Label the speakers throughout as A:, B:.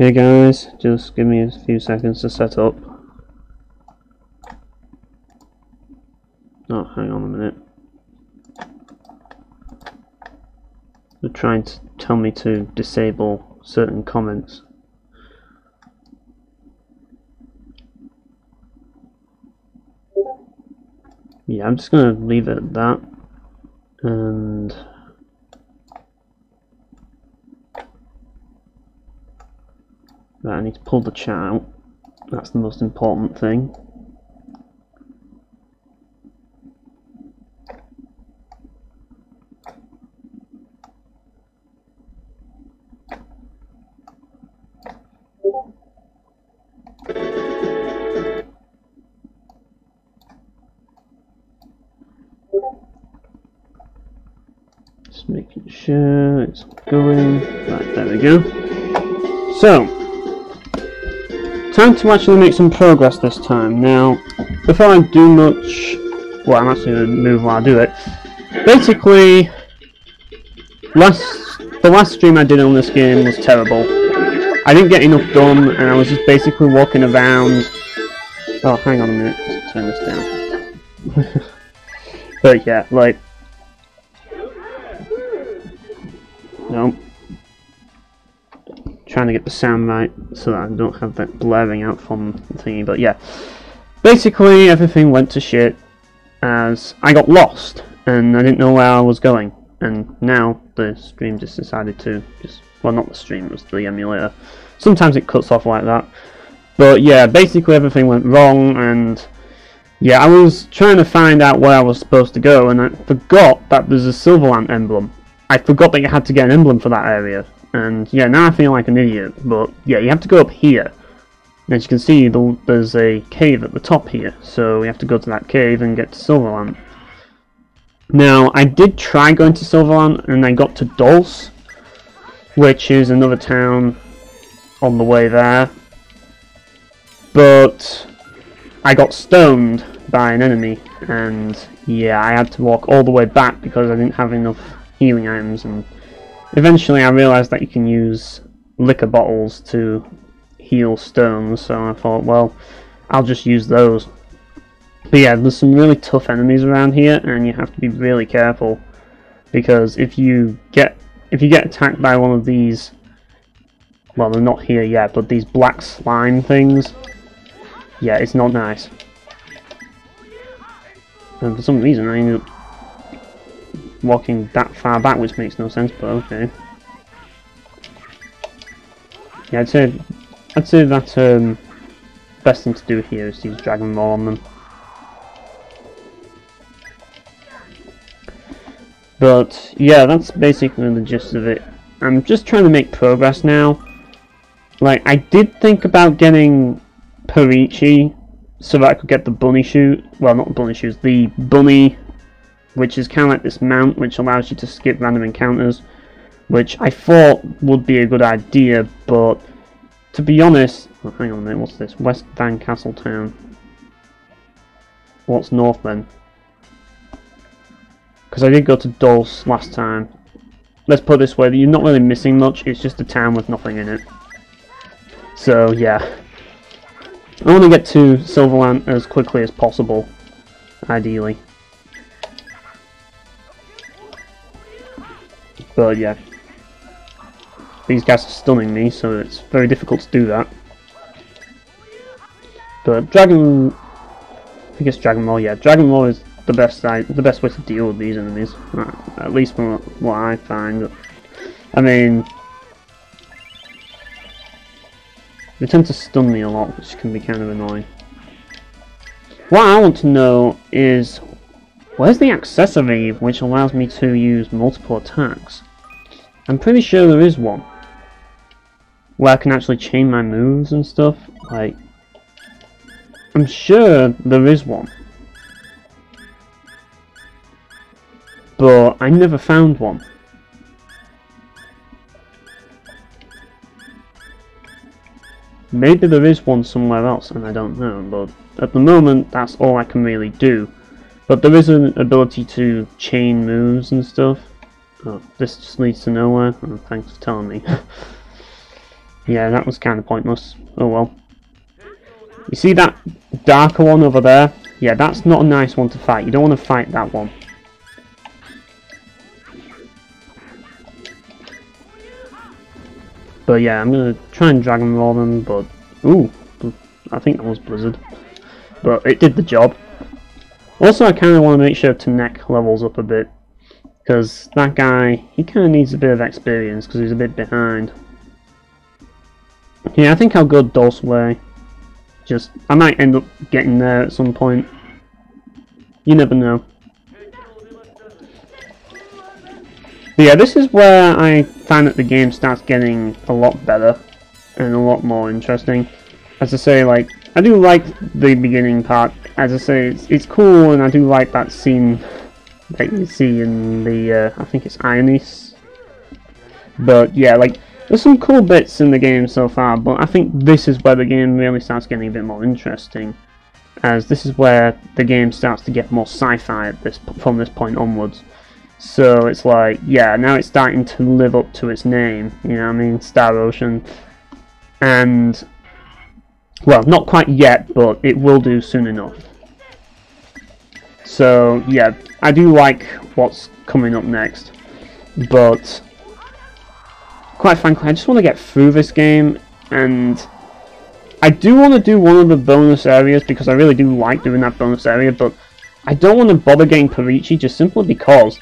A: Hey guys, just give me a few seconds to set up. Oh, hang on a minute. They're trying to tell me to disable certain comments. Yeah, I'm just gonna leave it at that. And right, I need to pull the chat out. That's the most important thing. Just making sure it's going. Right, there we go. So, time to actually make some progress this time. Now, before I do much, well, I'm actually going to move while I do it. Basically, the last stream I did on this game was terrible. I didn't get enough done, and I was just basically walking around. Oh, hang on a minute, let's turn this down. But yeah, like, no. Trying to get the sound right so that I don't have that blaring out from the thingy, but yeah. Basically, everything went to shit as I got lost and I didn't know where I was going. And now the stream just decided to well, not the stream, it was the emulator. Sometimes it cuts off like that. But yeah, basically everything went wrong, and yeah, I was trying to find out where I was supposed to go, and I forgot that there's a Silverland emblem. I forgot that you had to get an emblem for that area. And yeah, now I feel like an idiot, but yeah, you have to go up here. As you can see, there's a cave at the top here, so we have to go to that cave and get to Silverland. Now, I did try going to Silverland, and I got to Dulce, which is another town on the way there. But I got stoned by an enemy, and yeah, I had to walk all the way back because I didn't have enough healing items, and eventually I realised that you can use liquor bottles to heal stones, so I thought, well, I'll just use those. But yeah, there's some really tough enemies around here, and you have to be really careful, because if you get attacked by one of these, well, they're not here yet, but these black slime things, yeah, it's not nice. And for some reason I ended up walking that far back, which makes no sense, but okay. Yeah, I'd say that best thing to do here is to use Dragon Ball on them. But yeah, that's basically the gist of it. I'm just trying to make progress now. Like, I did think about getting Perichi so that I could get the bunny shoot. Well, not the bunny shoes, the bunny, which is kind of like this mount which allows you to skip random encounters, which I thought would be a good idea, but to be honest, oh, hang on a minute, what's this? West Van Castletown. What's north then? Because I did go to Dulce last time. Let's put it this way, you're not really missing much, it's just a town with nothing in it. So yeah, I want to get to Silverland as quickly as possible, ideally. But yeah, these guys are stunning me, so it's very difficult to do that. But I think it's Dragon Ball. Yeah, Dragon Ball is the best way to deal with these enemies, at least from what I find. I mean, they tend to stun me a lot, which can be kind of annoying. What I want to know is, where's the accessory which allows me to use multiple attacks? I'm pretty sure there is one, where I can actually chain my moves and stuff. Like, I'm sure there is one, but I never found one. Maybe there is one somewhere else and I don't know, but at the moment that's all I can really do. But there is an ability to chain moves and stuff. Oh, this just leads to nowhere. Oh, thanks for telling me. Yeah, that was kind of pointless. Oh well. You see that darker one over there? Yeah, that's not a nice one to fight. You don't want to fight that one. But yeah, I'm gonna try and Dragon Roll them, but... Ooh, I think that was Blizzard. But it did the job. Also, I kind of want to make sure Tanek levels up a bit. Because that guy, he kind of needs a bit of experience, because he's a bit behind. Yeah, I think I'll go Dulceway. I might end up getting there at some point. You never know. But yeah, this is where I find that the game starts getting a lot better and a lot more interesting. As I say, like, I do like the beginning part. As I say, it's cool, and I do like that scene that you see in the, I think it's Ionis. But yeah, like, there's some cool bits in the game so far, but I think this is where the game really starts getting a bit more interesting, as this is where the game starts to get more sci-fi from this point onwards. So it's like, yeah, now it's starting to live up to its name, you know what I mean, Star Ocean, and, well, not quite yet, but it will do soon enough. So, yeah, I do like what's coming up next, but quite frankly, I just want to get through this game, and I do want to do one of the bonus areas, because I really do like doing that bonus area, but I don't want to bother getting Perichi just simply because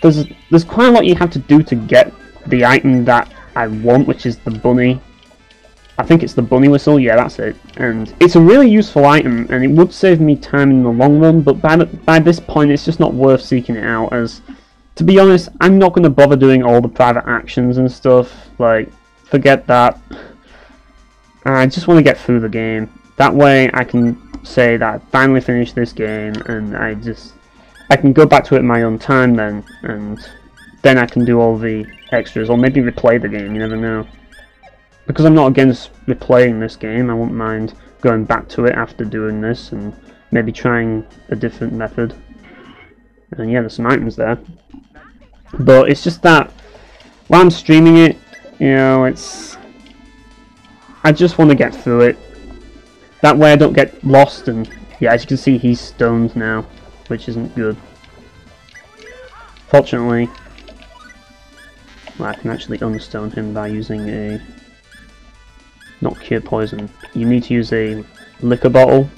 A: there's quite a lot you have to do to get the item that I want, which is the bunny. I think it's the bunny whistle, yeah, that's it. And it's a really useful item, and it would save me time in the long run, but by this point it's just not worth seeking it out, as, to be honest, I'm not going to bother doing all the private actions and stuff. Like, forget that. I just want to get through the game. That way I can say that I finally finished this game, and I can go back to it in my own time then, and then I can do all the extras, or maybe replay the game, you never know. Because I'm not against replaying this game, I wouldn't mind going back to it after doing this, and maybe trying a different method. And yeah, there's some items there. But it's just that, while I'm streaming it, you know, I just want to get through it. That way I don't get lost, and yeah, as you can see, he's stoned now, which isn't good. Fortunately, well, I can actually unstone him by using a... not cure poison. You need to use a liquor bottle.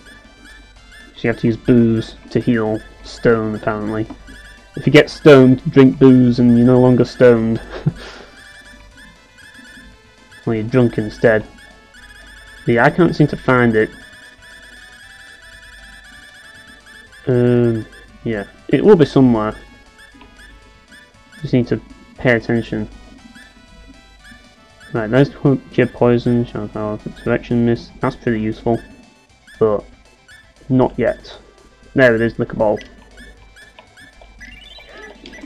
A: So you have to use booze to heal stone, apparently. If you get stoned, drink booze and you're no longer stoned. Well, you're drunk instead. But yeah, I can't seem to find it. Yeah, it will be somewhere. Just need to pay attention. Right, there's cure poison, shower power, resurrection mist. That's pretty useful, but not yet. There it is, liquor bottle.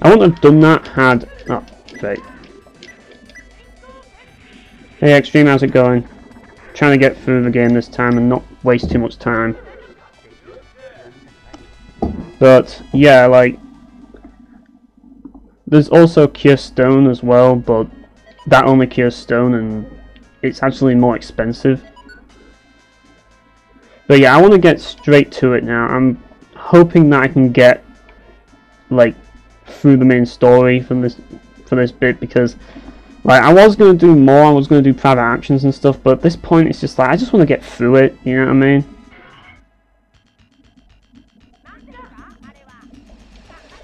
A: I wouldn't have done that had... oh, great. Hey Extreme, how's it going? Trying to get through the game this time and not waste too much time. But, yeah, like... there's also Cure Stone as well, but that only cures stone and it's actually more expensive. But yeah, I want to get straight to it now. I'm hoping that I can get, like, through the main story for this bit, because like I was going to do more, I was going to do private actions and stuff, but at this point it's just like I just want to get through it, you know what I mean?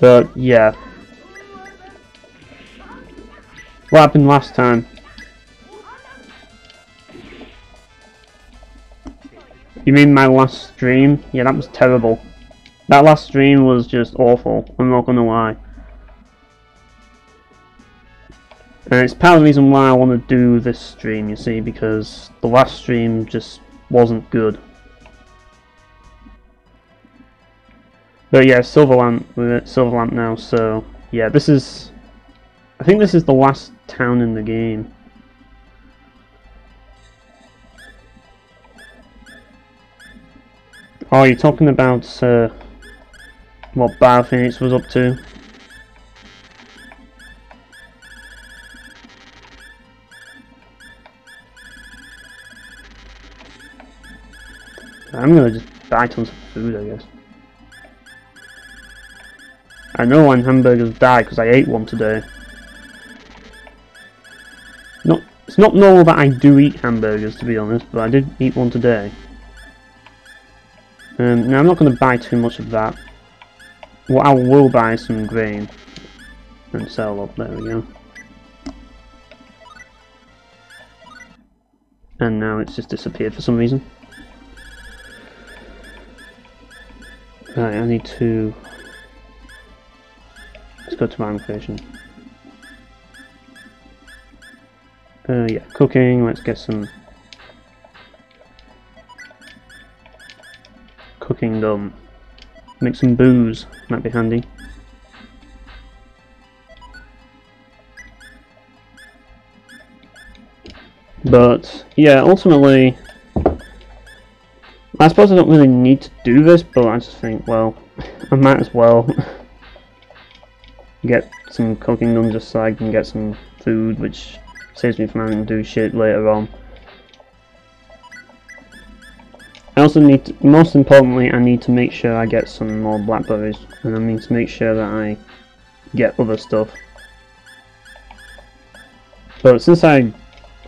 A: But yeah, what happened last time? You mean my last stream? Yeah, that was terrible. That last stream was just awful, I'm not gonna lie. And it's part of the reason why I want to do this stream, you see, because the last stream just wasn't good. But yeah, Silver Lamp, we're at Silver Lamp now, so yeah, this is... I think this is the last town in the game. Oh, you're talking about what Biophoenix was up to? I'm gonna just buy tons of food, I guess. I know when hamburgers die because I ate one today. It's not normal that I do eat hamburgers, to be honest, but I did eat one today. Now I'm not going to buy too much of that. What I will buy is some grain and sell up. There we go. And now it's just disappeared for some reason. Right, I need to... Let's go to my location. Yeah, cooking, let's get some cooking done. Make some booze, might be handy. But, yeah, ultimately, I suppose I don't really need to do this, but I just think, well, I might as well get some cooking done just so I can get some food, which saves me from having to do shit later on. I also need to, most importantly, I need to make sure I get some more blackberries, and I need to make sure that I get other stuff. But since I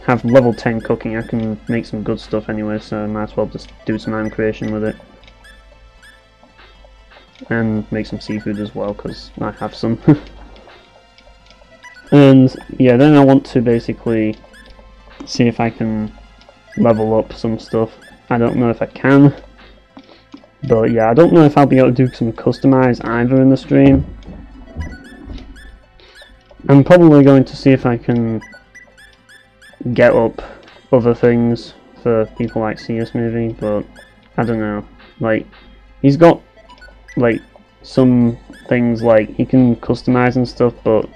A: have level 10 cooking, I can make some good stuff anyway, so I might as well just do some item creation with it. And make some seafood as well, because I have some. And yeah, then I want to basically see if I can level up some stuff. I don't know if I can, but yeah, I don't know if I'll be able to do some customize either in the stream. I'm probably going to see if I can get up other things for people like CS maybe, but I don't know. Like, he's got like some things like he can customize and stuff, but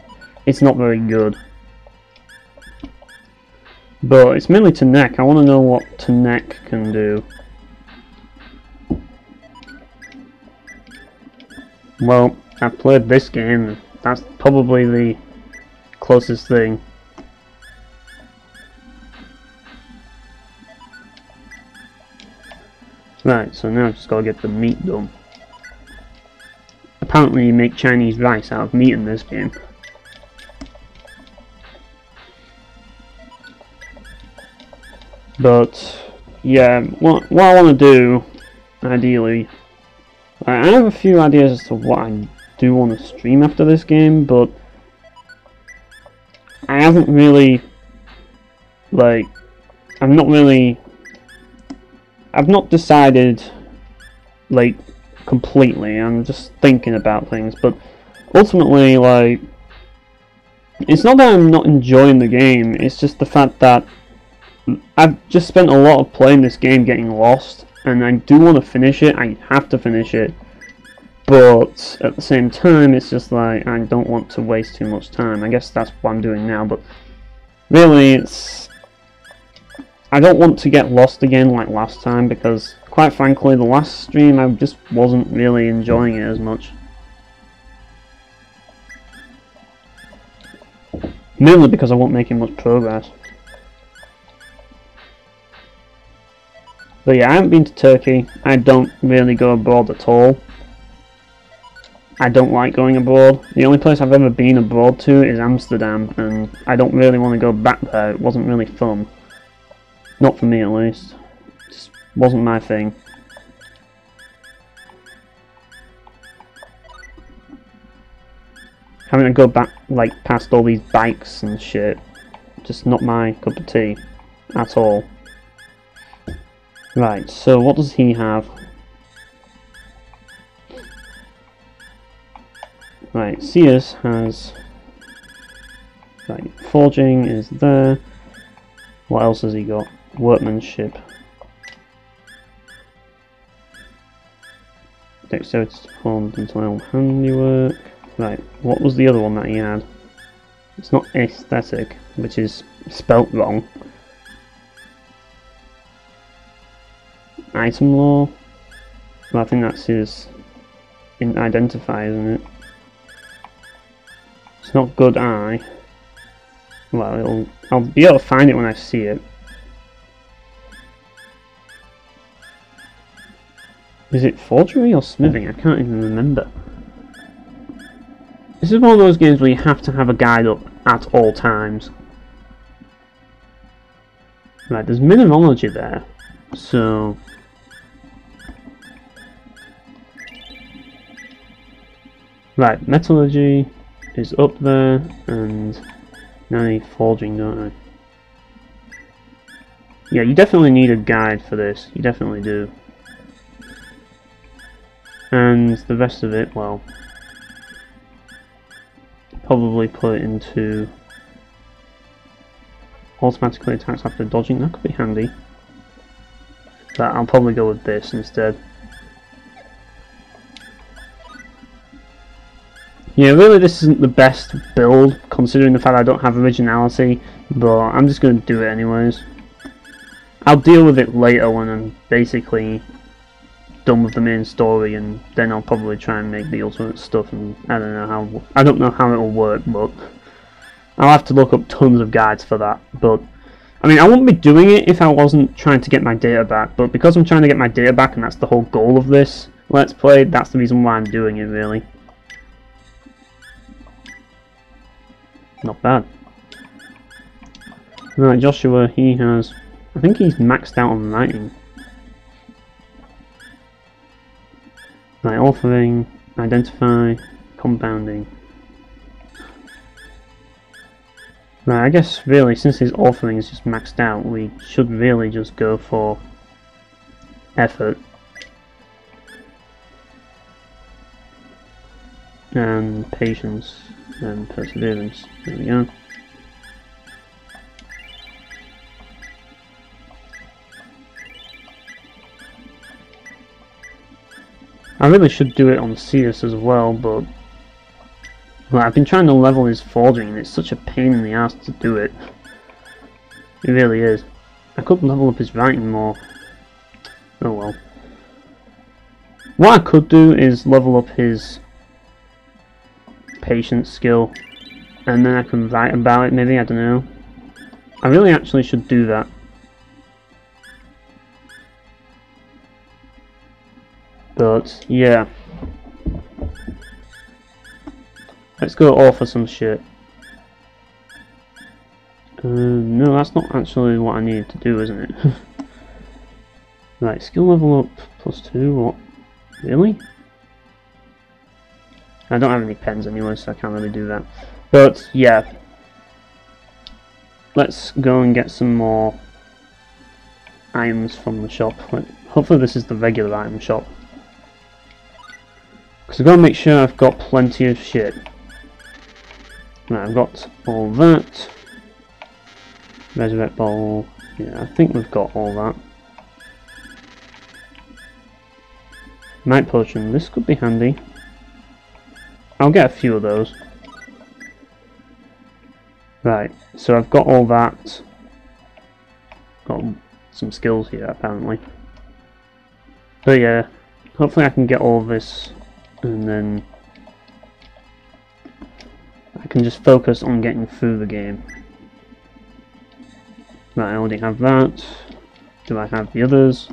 A: it's not very good. But it's mainly to neck. I want to know what to neck can do. Well, I've played this game. That's probably the closest thing. Right, so now I've just got to get the meat done. Apparently you make Chinese rice out of meat in this game. But yeah, what I want to do, ideally, I have a few ideas as to what I do want to stream after this game, but I haven't really, like, I've not decided, like, completely. I'm just thinking about things, but ultimately, like, it's not that I'm not enjoying the game, it's just the fact that I've just spent a lot of playing this game getting lost, and I do want to finish it. I have to finish it, but at the same time it's just like I don't want to waste too much time. I guess that's what I'm doing now, but really it's, I don't want to get lost again like last time, because quite frankly the last stream I just wasn't really enjoying it as much. Mainly because I wasn't making much progress. But yeah, I haven't been to Turkey. I don't really go abroad at all. I don't like going abroad. The only place I've ever been abroad to is Amsterdam, and I don't really want to go back there. It wasn't really fun. Not for me, at least. It just wasn't my thing. Having to go back, like, past all these bikes and shit, just not my cup of tea at all. Right, so what does he have? Right, Sears has... Right, forging is there. What else has he got? Workmanship. Dexterity to perform detailed handiwork. Right, what was the other one that he had? It's not aesthetic, which is spelt wrong. Item law? Well, I think that's his identifier, isn't it? It's not good eye. Well, I'll be able to find it when I see it. Is it forgery or smithing? I can't even remember. This is one of those games where you have to have a guide up at all times. Right, there's mineralogy there, so... Right, metallurgy is up there, and now I need forging, don't I? Yeah, you definitely need a guide for this, you definitely do. And the rest of it, well... Probably put it into... Automatically attacks after dodging, that could be handy. But I'll probably go with this instead. Yeah, really this isn't the best build, considering the fact I don't have originality, but I'm just going to do it anyways. I'll deal with it later when I'm basically done with the main story, and then I'll probably try and make the ultimate stuff, and I don't know how it'll work, but I'll have to look up tons of guides for that. But I mean, I wouldn't be doing it if I wasn't trying to get my data back, but because I'm trying to get my data back and that's the whole goal of this Let's Play, that's the reason why I'm doing it, really. Not bad. Right, Joshua, he has... I think he's maxed out on writing. Right, authoring, identify, compounding. Right, I guess really, since his authoring is just maxed out, we should really just go for effort. And patience and perseverance. There we go. I really should do it on CS as well, but well, I've been trying to level his forging and it's such a pain in the ass to do it. It really is. I could level up his writing more. Oh well. What I could do is level up his patience skill, and then I can write about it maybe, I don't know. I really actually should do that. But, yeah. Let's go offer some shit. No, that's not actually what I needed to do, isn't it? Right, skill level up +2, what? Really? I don't have any pens anyway, so I can't really do that. But, yeah. Let's go and get some more items from the shop. Hopefully this is the regular item shop. Because I've got to make sure I've got plenty of shit. Right, I've got all that. Resurrect ball. Yeah, I think we've got all that. Night potion. This could be handy. I'll get a few of those. Right, so I've got all that. Got some skills here, apparently. But yeah, hopefully I can get all of this, and then I can just focus on getting through the game. Right, I already have that. Do I have the others?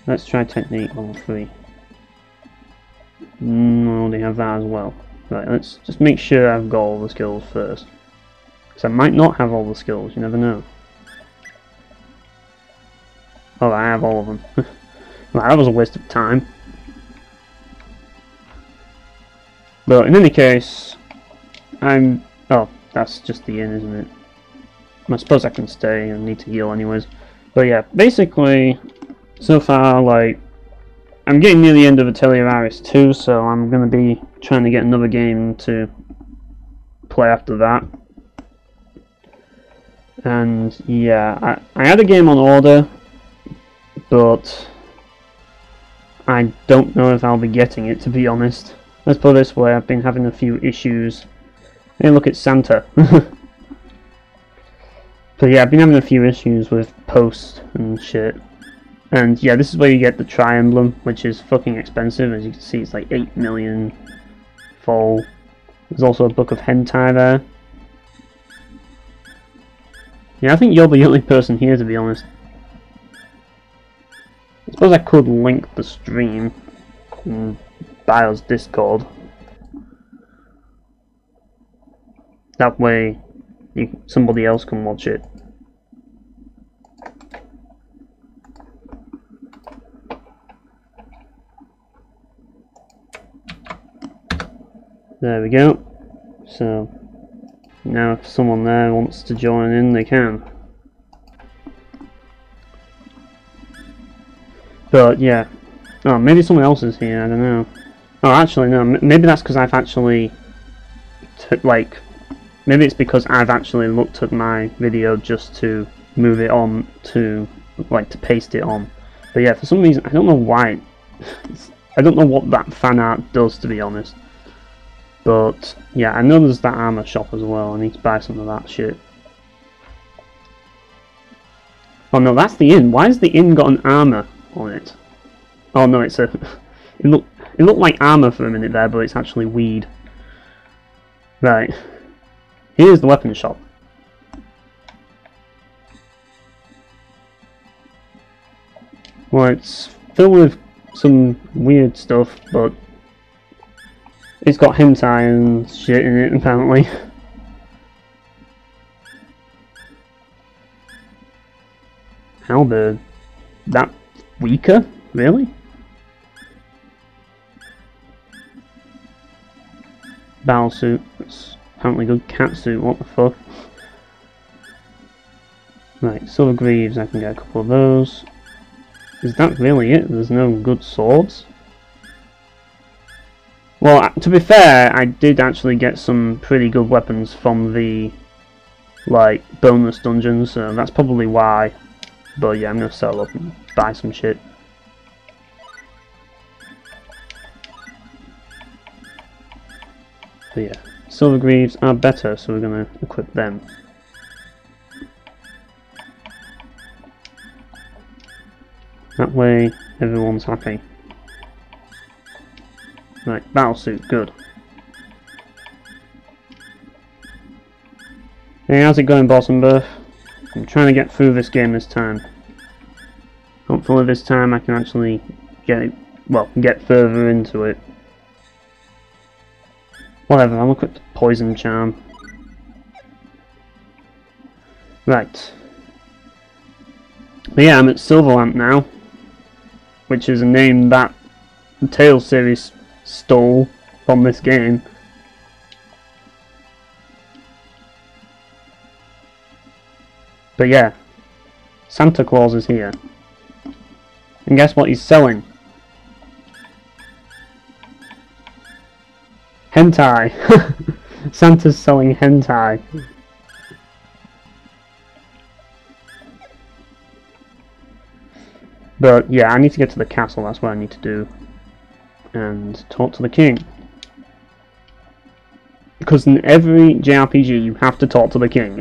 A: Let's try technique level 3. I already have that as well. Right, let's just make sure I've got all the skills first. Because I might not have all the skills, you never know. Oh, I have all of them. Right, that was a waste of time. But in any case, oh, that's just the inn, isn't it? I suppose I can stay and need to heal anyways. But yeah, basically, so far, like, I'm getting near the end of Atelier Iris 2, so I'm going to be trying to get another game to play after that. And yeah, I had a game on order, but I don't know if I'll be getting it, to be honest. Let's put it this way, I've been having a few issues. Hey, look, it's Santa. But yeah, I've been having a few issues with post and shit. And yeah, this is where you get the tri-emblem, which is fucking expensive. As you can see, it's like 8 million full. There's also a book of hentai there. Yeah, I think you're the only person here, to be honest. suppose I could link the stream in Bio's Discord. That way, somebody else can watch it. There we go. So now if someone there wants to join in, they can. But yeah. Oh, maybe someone else is here, I don't know. Oh, actually no, maybe that's because I've actually maybe it's because I've actually looked at my video just to move it on to to paste it on. But yeah, for some reason I don't know why. I don't know what that fan art does, to be honest. But yeah, I know there's that armor shop as well. I need to buy some of that shit. Oh no, that's the inn. Why has the inn got an armor on it? Oh no, it's a. It looked like armor for a minute there, but it's actually weed. Right. Here's the weapon shop. Well, it's filled with some weird stuff, but it's got hentai and shit in it, apparently. Halberd. That weaker? Really? Battle suit. That's apparently good. Cat suit. What the fuck? Right, silver greaves. I can get a couple of those. Is that really it? There's no good swords? Well, to be fair, I did actually get some pretty good weapons from the, bonus dungeons, so that's probably why. But yeah, I'm gonna sell up and buy some shit. But yeah, silver greaves are better, so we're gonna equip them. That way, everyone's happy. Right, battle suit, good. Hey, how's it going, Bossenberg? I'm trying to get through this game this time. Hopefully this time I can actually get further into it. Whatever, I'll look at the poison charm. Right. But yeah, I'm at Silverlamp now, which is a name that the Tales series stole from this game. But yeah, Santa Claus is here. And guess what he's selling? Hentai! Santa's selling hentai. But yeah, I need to get to the castle, that's what I need to do. And talk to the king. Because in every JRPG you have to talk to the king.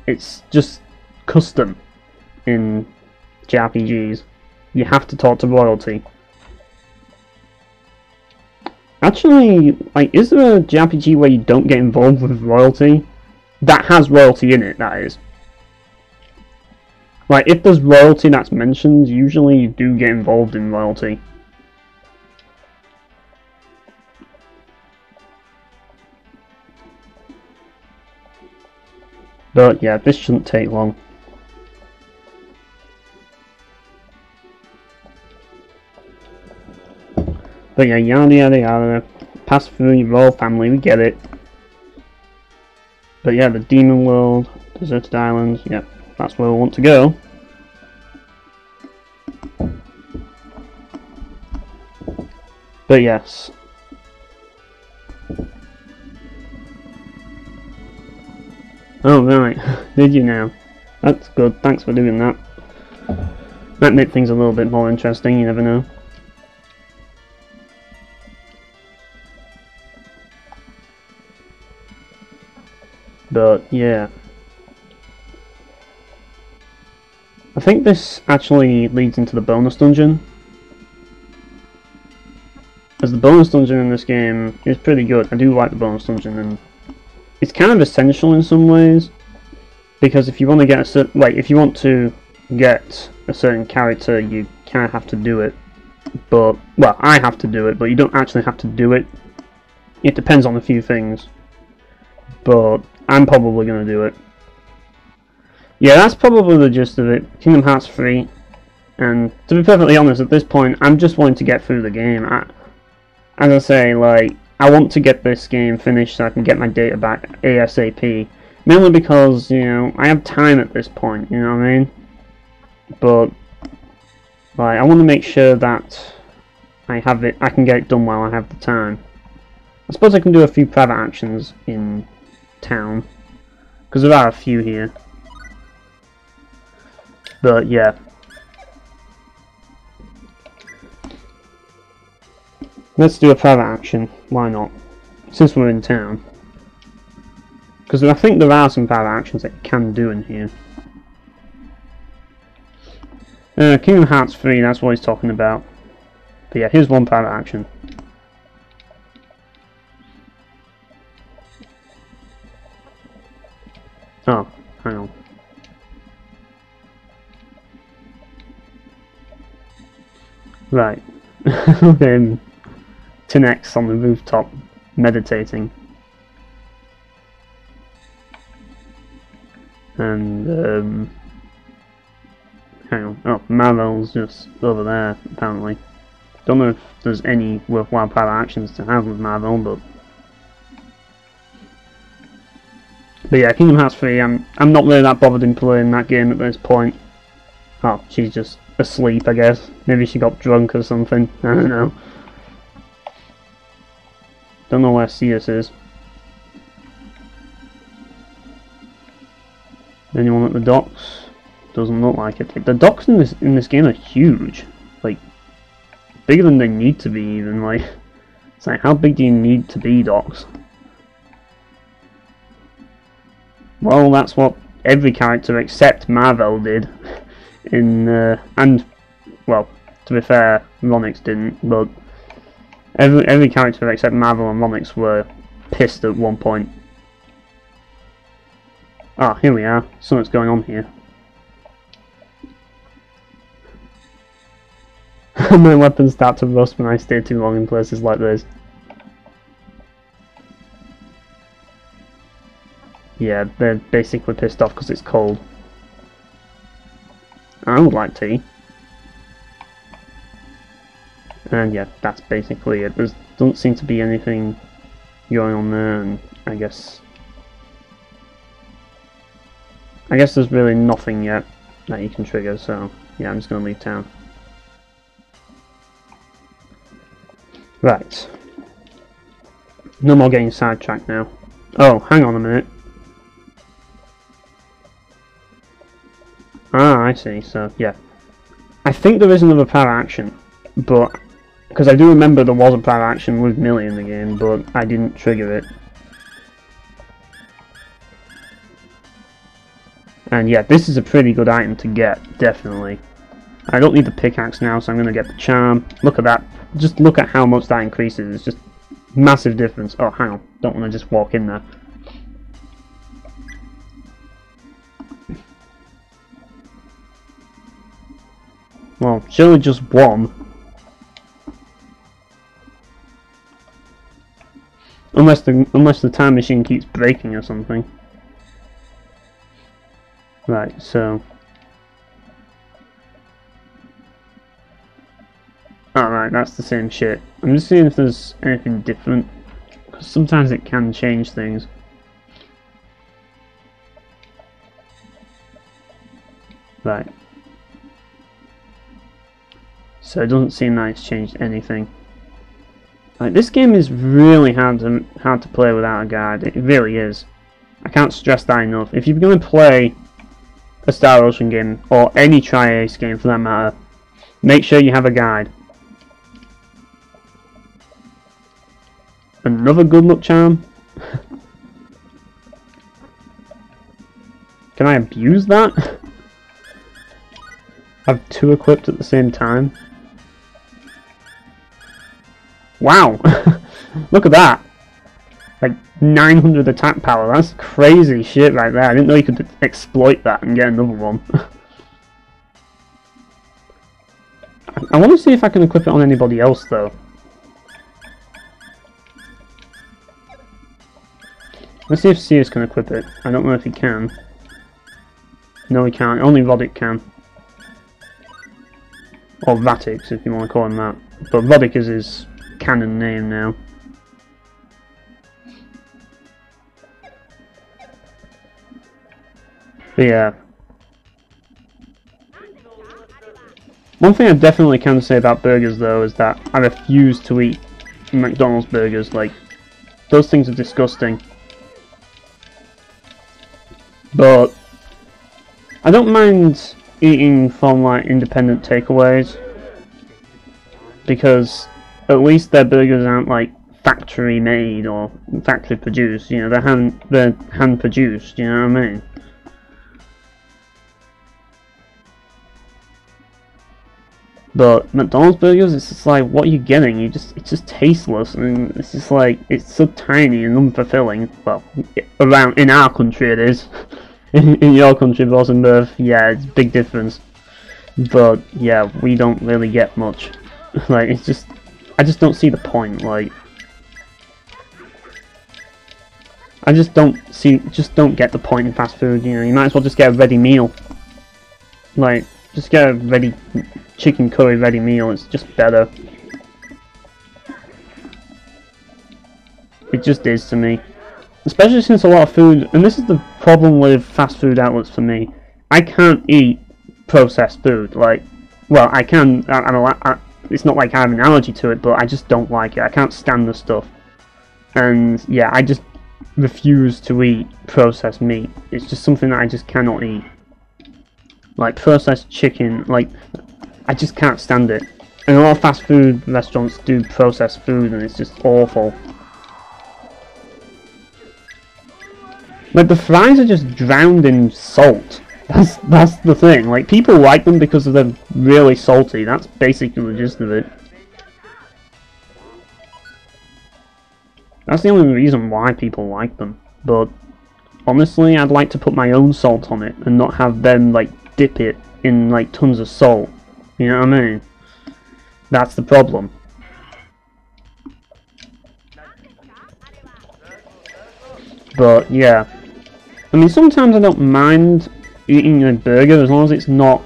A: It's just custom in JRPGs. You have to talk to royalty. Actually, is there a JRPG where you don't get involved with royalty? That has royalty in it, that is. If there's royalty that's mentioned, usually you do get involved in royalty. But yeah, this shouldn't take long. But yeah, yada yada yada. Pass through your royal family, we get it. But yeah, the Demon World, Deserted Island, yep, that's where we want to go. But yes. Oh right, did you now? That's good, thanks for doing that. Might make things a little bit more interesting, you never know. But yeah. I think this actually leads into the bonus dungeon. As the bonus dungeon in this game is pretty good. I do like the bonus dungeon, and it's kind of essential in some ways, because if you want to get a certain, if you want to get a certain character, you kind of have to do it. But, well, I have to do it, but you don't actually have to do it. It depends on a few things. But I'm probably going to do it. Yeah, that's probably the gist of it. Kingdom Hearts 3. And to be perfectly honest, at this point, I'm just wanting to get through the game. As I say, like, I want to get this game finished so I can get my data back ASAP. Mainly because, you know, I have time at this point, you know what I mean? But, like, I want to make sure that I can get it done while I have the time. I suppose I can do a few private actions in town, because there are a few here. But, yeah. Let's do a private action, why not? Since we're in town. Because I think there are some private actions that you can do in here. Kingdom Hearts 3, that's what he's talking about. But yeah, here's one private action. Oh, hang on. Right. Look at him. 10x on the rooftop, meditating. And, hang on. Oh, Marvel's just over there, apparently. Don't know if there's any worthwhile private actions to have with Marvel, but yeah, Kingdom Hearts 3, I'm not really that bothered in playing that game at this point. Oh, she's just asleep, I guess. Maybe she got drunk or something. I don't know. Don't know where CS is. Anyone at the docks? Doesn't look like it. The docks in this game are huge. Like, bigger than they need to be even. Like, it's like, how big do you need to be, docks? Well, that's what every character except Marvel did. And, well, to be fair, Ronix didn't, but every character except Marvel and Ronix were pissed at one point. Ah, here we are. Something's going on here. My weapons start to rust when I stay too long in places like this. Yeah, they're basically pissed off because it's cold. I would like tea. And yeah, that's basically it. There doesn't seem to be anything going on there, and I guess there's really nothing yet that you can trigger, so yeah, I'm just going to leave town. Right. No more getting sidetracked now. Oh, hang on a minute. Ah, I see, so yeah. I think there is another power action, but because I do remember there was a power action with Millie in the game, but I didn't trigger it. And yeah, this is a pretty good item to get, definitely. I don't need the pickaxe now, so I'm going to get the charm. Look at that. Just look at how much that increases. It's just massive difference. Oh, hang on. Don't want to just walk in there. Well, surely just one. Unless the time machine keeps breaking or something. Right, so alright, that's the same shit. I'm just seeing if there's anything different, because sometimes it can change things. Right. So it doesn't seem that it's changed anything. Like, this game is really hard to play without a guide. It really is. I can't stress that enough. If you're going to play a Star Ocean game, or any Tri-Ace game for that matter, make sure you have a guide. Another good luck charm? Can I abuse that? Have two equipped at the same time? Wow! Look at that! Like 900 attack power, that's crazy shit right there. I didn't know you could exploit that and get another one. I want to see if I can equip it on anybody else, though. Let's see if Sears can equip it. I don't know if he can. No, he can't. Only Roddick can. Or Vatix, if you want to call him that. But Roddick is his canon name now. But yeah. One thing I definitely can say about burgers, though, is that I refuse to eat McDonald's burgers. Like, those things are disgusting. But I don't mind eating from like independent takeaways, because at least their burgers aren't like factory made or factory produced. You know, they're hand produced. You know what I mean? But McDonald's burgers, it's just like, what are you getting? It's just tasteless, and it's just like, it's so tiny and unfulfilling. Well, around in our country it is. In your country, Rosenberg, yeah, it's a big difference. But yeah, we don't really get much. Like, it's just, I just don't see the point. Like, I just don't get the point in fast food. You know, you might as well just get a ready meal. Like, just get a ready chicken curry ready meal. It's just better. It just is to me. Especially since a lot of food, and this is the problem with fast food outlets for me, I can't eat processed food. Like, well, I can, it's not like I have an allergy to it, but I just don't like it. I can't stand the stuff. And yeah, I just refuse to eat processed meat. It's just something that I just cannot eat. Like, processed chicken, like, I just can't stand it. And a lot of fast food restaurants do processed food, and it's just awful. Like, the fries are just drowned in salt. That's the thing. Like, people like them because they're really salty. That's basically the gist of it. That's the only reason why people like them. But honestly, I'd like to put my own salt on it and not have them, like, dip it in, like, tons of salt. You know what I mean? That's the problem. But yeah, I mean, sometimes I don't mind eating a burger as long as it's not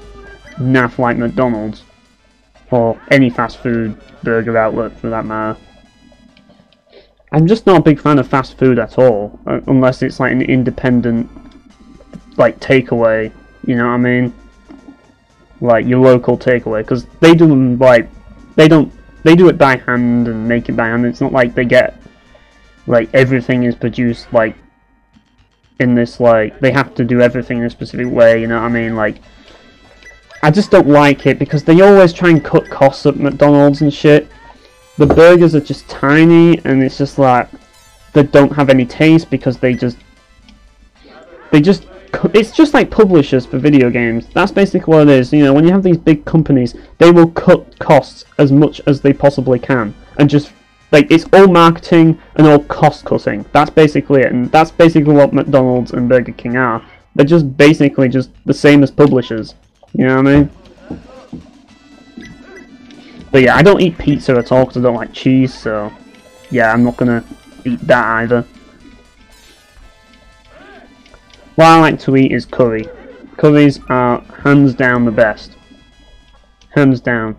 A: naff like McDonald's or any fast food burger outlet for that matter. I'm just not a big fan of fast food at all, unless it's like an independent, like, takeaway. You know what I mean? Like your local takeaway, because they do them like they do it by hand and make it by hand. It's not like they get, like, everything is produced like in this, like, they have to do everything in a specific way. You know what I mean? Like, I just don't like it because they always try and cut costs at McDonald's and shit. The burgers are just tiny, and it's just like they don't have any taste because it's just like publishers for video games. That's basically what it is. You know, when you have these big companies, they will cut costs as much as they possibly can, and just, like, it's all marketing and all cost cutting. That's basically it, and that's basically what McDonald's and Burger King are. They're just basically just the same as publishers. You know what I mean? But yeah, I don't eat pizza at all because I don't like cheese, so yeah, I'm not gonna eat that either. What I like to eat is curry. Curries are hands down the best. Hands down.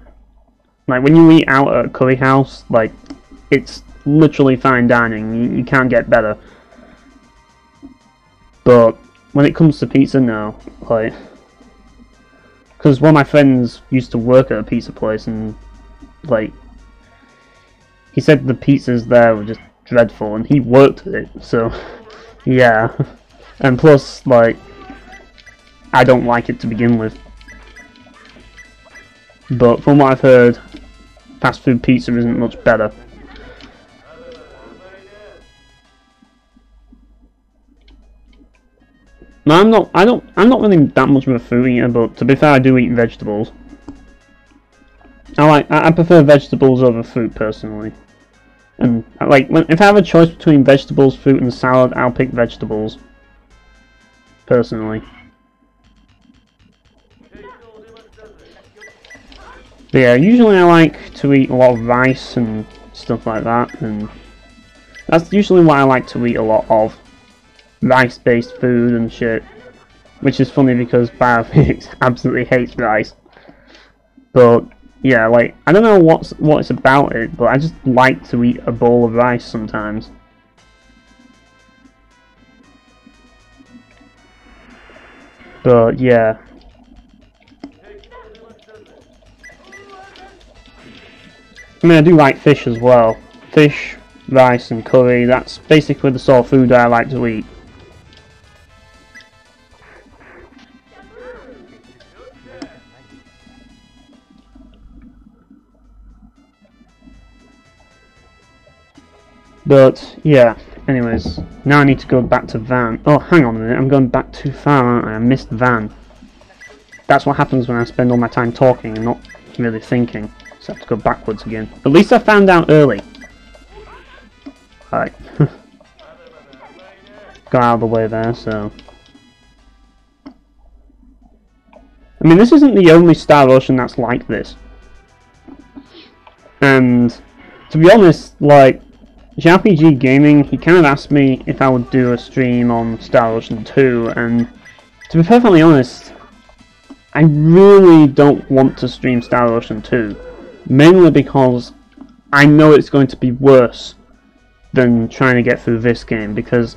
A: Like, when you eat out at a curry house, like, it's literally fine dining. You can't get better. But when it comes to pizza, no. Like, because one of my friends used to work at a pizza place, and, like, he said the pizzas there were just dreadful, and he worked at it, so yeah. And plus, like, I don't like it to begin with. But from what I've heard, fast food pizza isn't much better. No, I'm not really that much of a food eater, but to be fair, I do eat vegetables. I prefer vegetables over fruit personally. And like, if I have a choice between vegetables, fruit, and salad, I'll pick vegetables. Personally. But But yeah, usually I like to eat a lot of rice and stuff like that, and that's usually what I like to eat a lot of. Rice-based food and shit. Which is funny because Biophysics absolutely hates rice. But yeah, like, I don't know what it's about it, but I just like to eat a bowl of rice sometimes. But yeah. I mean, I do like fish as well. Fish, rice and curry, that's basically the sort of food that I like to eat. But, yeah, anyways, now I need to go back to Van. Oh, hang on a minute, I'm going back too far, aren't I? I missed Van. That's what happens when I spend all my time talking and not really thinking. So I have to go backwards again. At least I found out early. Alright. Got out of the way there, so... I mean, this isn't the only Star Ocean that's like this. And, to be honest, like... JRPG Gaming, he kind of asked me if I would do a stream on Star Ocean 2, and to be perfectly honest, I really don't want to stream Star Ocean 2, mainly because I know it's going to be worse than trying to get through this game, because,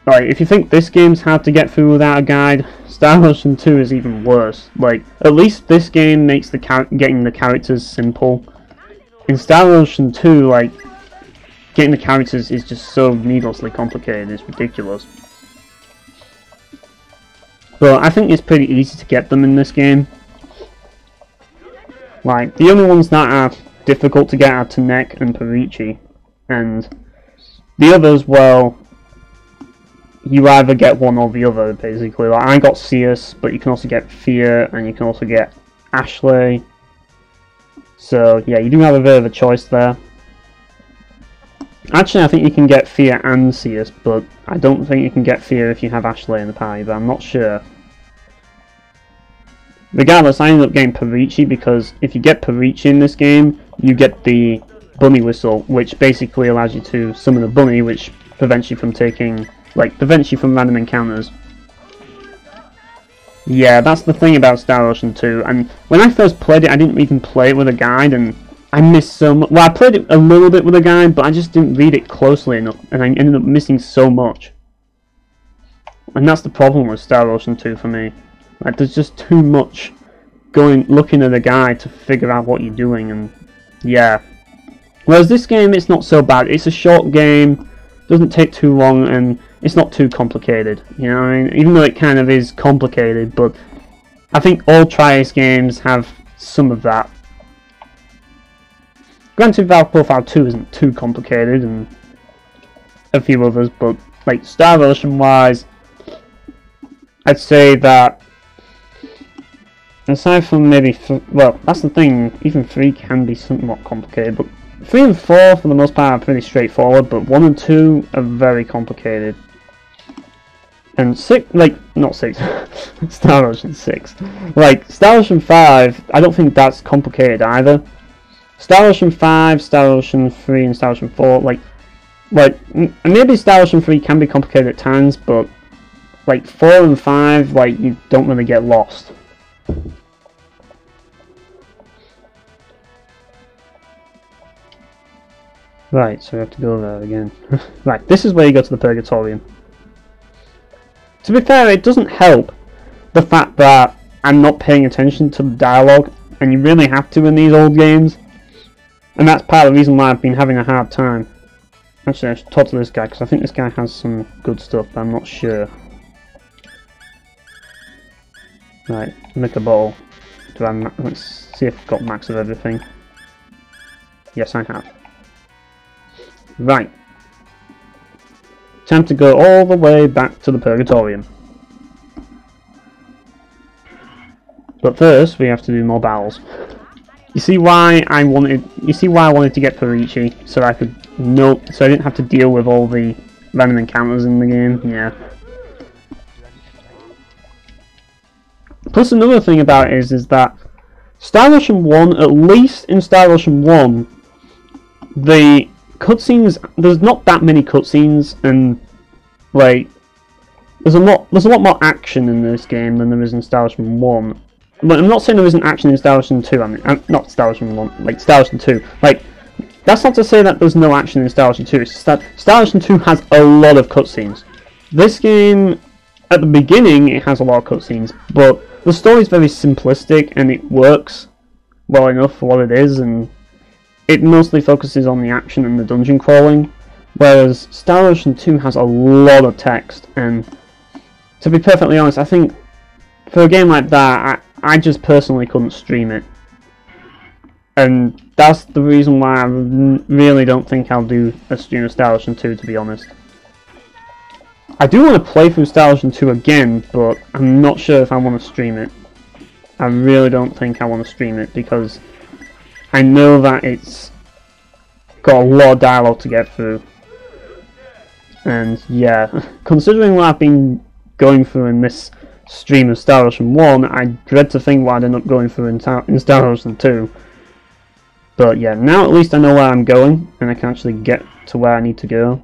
A: like, if you think this game's hard to get through without a guide, Star Ocean 2 is even worse. Like, at least this game makes the getting the characters simple. In Star Ocean 2, like, getting the characters is just so needlessly complicated, it's ridiculous. But I think it's pretty easy to get them in this game. Like, the only ones that are difficult to get are Tanek and Perichi. And the others, well, you either get one or the other, basically. Like, I got Seus, but you can also get Fear, and you can also get Ashley. So, yeah, you do have a bit of a choice there. Actually, I think you can get Fear and Seus, but I don't think you can get Fear if you have Ashley in the party, but I'm not sure. Regardless, I ended up getting Perichi because if you get Perichi in this game, you get the bunny whistle, which basically allows you to summon a bunny, which prevents you from taking, like, prevents you from random encounters. Yeah, that's the thing about Star Ocean 2, and when I first played it, I didn't even play it with a guide, and I missed so much. Well, I played it a little bit with a guide, but I just didn't read it closely enough, and I ended up missing so much. And that's the problem with Star Ocean 2 for me. Like, there's just too much looking at a guide to figure out what you're doing, and yeah. Whereas this game, it's not so bad. It's a short game, doesn't take too long, and it's not too complicated. You know what I mean? Even though it kind of is complicated, but I think all Tri-Ace games have some of that. Granted, Valve Profile 2 isn't too complicated, and a few others, but like Star Ocean wise, I'd say that aside from maybe, well, that's the thing, even 3 can be somewhat complicated, but 3 and 4 for the most part are pretty straightforward, but 1 and 2 are very complicated. And 6, like, not 6, Star Ocean 6. Like, Star Ocean 5, I don't think that's complicated either. Star Ocean 5, Star Ocean 3, and Star Ocean 4, like maybe Star Ocean 3 can be complicated at times, but like 4 and 5, like, you don't really get lost. Right, so we have to go there again. Right, this is where you go to the Purgatorium. To be fair, it doesn't help the fact that I'm not paying attention to the dialogue, and you really have to in these old games. And that's part of the reason why I've been having a hard time. Actually, I should talk to this guy, because I think this guy has some good stuff, but I'm not sure. Right, make a bottle. Let's see if I've got max of everything. Yes, I have. Right. Time to go all the way back to the Purgatorium. But first, we have to do more battles. You see why I wanted to get Perichi, so I didn't have to deal with all the random encounters in the game. Yeah. Plus, another thing about it is that Star Ocean 1, at least in Star Ocean 1, the cutscenes, there's not that many cutscenes, and like there's a lot more action in this game than there is in Star Ocean 1. But I'm not saying there isn't action in Star Ocean 2, I mean, not Star Ocean 1, like Star Ocean 2. Like, that's not to say that there's no action in Star Ocean 2, it's just that Star Ocean 2 has a lot of cutscenes. This game, at the beginning, it has a lot of cutscenes, but the story is very simplistic and it works well enough for what it is, and it mostly focuses on the action and the dungeon crawling, whereas Star Ocean 2 has a lot of text, and to be perfectly honest, I think for a game like that, I just personally couldn't stream it. And that's the reason why I really don't think I'll do a stream of Star Ocean 2, to be honest. I do want to play through Star Ocean 2 again, but I'm not sure if I want to stream it. I really don't think I want to stream it, because I know that it's got a lot of dialogue to get through. And yeah, considering what I've been going through in this stream of Star Ocean 1, I dread to think what I'd end up going through in Star Ocean 2. But yeah, now at least I know where I'm going, and I can actually get to where I need to go.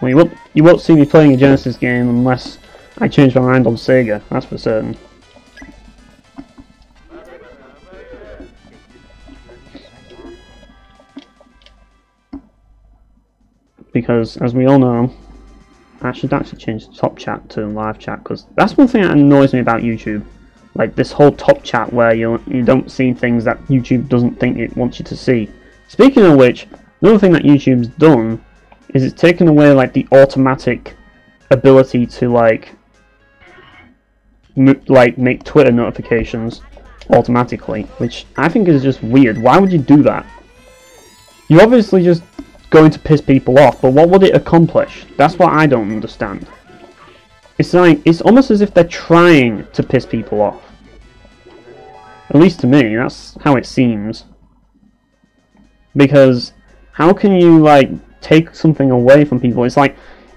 A: Well, you won't see me playing a Genesis game unless I change my mind on Sega, that's for certain. Because, as we all know, I should actually change the top chat to live chat, because that's one thing that annoys me about YouTube. Like this whole top chat where you don't see things that YouTube doesn't think it wants you to see. Speaking of which, another thing that YouTube's done is it's taken away like the automatic ability to like make Twitter notifications automatically, which I think is just weird. Why would you do that? You obviously just going to piss people off, but what would it accomplish? That's what I don't understand. It's like, it's almost as if they're trying to piss people off. At least to me, that's how it seems. Because how can you like take something away from people? It's like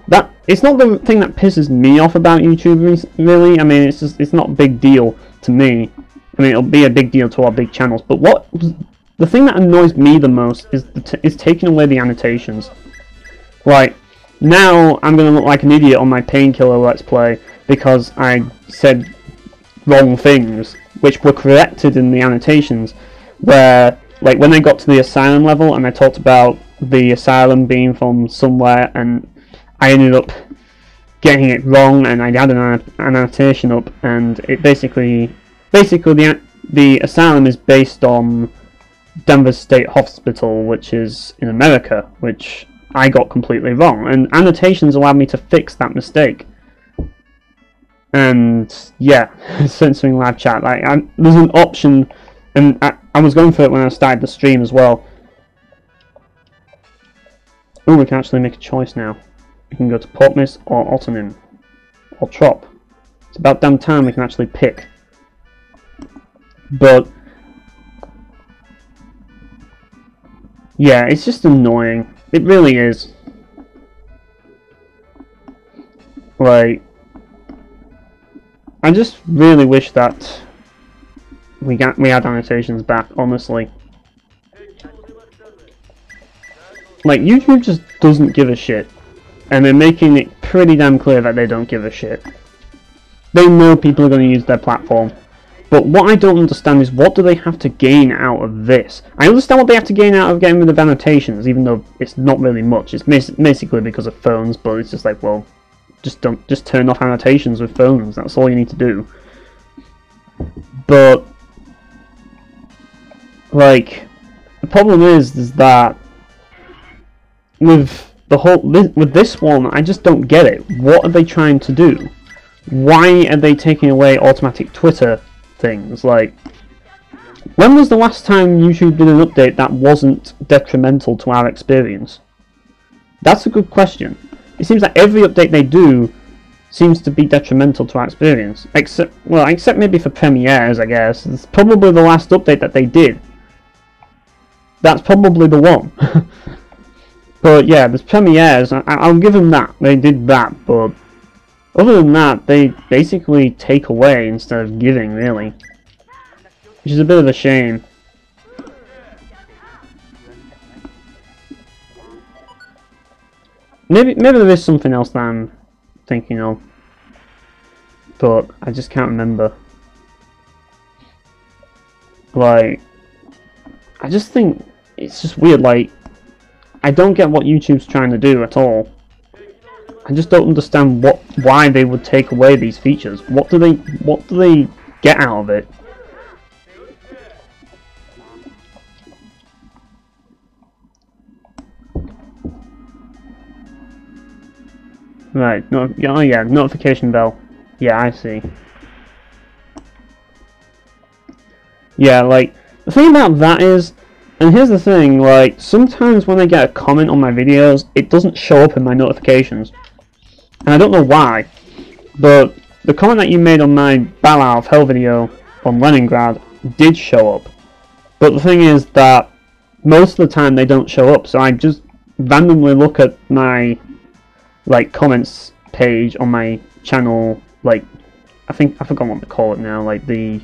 A: that. It's not the thing that pisses me off about YouTube, really. I mean, it's not a big deal to me. I mean, it'll be a big deal to our big channels, but the thing that annoys me the most is taking away the annotations. Like, now I'm going to look like an idiot on my Painkiller Let's Play because I said wrong things, which were corrected in the annotations, where, like, when I got to the asylum level and I talked about the asylum being from somewhere and I ended up getting it wrong and I had an annotation up, and it basically the asylum is based on Denver State Hospital, which is in America, which I got completely wrong, and annotations allowed me to fix that mistake. And yeah, censoring live chat, like there's an option, and I was going for it when I started the stream as well. Oh, we can actually make a choice now. We can go to Portmis or Ottonin or Trop. It's about damn time we can actually pick. But yeah, it's just annoying. It really is. Like, I just really wish that we had annotations back, honestly. Like, YouTube just doesn't give a shit. And they're making it pretty damn clear that they don't give a shit. They know people are going to use their platform. But what I don't understand is, what do they have to gain out of this? I understand what they have to gain out of getting rid of annotations, even though it's not really much. It's basically because of phones, but it's just like, well, just turn off annotations with phones. That's all you need to do. But like, the problem is that with this one, I just don't get it. What are they trying to do? Why are they taking away automatic Twitter things? Like, when was the last time YouTube did an update that wasn't detrimental to our experience? That's a good question. It seems like every update they do seems to be detrimental to our experience, except maybe for premieres, I guess. It's probably the last update that they did. That's probably the one. But yeah, there's premieres. I'll give them that. They did that, but Other than that, they basically take away instead of giving, really. Which is a bit of a shame. Maybe there is something else that I'm thinking of, but I just can't remember. Like, I just think it's just weird. Like, I don't get what YouTube's trying to do at all. I just don't understand why they would take away these features. What do they get out of it? Right, no, oh yeah, notification bell. Yeah, I see. Yeah, like, the thing about that is, and here's the thing, like, sometimes when I get a comment on my videos, it doesn't show up in my notifications. And I don't know why, but the comment that you made on my Battle Out of Hell video on Leningrad did show up. But the thing is that most of the time they don't show up, so I just randomly look at my like comments page on my channel, like I forgot what to call it now, like the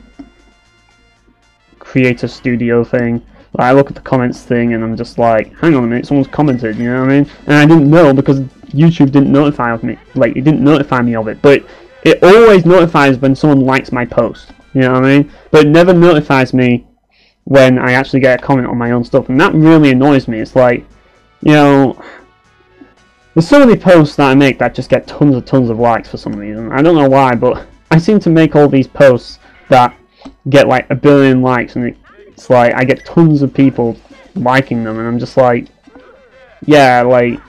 A: creator studio thing. Like, I look at the comments thing and I'm just like, hang on a minute, someone's commented, you know what I mean? And I didn't know because YouTube didn't notify of me, like it didn't notify me of it, but it always notifies when someone likes my post, you know what I mean? But it never notifies me when I actually get a comment on my own stuff, and that really annoys me. It's like, you know, there's so many posts that I make that just get tons of likes for some reason. I don't know why, but I seem to make all these posts that get like 1 billion likes, and it's like I get tons of people liking them, and I'm just like, yeah, like,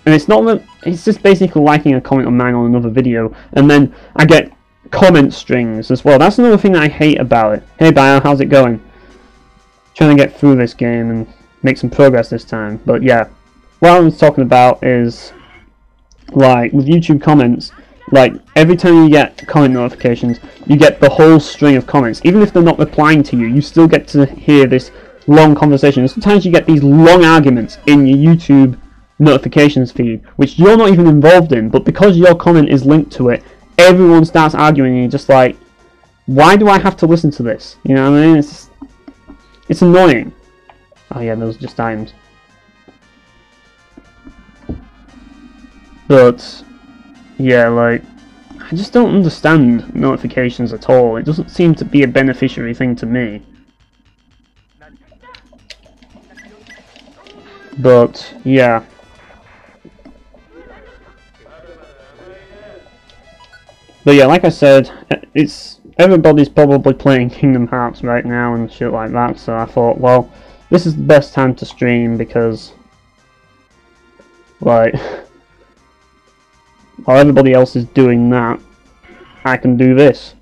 A: and it's not that, it's just basically liking a comment of mine on another video, and then I get comment strings as well. That's another thing that I hate about it. Hey Bio, how's it going? Trying to get through this game and make some progress this time, but yeah. What I was talking about is, like, with YouTube comments, like, every time you get comment notifications, you get the whole string of comments. Even if they're not replying to you, you still get to hear this long conversation. And sometimes you get these long arguments in your YouTube notifications feed, which you're not even involved in, but because your comment is linked to it, everyone starts arguing, and you're just like, why do I have to listen to this? You know what I mean? It's annoying. Oh yeah, those are just items. But, yeah, like, I just don't understand notifications at all. It doesn't seem to be a beneficiary thing to me. But, yeah. But yeah, like I said, everybody's probably playing Kingdom Hearts right now and shit like that, so I thought, well, this is the best time to stream because, like, while everybody else is doing that, I can do this.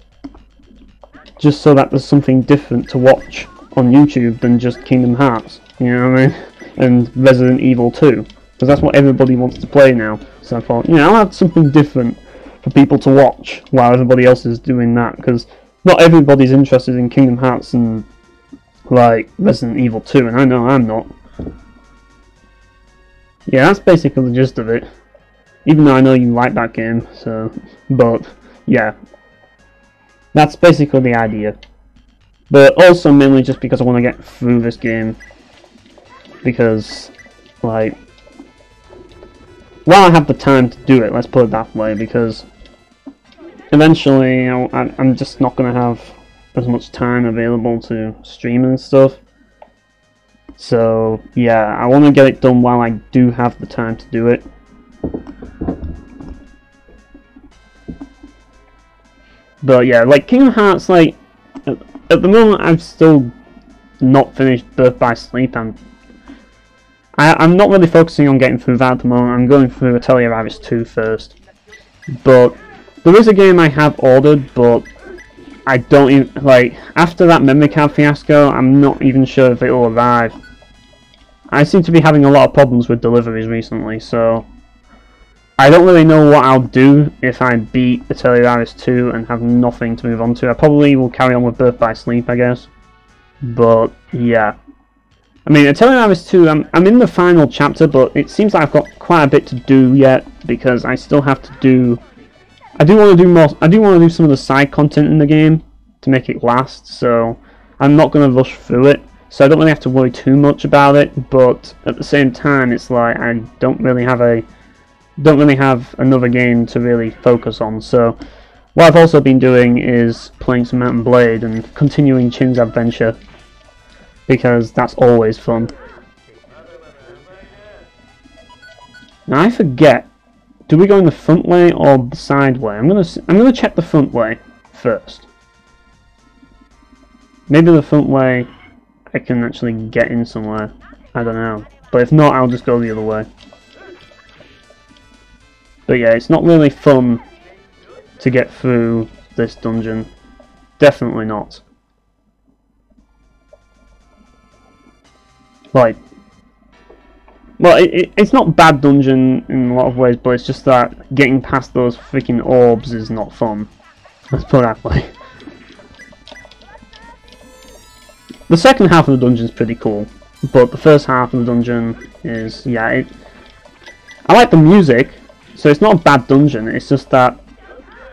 A: Just so that there's something different to watch on YouTube than just Kingdom Hearts, you know what I mean? And Resident Evil 2, because that's what everybody wants to play now. So I thought, you know, I'll have something different for people to watch while everybody else is doing that, because not everybody's interested in Kingdom Hearts and, like, Resident Evil 2, and I know I'm not. Yeah, that's basically the gist of it. Even though I know you like that game, so, but, yeah. That's basically the idea. But also mainly just because I want to get through this game. Because, like, while I have the time to do it, let's put it that way, because eventually I'm just not going to have as much time available to stream and stuff. So, yeah, I want to get it done while I do have the time to do it. But yeah, like Kingdom Hearts, like at the moment I've still not finished Birth by Sleep. I'm not really focusing on getting through that at the moment. I'm going through Atelier Iris 2 first. But there is a game I have ordered, but I don't even, like, after that memory card fiasco, I'm not even sure if it will arrive. I seem to be having a lot of problems with deliveries recently, so I don't really know what I'll do if I beat Atelier Iris 2 and have nothing to move on to. I probably will carry on with Birth by Sleep, I guess. But, yeah. I mean, Atelier Iris 2, I'm in the final chapter, but it seems like I've got quite a bit to do yet, because I still have to do I do want to do more. I do want to do some of the side content in the game to make it last. So I'm not going to rush through it. So I don't really have to worry too much about it. But at the same time, it's like I don't really have another game to really focus on. So what I've also been doing is playing some Mountain Blade and continuing Chin's adventure, because that's always fun. Now I forget, do we go in the front way or the side way? I'm gonna check the front way first. Maybe the front way I can actually get in somewhere. I don't know. But if not, I'll just go the other way. But yeah, it's not really fun to get through this dungeon. Definitely not. Like, well, it's not a bad dungeon in a lot of ways, but it's just that getting past those freaking orbs is not fun. Let's put it that way. The second half of the dungeon is pretty cool, but the first half of the dungeon is, yeah, I like the music, so it's not a bad dungeon, it's just that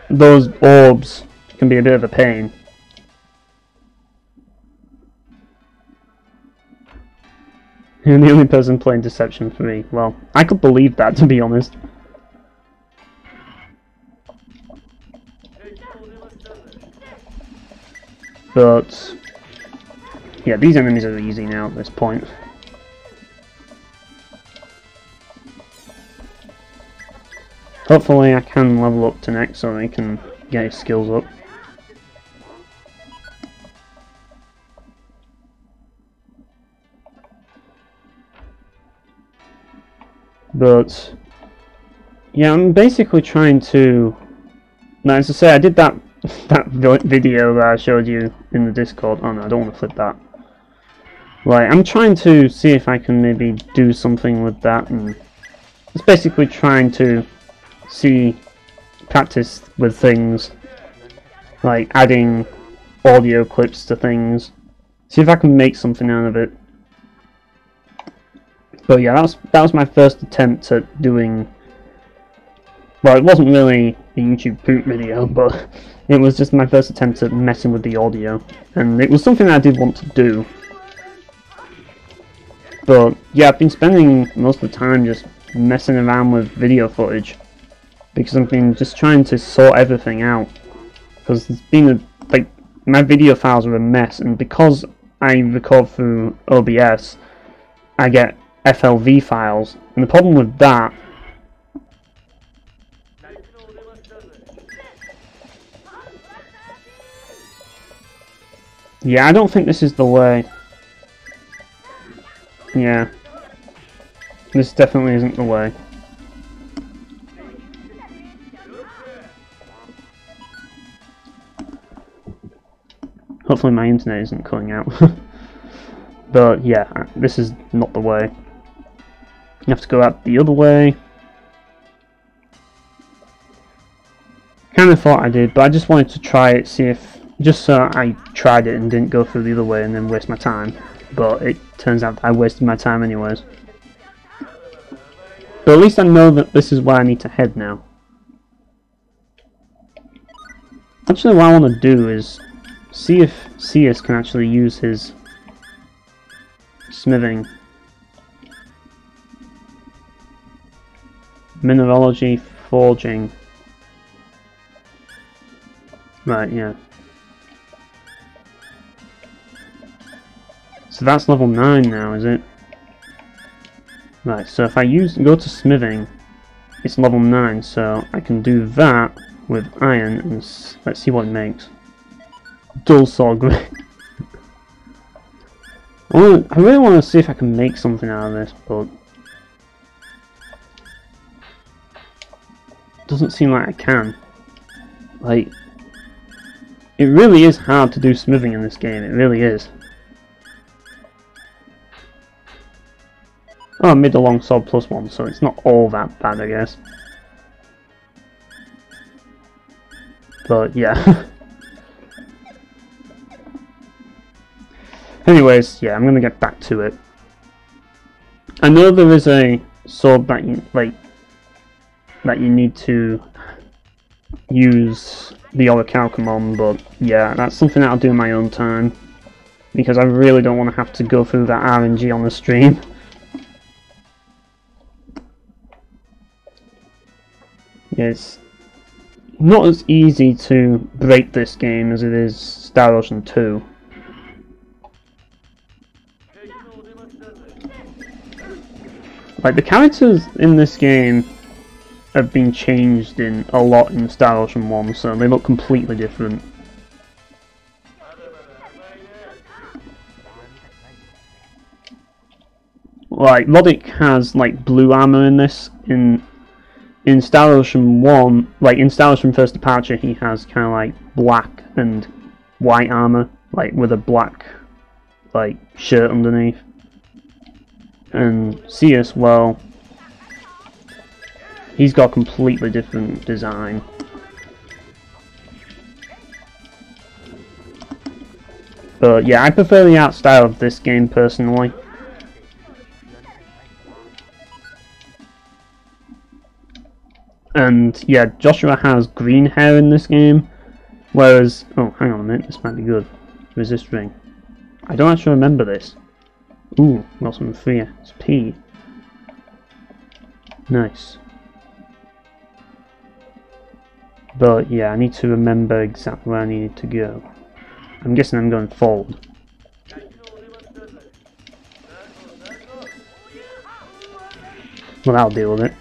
A: those orbs can be a bit of a pain. You're the only person playing Deception 3. Well, I could believe that, to be honest. But yeah, these enemies are easy now at this point. Hopefully I can level up to next so I can get his skills up. But yeah, I'm basically trying to, now, as I say, I did that video that I showed you in the Discord. Oh no, I don't want to flip that. Right, I'm trying to see if I can maybe do something with that, and it's basically trying to practice with things, like adding audio clips to things, see if I can make something out of it. But yeah, that was my first attempt at doing, well, it wasn't really a YouTube poop video, but it was just my first attempt at messing with the audio, and it was something that I did want to do. But yeah, I've been spending most of the time just messing around with video footage, because I've been just trying to sort everything out, because it's been like, my video files are a mess, and because I record through OBS, I get FLV files, and the problem with that yeah, I don't think this is the way. Yeah, this definitely isn't the way. Hopefully my internet isn't cutting out. But yeah, this is not the way. You have to go out the other way. Kind of thought I did, but I just wanted to try it, see if, just so I tried it and didn't go through the other way and then waste my time. But it turns out I wasted my time anyways. But at least I know that this is where I need to head now. Actually, what I want to do is see if Seus can actually use his smithing. Mineralogy, forging. Right, yeah. So that's level 9 now, is it? Right, so if I go to smithing, it's level 9, so I can do that with iron, and let's see what it makes. Dull saw grade. I really want to see if I can make something out of this, but doesn't seem like I can. Like, it really is hard to do smithing in this game, it really is. Oh, I made a long sword +1, so it's not all that bad, I guess. But yeah. Anyways, yeah, I'm gonna get back to it. I know there is a sword that you need to use the Orichalcomon, but yeah, that's something that I'll do in my own time, because I really don't want to have to go through that RNG on the stream. Yeah, it's not as easy to break this game as it is Star Ocean 2. Like, the characters in this game have been changed in a lot in Star Ocean 1, so they look completely different. Like, Roddick has, like, blue armor in this. In Star Ocean 1, like, in Star Ocean First Departure, he has kind of, like, black and white armor, like, with a black, like, shirt underneath. And Seus, well, he's got a completely different design. But yeah, I prefer the art style of this game personally. And yeah, Joshua has green hair in this game, whereas... oh, hang on a minute, this might be good. Resist ring. I don't actually remember this. Ooh, got some free XP. Nice. But yeah, I need to remember exactly where I needed to go. I'm guessing I'm going forward. Well, that'll deal with it.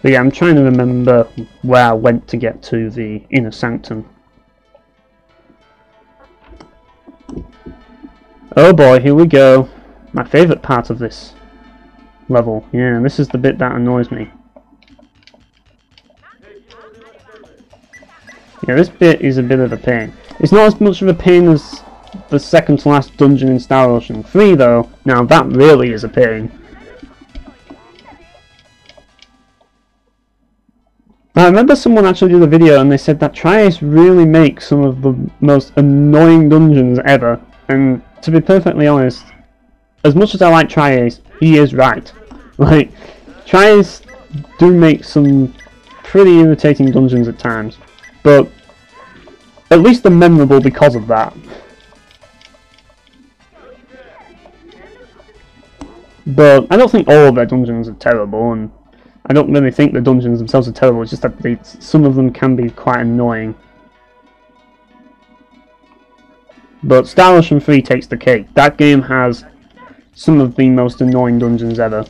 A: But yeah, I'm trying to remember where I went to get to the Inner Sanctum. Oh boy, here we go. My favourite part of this level. Yeah, this is the bit that annoys me. Yeah, this bit is a bit of a pain. It's not as much of a pain as the second to last dungeon in Star Ocean 3 though. Now that really is a pain. I remember someone actually did a video and they said that Triace really makes some of the most annoying dungeons ever. And to be perfectly honest, as much as I like Triace, he is right. Like, Triace do make some pretty irritating dungeons at times, but at least they're memorable because of that. But I don't think all of their dungeons are terrible, and I don't really think the dungeons themselves are terrible, it's just that some of them can be quite annoying. But Star Ocean 3 takes the cake. That game has some of the most annoying dungeons ever.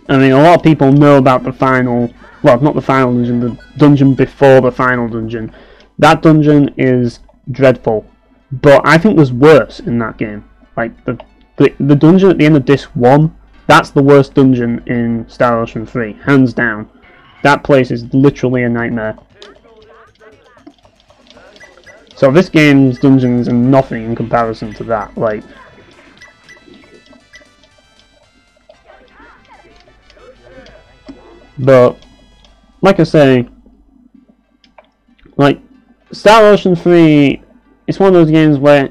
A: I mean, a lot of people know about the final... well, not the final dungeon, the dungeon before the final dungeon. That dungeon is dreadful. But I think there's worse in that game. Like, the dungeon at the end of Disc 1, that's the worst dungeon in Star Ocean 3, hands down. That place is literally a nightmare. So this game's dungeons are nothing in comparison to that, like... But, like I say, like, Star Ocean 3, it's one of those games where...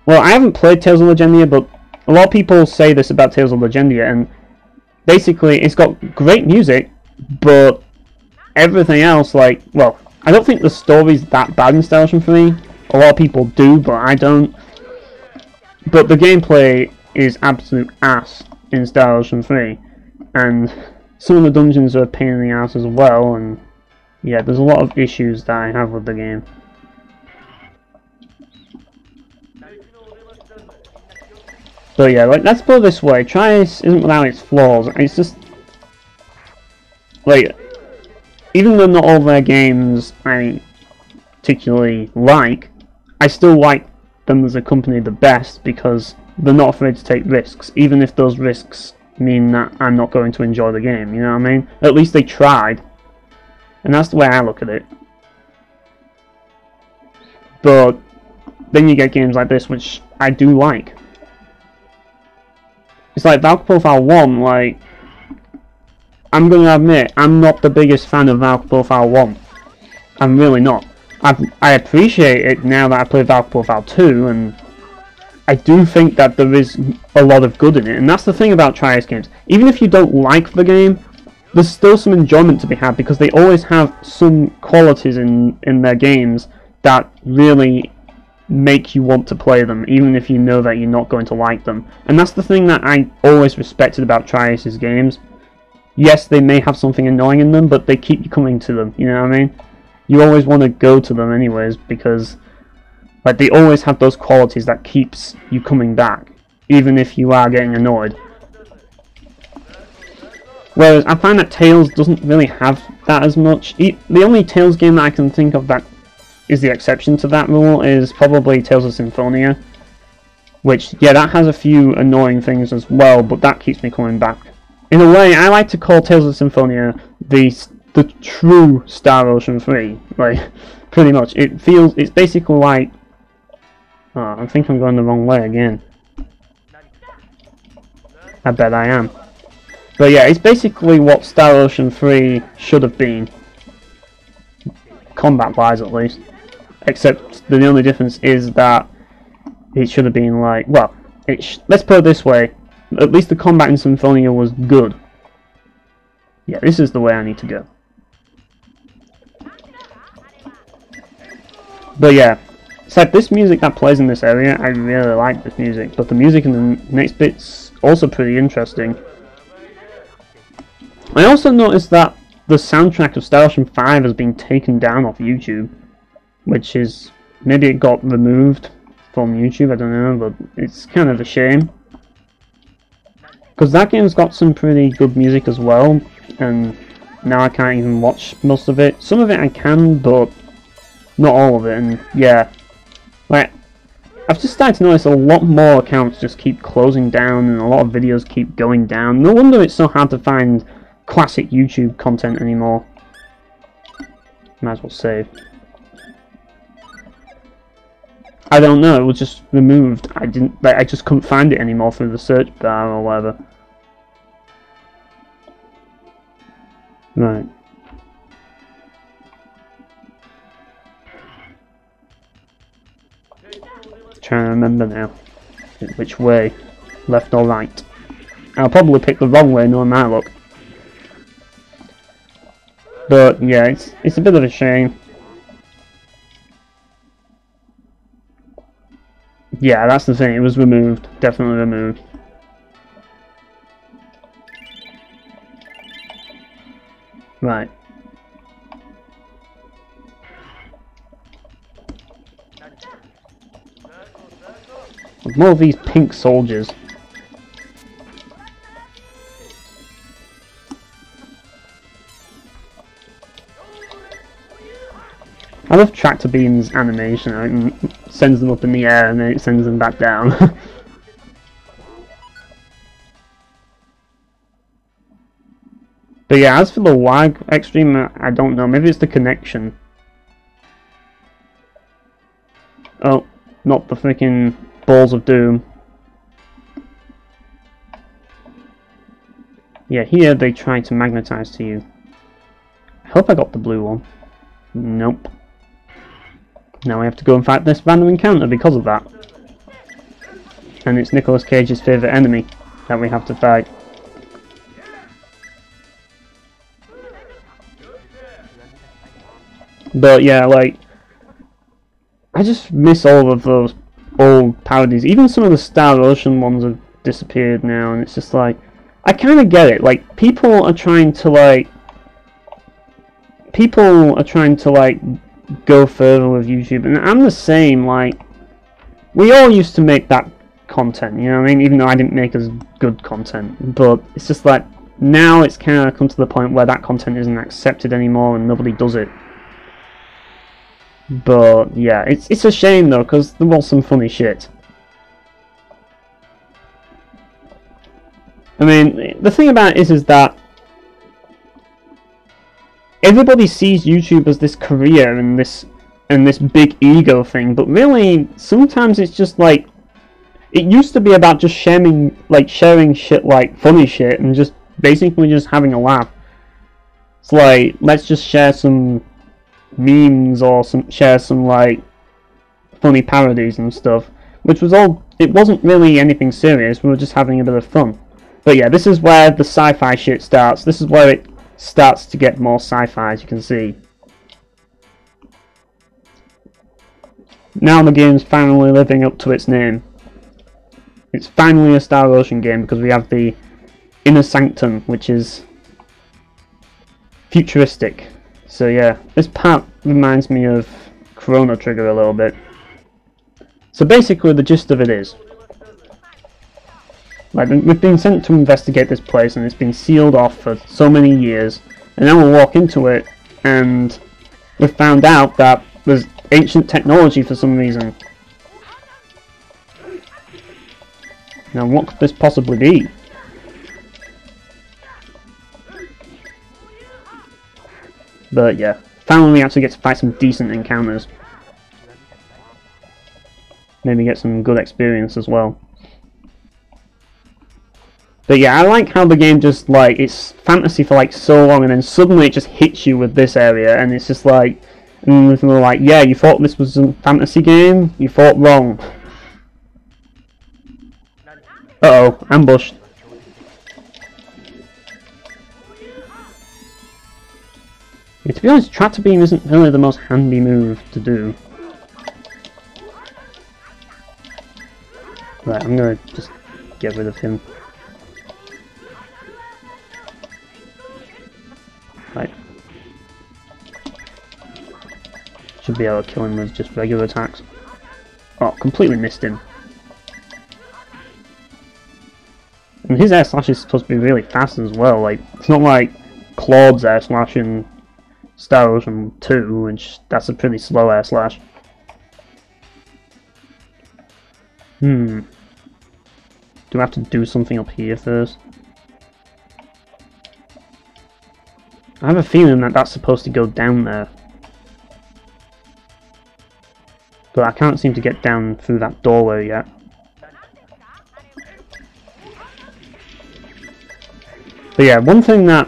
A: well, I haven't played Tales of Legendia, but a lot of people say this about Tales of Legendia, and basically it's got great music, but everything else, like, well, I don't think the story's that bad in Star Ocean 3. A lot of people do, but I don't. But the gameplay is absolute ass in Star Ocean 3, and some of the dungeons are a pain in the ass as well, and yeah, there's a lot of issues that I have with the game. But yeah, like, let's put it this way, Triace isn't without its flaws, it's just... like, even though not all their games I particularly like, I still like them as a company the best because they're not afraid to take risks, even if those risks mean that I'm not going to enjoy the game, you know what I mean? At least they tried, and that's the way I look at it. But then you get games like this, which I do like. It's like Valkyrie Profile 1, like, I'm going to admit, I'm not the biggest fan of Valkyrie Profile 1. I'm really not. I appreciate it now that I play Valkyrie Profile 2, and I do think that there is a lot of good in it, and that's the thing about Tri-Ace games. Even if you don't like the game, there's still some enjoyment to be had, because they always have some qualities in their games that really make you want to play them, even if you know that you're not going to like them. And that's the thing that I always respected about Tri-Ace's games. Yes, they may have something annoying in them, but they keep you coming to them, you know what I mean? You always want to go to them anyways, because like they always have those qualities that keeps you coming back, even if you are getting annoyed. Whereas I find that Tales doesn't really have that as much. The only Tales game that I can think of that is the exception to that rule is probably Tales of Symphonia, which, yeah, that has a few annoying things as well, but that keeps me coming back. In a way, I like to call Tales of Symphonia the true Star Ocean 3, like, pretty much. It's basically like... Oh, I think I'm going the wrong way again. I bet I am. But yeah, it's basically what Star Ocean 3 should have been. Combat-wise, at least. Except the only difference is that it should have been like... Well, let's put it this way. At least the combat in Symphonia was good. Yeah, this is the way I need to go. But yeah, except this music that plays in this area, I really like this music. But the music in the next bit's also pretty interesting. I also noticed that the soundtrack of Star Ocean 5 has been taken down off YouTube. Which is... maybe it got removed from YouTube, I don't know, but it's kind of a shame. Because that game's got some pretty good music as well, and now I can't even watch most of it. Some of it I can, but not all of it, and yeah. Like, I've just started to notice a lot more accounts just keep closing down, and a lot of videos keep going down. No wonder it's so hard to find classic YouTube content anymore. Might as well save. I don't know, it was just removed. I just couldn't find it anymore through the search bar or whatever. Right. Trying to remember now which way, left or right. I'll probably pick the wrong way knowing my luck. But yeah, it's a bit of a shame. Yeah, that's the thing, it was removed, definitely removed. Right. More of these pink soldiers. I love Tractor Beam's animation. It sends them up in the air and then it sends them back down. But yeah, as for the lag extreme, I don't know. Maybe it's the connection. Oh, not the freaking balls of doom. Yeah, here they try to magnetize to you. I hope I got the blue one. Nope. Now we have to go and fight this random encounter because of that. And it's Nicolas Cage's favourite enemy that we have to fight. But yeah, like, I just miss all of those old parodies. Even some of the Star Ocean ones have disappeared now, and it's just like, I kind of get it. Like, people are trying to go further with YouTube, and I'm the same. Like, we all used to make that content, you know what I mean? Even though I didn't make as good content, but it's just like now it's kind of come to the point where that content isn't accepted anymore, and nobody does it. But yeah, it's a shame though, because there was some funny shit. I mean, the thing about it is that everybody sees YouTube as this career and this big ego thing, but really sometimes it's just like, it used to be about just sharing shit like funny shit and just basically just having a laugh. It's like, let's just share some memes or share some like funny parodies and stuff. which was all, it wasn't really anything serious, we were just having a bit of fun. But yeah, this is where the sci-fi shit starts. This is where it starts to get more sci-fi, as you can see. Now the game's finally living up to its name. It's finally a Star Ocean game because we have the Inner Sanctum, which is futuristic. So yeah, this part reminds me of Chrono Trigger a little bit. So basically the gist of it is, like, we've been sent to investigate this place and it's been sealed off for so many years, and now we'll walk into it and we've found out that there's ancient technology for some reason. Now what could this possibly be? But yeah, finally we actually get to fight some decent encounters. Maybe get some good experience as well. But yeah, I like how the game just, like, it's fantasy for like so long and then suddenly it just hits you with this area and it's just like, and we're like, yeah, you thought this was a fantasy game? You thought wrong. Uh-oh, ambushed. Yeah, to be honest, tractor beam isn't really the most handy move to do. Right, I'm gonna just get rid of him. Right. Should be able to kill him with just regular attacks. Oh, completely missed him. And his air slash is supposed to be really fast as well. Like, it's not like Claude's air slash in Star Ocean 2, which that's a pretty slow air slash. Do I have to do something up here first? I have a feeling that that's supposed to go down there. But I can't seem to get down through that doorway yet. But yeah, one thing that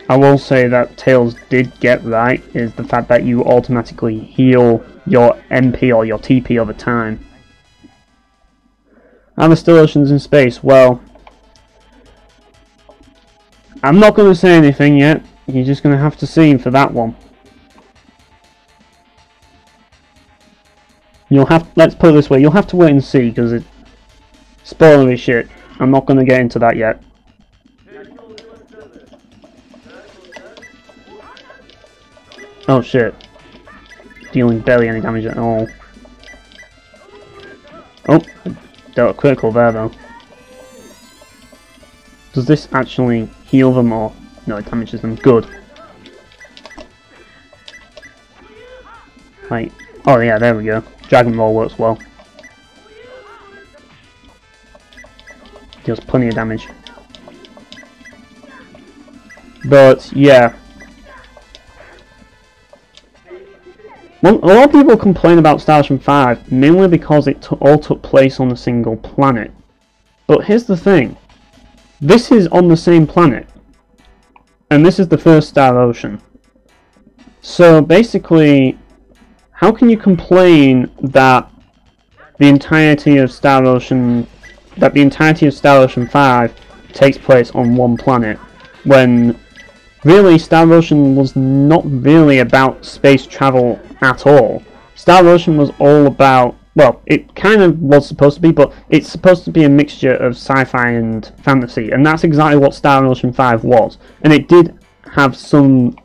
A: I will say that Tails did get right is the fact that you automatically heal your MP or your TP over time. Are there still oceans in space? Well, I'm not going to say anything yet. You're just going to have to see for that one. You'll have, let's put it this way, you'll have to wait and see because it's spoilery shit. I'm not going to get into that yet. Oh shit. Dealing barely any damage at all. Oh, I dealt a critical there though. Does this actually heal them or... No, it damages them. Good. Right. Oh yeah, there we go. Dragon Roll works well. Deals plenty of damage. But, yeah. Well, a lot of people complain about Star Ocean 5 mainly because it all took place on a single planet. But here's the thing. This is on the same planet. And this is the first Star Ocean. So basically, how can you complain that the entirety of Star Ocean 5 takes place on one planet when really Star Ocean was not really about space travel at all. Star Ocean was all about, well, it kind of was supposed to be, but it's supposed to be a mixture of sci-fi and fantasy, and that's exactly what Star Ocean 5 was. And it did have some,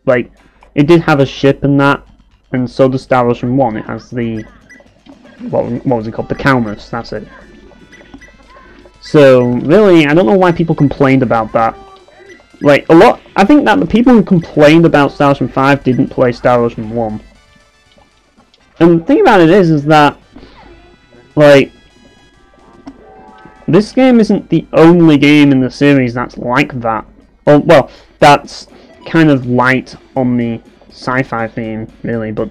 A: like, it did have a ship and that, and so does Star Ocean 1. It has the, what was it called? The Calmus, that's it. So, really, I don't know why people complained about that. Like, I think that the people who complained about Star Ocean 5 didn't play Star Ocean 1. And the thing about it is that, like, this game isn't the only game in the series that's like that. Or, well, that's kind of light on the sci-fi theme, really, but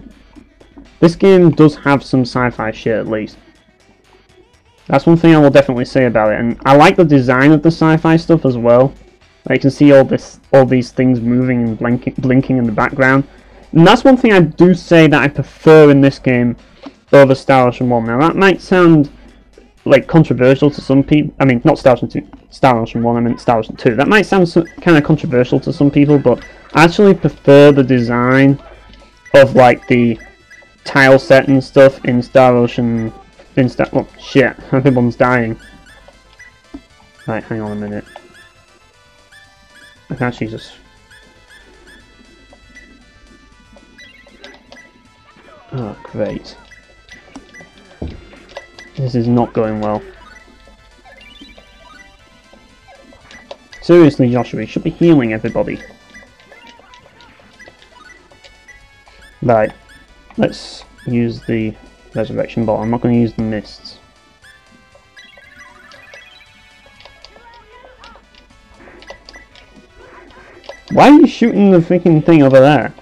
A: this game does have some sci-fi shit at least. That's one thing I will definitely say about it, and I like the design of the sci-fi stuff as well. Like, you can see all these things moving and blinking in the background. And that's one thing I do say that I prefer in this game over Star Ocean 1. Now that might sound like controversial to some people. I mean, not Star Ocean 2, Star Ocean 1, I meant Star Ocean 2. That might sound kind of controversial to some people, but I actually prefer the design of like the tile set and stuff in Star Ocean. Oh shit, everyone's dying. Right, hang on a minute. I can actually just... Oh, great. This is not going well. Seriously, Joshua, you should be healing everybody. Right, let's use the resurrection ball. I'm not going to use the mists. Why are you shooting the freaking thing over there?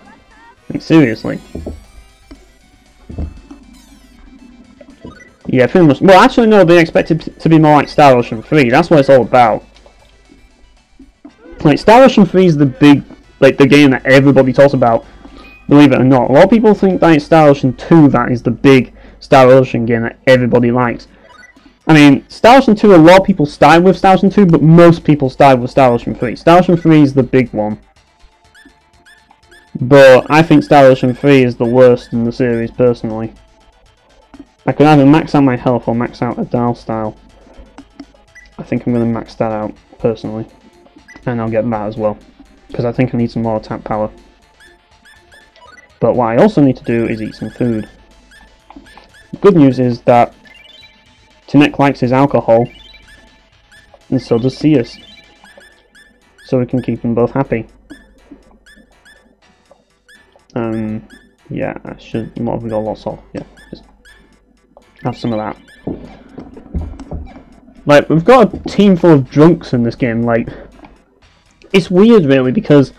A: Like, seriously. Yeah, pretty much. Well, actually, no, they expect it to be more like Star Ocean 3. That's what it's all about. Like, Star Ocean 3 is the big, like, the game that everybody talks about, believe it or not. A lot of people think that it's Star Ocean 2 that is the big Star Ocean game that everybody likes. I mean, Star Ocean 2, a lot of people started with Star Ocean 2, but most people started with Star Ocean 3. Star Ocean 3 is the big one. But I think Star Ocean 3 is the worst in the series, personally. I could either max out my health or max out a dial style. I think I'm going to max that out, personally. And I'll get that as well. Because I think I need some more attack power. But what I also need to do is eat some food. The good news is that Tinek likes his alcohol, and so does Seus. So we can keep them both happy. Yeah, I should. What have we got lots of? Yeah, just have some of that. Like, we've got a team full of drunks in this game. Like, it's weird, really, because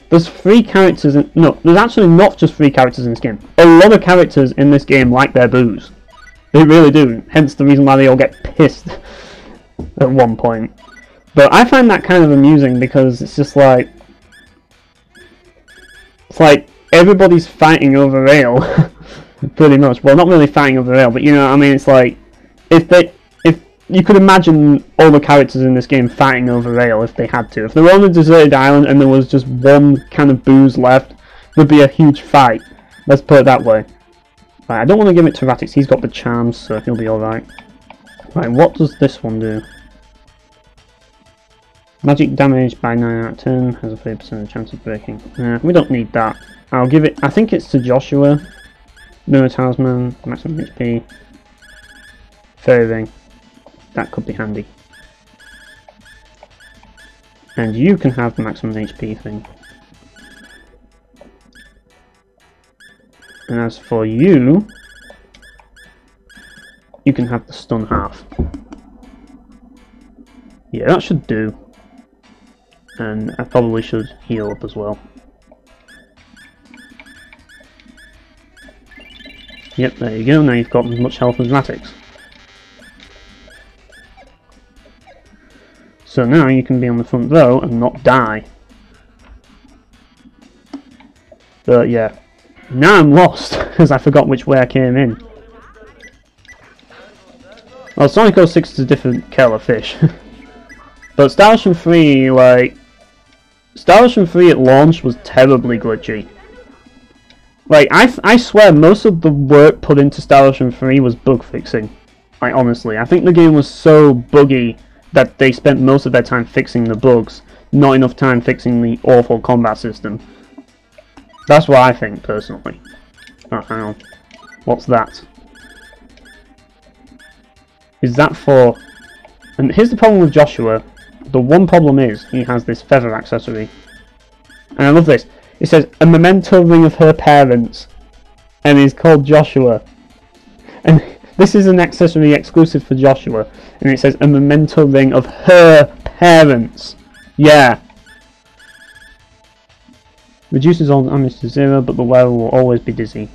A: there's 3 characters in... No, there's actually not just 3 characters in this game. A lot of characters in this game like their booze. They really do. Hence the reason why they all get pissed at one point. But I find that kind of amusing because it's just like... It's like everybody's fighting over ale. Pretty much. Well, not really fighting over ale, but you know what I mean? It's like... If you could imagine all the characters in this game fighting over ale if they had to. If they were on a deserted island and there was just one kind of booze left, there'd be a huge fight. Let's put it that way. Right, I don't want to give it to Ratix, he's got the charms, so he'll be alright. Right, what does this one do? Magic damage by 9 out of 10 has a 30% chance of breaking. We don't need that. I'll give it, I think it's to Joshua. Mirror Talisman, maximum HP. Fairy Ring. That could be handy. And you can have the maximum HP thing. And as for you, you can have the stun half. Yeah, that should do. And I probably should heal up as well. Yep, there you go. Now you've got as much health as Ratix. So now you can be on the front row and not die. But yeah. Now I'm lost, because I forgot which way I came in. Well, Sonic 06 is a different kettle of fish. But Star Ocean 3, like... Star Ocean 3 at launch was terribly glitchy. Like, I swear most of the work put into Star Ocean 3 was bug fixing. Like, honestly, I think the game was so buggy that they spent most of their time fixing the bugs, not enough time fixing the awful combat system. That's what I think, personally. Oh, hang on. What's that? Is that for... And here's the problem with Joshua. The one problem is, he has this feather accessory. And I love this. It says, a memento ring of her parents. And he's called Joshua. And this is an accessory exclusive for Joshua. And it says, a memento ring of her parents. Yeah. Reduces all damage to 0, but the wearer will always be dizzy.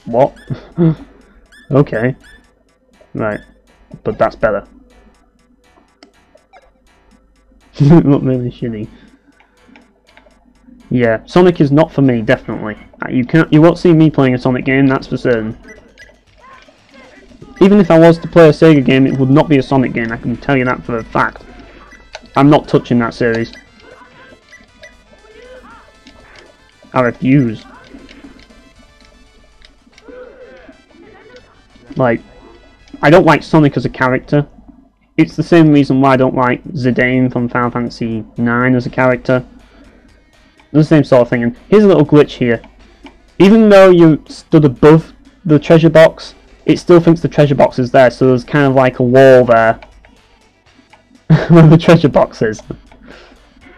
A: What? Okay. Right. But that's better. Look really shitty. Yeah, Sonic is not for me, definitely. You won't see me playing a Sonic game, that's for certain. Even if I was to play a Sega game, it would not be a Sonic game, I can tell you that for a fact. I'm not touching that series. I refuse. Like, I don't like Sonic as a character. It's the same reason why I don't like Zidane from Final Fantasy IX as a character. The same sort of thing. And here's a little glitch here. Even though you stood above the treasure box, it still thinks the treasure box is there, so there's kind of like a wall there where the treasure box is,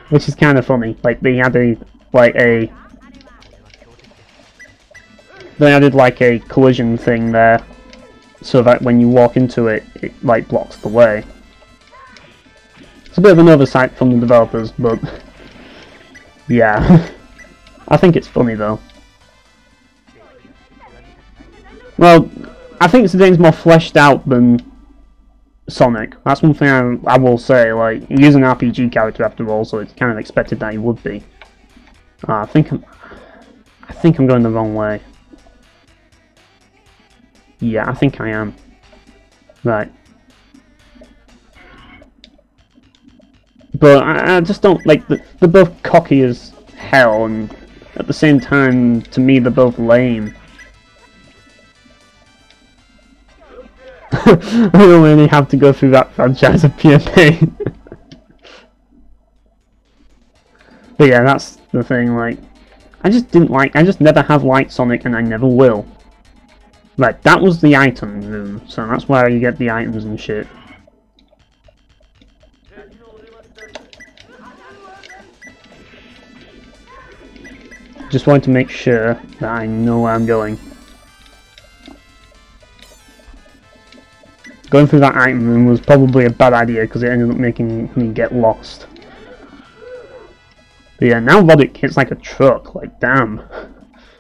A: which is kind of funny. Like they added like a collision thing there, so that when you walk into it, it like blocks the way. It's a bit of an oversight from the developers, but yeah, I think it's funny though. Well, I think Zidane's more fleshed out than Sonic. That's one thing I will say. Like, he is an RPG character after all, so it's kind of expected that he would be. I think I'm going the wrong way. Yeah, I think I am. Right. But I just don't like they're both cocky as hell, and at the same time, to me, they're both lame. I don't really have to go through that franchise of pure pain. But yeah, that's the thing, like, I just never have liked Sonic, and I never will. Right, that was the item room, so that's where you get the items and shit. Just wanted to make sure that I know where I'm going. Going through that item room was probably a bad idea because it ended up making me get lost. But yeah, now Roddick hits like a truck, like damn.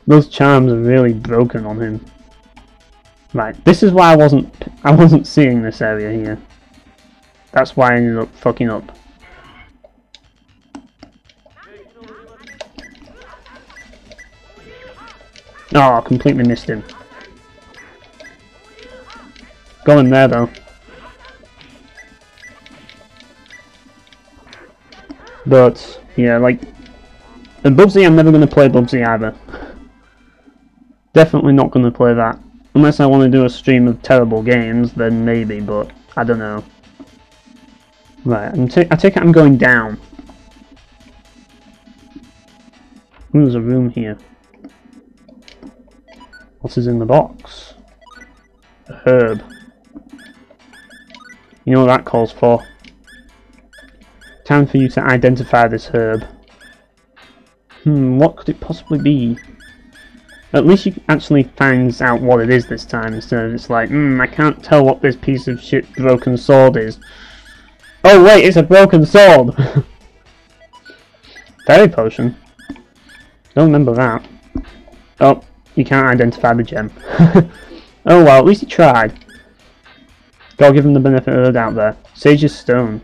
A: Those charms are really broken on him. Right, this is why I wasn't seeing this area here. That's why I ended up fucking up. Oh, I completely missed him. Got him there though. But yeah, like Bubsy, I'm never going to play Bubsy either. Definitely not going to play that. Unless I want to do a stream of terrible games, then maybe, but I don't know. Right, I take it I'm going down. Ooh, there's a room here. What is in the box? A herb. You know what that calls for. Time for you to identify this herb. What could it possibly be? At least you actually finds out what it is this time, instead of it's like, I can't tell what this piece of shit broken sword is. Oh wait, it's a broken sword! Fairy potion? Don't remember that. Oh, you can't identify the gem. Oh well, at least he tried. Gotta give him the benefit of the doubt there. Sage's stone.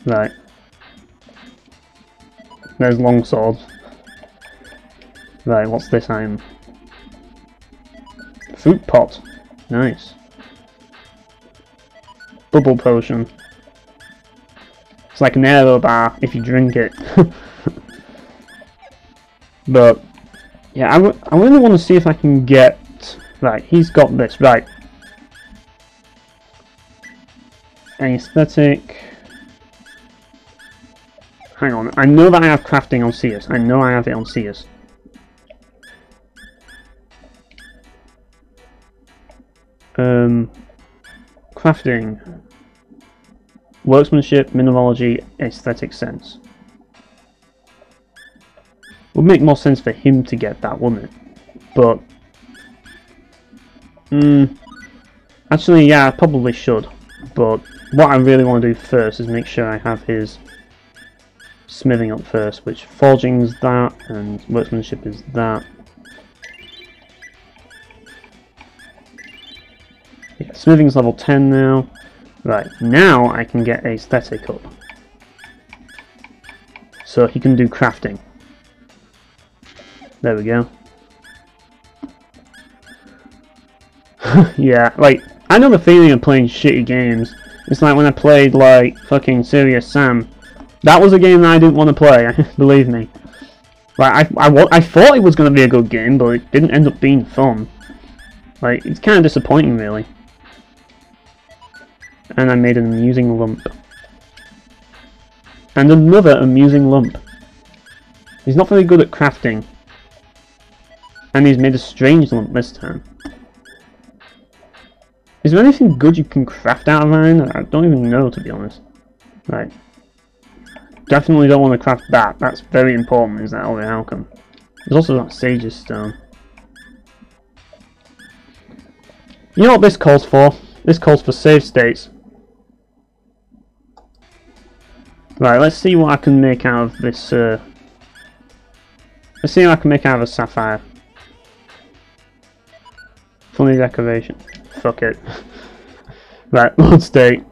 A: Right. There's longsword. Right, what's this item? Fruit pot. Nice. Bubble potion. It's like an aero bar if you drink it. But yeah, I really want to see if I can get... Right, he's got this. Right. Aesthetic. Hang on, I know that I have crafting on CS. I know I have it on CS. Crafting. Workmanship, mineralogy, aesthetic sense. Would make more sense for him to get that, wouldn't it? But... actually, yeah, I probably should. But what I really want to do first is make sure I have his... smithing up first, which forging's that, and workmanship is that. Yeah, smithing's level 10 now. Right, now I can get aesthetic up. so he can do crafting. There we go. Yeah, like, I know the feeling of playing shitty games. It's like when I played, like, fucking Serious Sam. That was a game that I didn't want to play, believe me. Like, I thought it was going to be a good game, but it didn't end up being fun. Like, it's kind of disappointing, really. And I made an amusing lump. And another amusing lump. He's not very good at crafting. And he's made a strange lump this time. Is there anything good you can craft out of iron? I don't even know, to be honest. Right. Definitely don't want to craft that. That's very important, is that all the outcome. There's also that Sage's Stone. You know what this calls for? This calls for save states. Right, let's see what I can make out of this, let's see what I can make out of a sapphire. Funny decoration. Fuck it. Right, load state.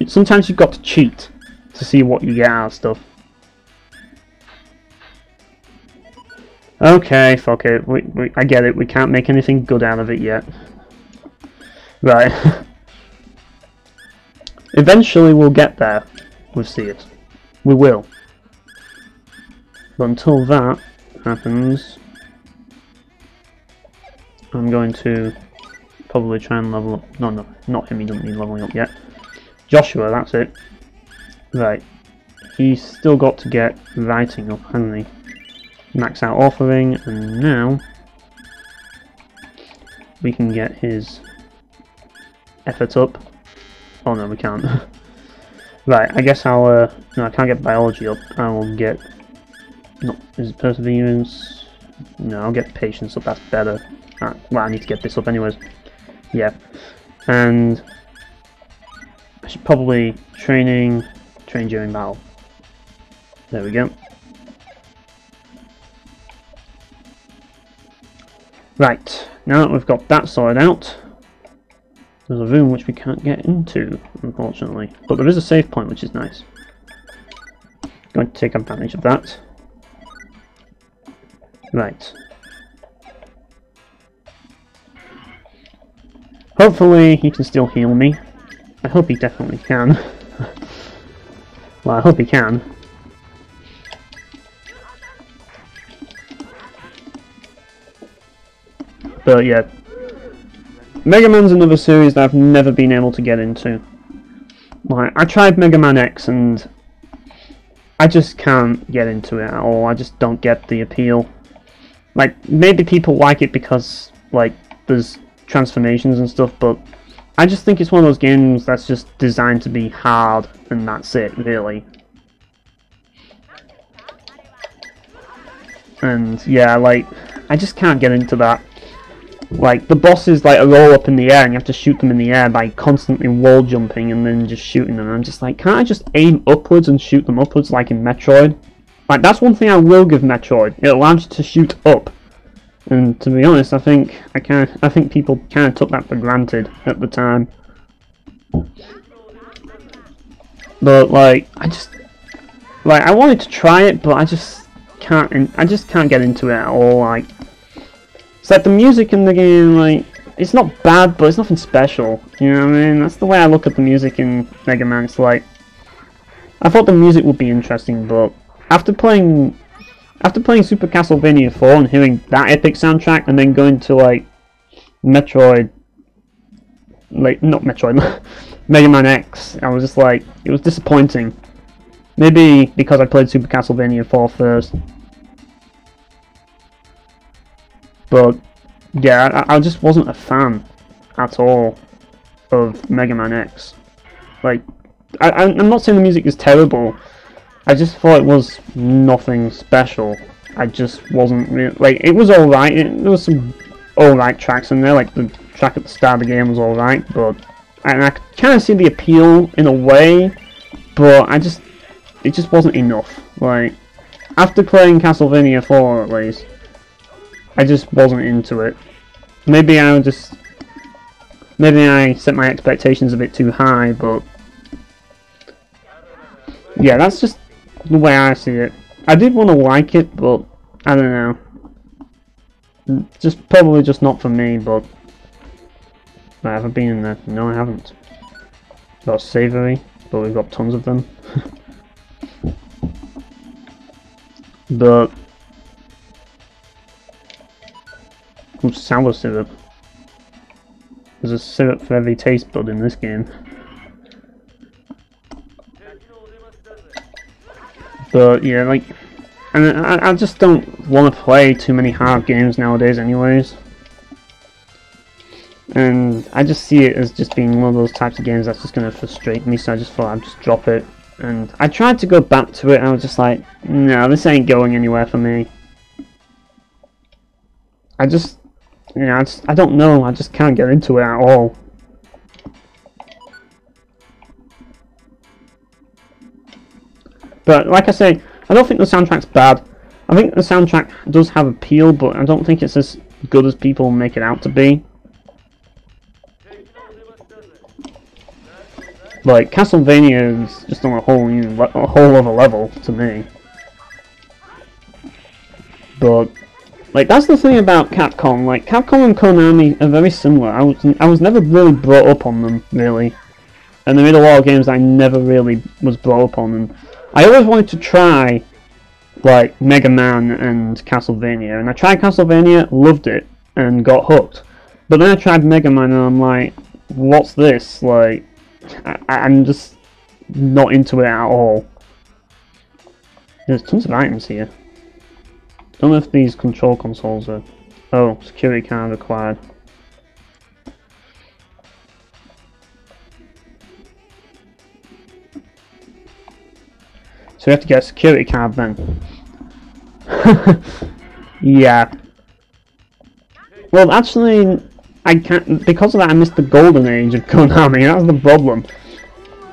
A: Sometimes you've got to cheat to see what you get out of stuff. Okay, fuck it. I get it. We can't make anything good out of it yet. Right. Eventually we'll get there with Sears. We will. But until that happens, I'm going to probably try and level up. No, not him. He doesn't need leveling up yet. Joshua, that's it. Right. He's still got to get writing up, hasn't he? Max out authoring, and now we can get his effort up. Oh no, we can't. Right, I guess I'll, no, I can't get biology up. I will get, no, is it perseverance? No, I'll get patience up, that's better. Well, I need to get this up anyways. Yeah. And I should probably train during battle. There we go. Right, now that we've got that sorted out, there's a room which we can't get into, unfortunately. But there is a save point, which is nice. Going to take advantage of that. Right. Hopefully he can still heal me. I hope he definitely can. Well, I hope he can. But yeah, Mega Man's another series that I've never been able to get into. Like, I tried Mega Man X and I just can't get into it at all. I just don't get the appeal. Like, maybe people like it because, like, there's transformations and stuff, but I just think it's one of those games that's just designed to be hard, and that's it, really. And yeah, like, I just can't get into that. Like, the bosses, like, roll up in the air and you have to shoot them in the air by constantly wall jumping and then just shooting them. I'm just like, can't I just aim upwards and shoot them upwards like in Metroid? Like, that's one thing I will give Metroid. It allows you to shoot up. And to be honest, I think people kind of took that for granted at the time. But like, I wanted to try it, but I just can't get into it at all. Like, it's like the music in the game, like, it's not bad, but it's nothing special. You know what I mean? That's the way I look at the music in Mega Man. It's like, I thought the music would be interesting, but after playing Super Castlevania 4 and hearing that epic soundtrack, and then going to like Metroid, like not Metroid, Mega Man X, I was just like, it was disappointing. Maybe because I played Super Castlevania 4 first. But yeah, I just wasn't a fan at all of Mega Man X. Like, I'm not saying the music is terrible. I just thought it was nothing special. I just wasn't really, like, it was alright. There was some alright tracks in there, like the track at the start of the game was alright, but I kind of see the appeal in a way, but it just wasn't enough. Like, after playing Castlevania 4 at least, I just wasn't into it. Maybe I set my expectations a bit too high, but yeah, that's just the way I see it. I did want to like it, but I don't know. Just probably just not for me, but have I been in there? No, I haven't. Got savoury, but we've got tons of them. But ooh, sour syrup. There's a syrup for every taste bud in this game. But yeah, like, and I just don't want to play too many hard games nowadays anyways. And I just see it as just being one of those types of games that's just going to frustrate me, so I just thought I'd just drop it. And I tried to go back to it, and I was just like, no, this ain't going anywhere for me. I just, you know, I don't know, I just can't get into it at all. But like I say, I don't think the soundtrack's bad. I think the soundtrack does have appeal, but I don't think it's as good as people make it out to be. Like, Castlevania is just on a whole other level to me. But like, that's the thing about Capcom. Like, Capcom and Konami are very similar. I was never really brought up on them, really. And they made a lot of games I never really was brought up on. And I always wanted to try, like, Mega Man and Castlevania. And I tried Castlevania, loved it, and got hooked. But then I tried Mega Man and I'm like, what's this? Like, I'm just not into it at all. There's tons of items here. Don't know if these control consoles are... Oh, security card required. So we have to get a security card then. Yeah. Well, actually, I can't, because of that I missed the golden age of Konami, that's the problem.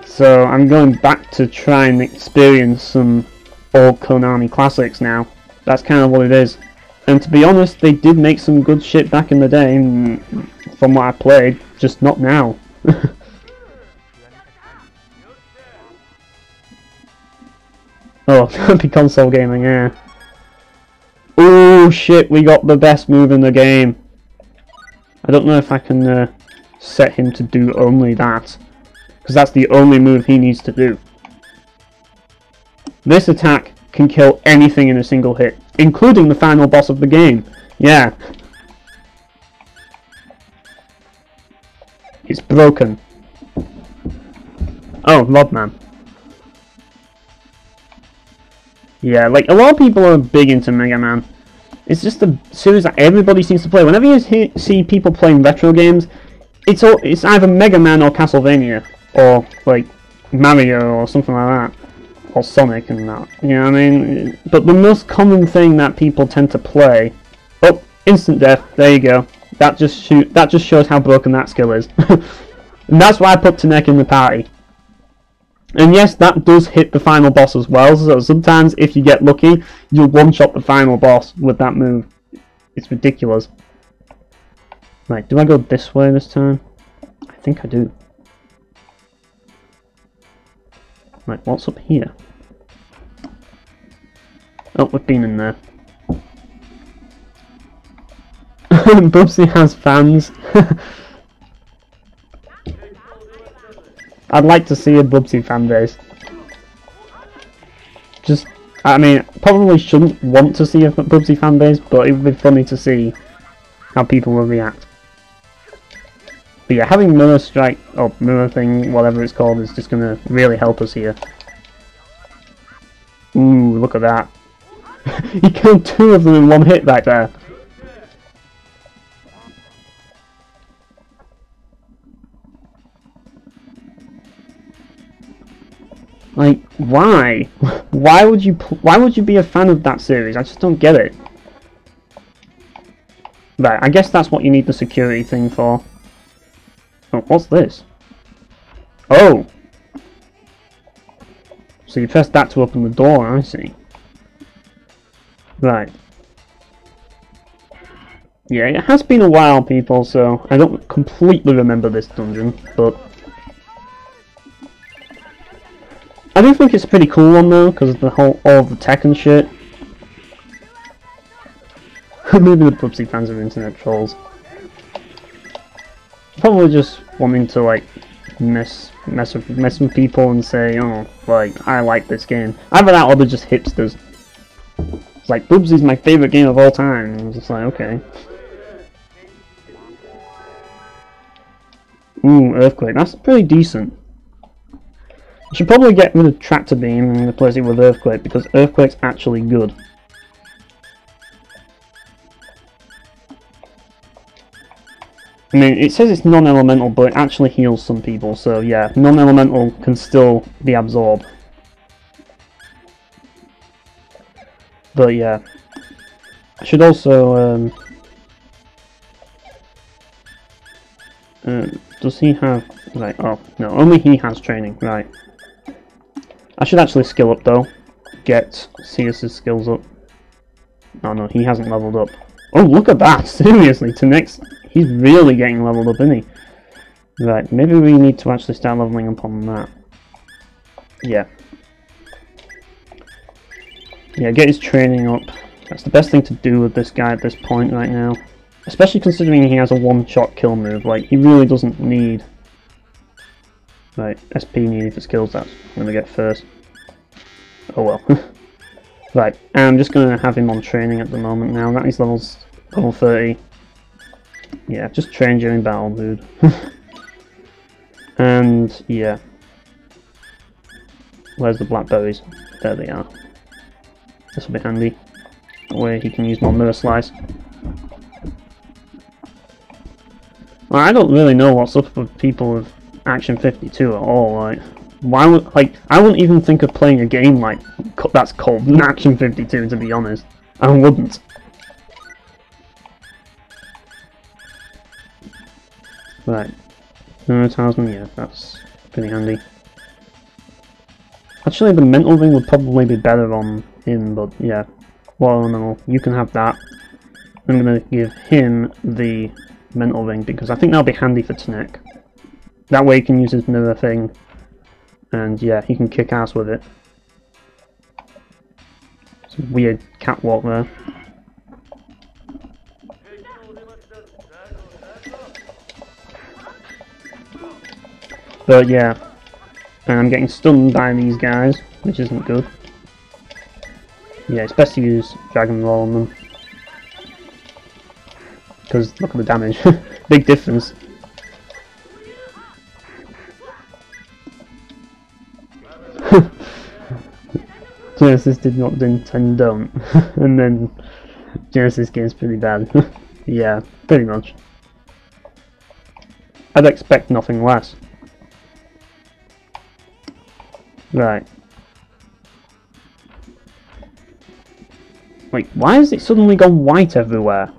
A: So I'm going back to try and experience some old Konami classics now. That's kind of what it is. And to be honest, they did make some good shit back in the day, from what I played, just not now. Oh, happy console gaming, yeah. Oh shit, we got the best move in the game. I don't know if I can set him to do only that, because that's the only move he needs to do. This attack can kill anything in a single hit, including the final boss of the game. Yeah. It's broken. Oh, Lobman. Yeah, like, a lot of people are big into Mega Man. It's just a series that everybody seems to play. Whenever you see people playing retro games, it's either Mega Man or Castlevania, or like Mario or something like that, or Sonic and that. You know what I mean? But the most common thing that people tend to play, oh, instant death. There you go. That just shows how broken that skill is. And that's why I put Tanek in the party. And yes, that does hit the final boss as well, so sometimes if you get lucky, you'll one-shot the final boss with that move. It's ridiculous. Right, do I go this way this time? I think I do. Right, what's up here? Oh, we've been in there. Bubsy has fans. I'd like to see a Bubsy fan base. Just, I mean, probably shouldn't want to see a Bubsy fan base, but it would be funny to see how people will react. But yeah, having Mirror Strike, or Mirror Thing, whatever it's called, is just gonna really help us here. Ooh, look at that. He killed 2 of them in 1 hit right there. Like, why? Why would you be a fan of that series? I just don't get it. Right, I guess that's what you need the security thing for. Oh, what's this? Oh! So you press that to open the door, I see. Right. Yeah, it has been a while, people, so I don't completely remember this dungeon, but... I do think it's a pretty cool one though, because of the whole all the tech and shit. Maybe the Bubsy fans are internet trolls. Probably just wanting to like mess with people and say, oh, like I like this game. Either that or they're just hipsters. It's like Bubsy's my favorite game of all time. And it's just like, okay. Ooh, Earthquake. That's pretty decent. I should probably get rid of Tractor Beam and replace it with Earthquake because Earthquake's actually good. I mean, it says it's non-elemental, but it actually heals some people, so yeah, non-elemental can still be absorbed. But yeah, I should also, does he have, right, oh, no, only he has training, right. I should actually skill up though, get Seus's skills up. Oh no, he hasn't leveled up. Oh, look at that, seriously, to next, he's really getting leveled up, isn't he? Right, maybe we need to actually start leveling up on that. Yeah. Yeah, get his training up. That's the best thing to do with this guy at this point right now. Especially considering he has a one-shot kill move. Like, he really doesn't need... Right, SP needed for skills, that's what I'm going to get first. Oh well. Right, I'm just going to have him on training at the moment now. That is level 30. Yeah, just train during battle, dude. And, yeah. Where's the blackberries? There they are. This will be handy. That way he can use more mirror slice. Well, I don't really know what's up with people with Action 52 at all. Like, why would I wouldn't even think of playing a game like that's called Action 52. To be honest, I wouldn't. Right, Talisman, yeah, that's pretty handy. Actually, the mental ring would probably be better on him, but yeah. Well, no, you can have that. I'm gonna give him the mental ring because I think that'll be handy for Tanek. That way he can use his mirror thing, and yeah, he can kick ass with it. Some weird catwalk there. But yeah, and I'm getting stunned by these guys, which isn't good. Yeah, it's best to use Dragon Roll on them. Because look at the damage. Big difference. Genesis did not intend don't. And then Genesis game's pretty bad. Yeah, pretty much. I'd expect nothing less. Right. Wait, why has it suddenly gone white everywhere?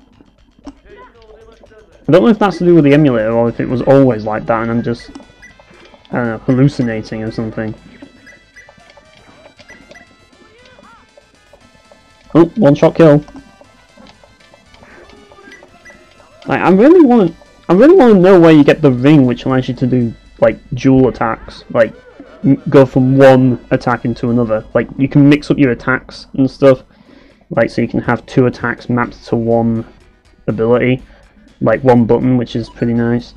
A: I don't know if that's to do with the emulator or if it was always like that and I'm just, I don't know, hallucinating or something. Oh, one-shot kill. Like, I really want to know where you get the ring which allows you to do like dual attacks, like go from one attack into another. Like you can mix up your attacks and stuff. Like, so you can have two attacks mapped to one ability, like one button, which is pretty nice.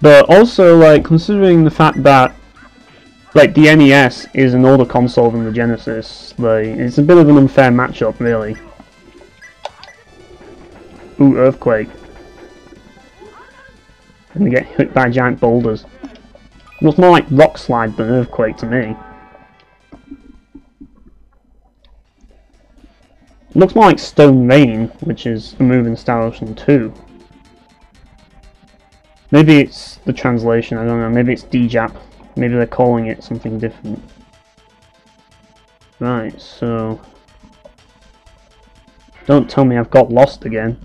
A: But also, like, considering the fact that, like, the NES is an older console than the Genesis, like, it's a bit of an unfair matchup, really. Ooh, Earthquake. And they get hit by giant boulders. It looks more like Rock Slide than Earthquake to me. It looks more like Stone Rain, which is a move in Star Ocean 2. Maybe it's the translation, I don't know, maybe it's DJAP. Maybe they're calling it something different. Right, so... Don't tell me I've got lost again.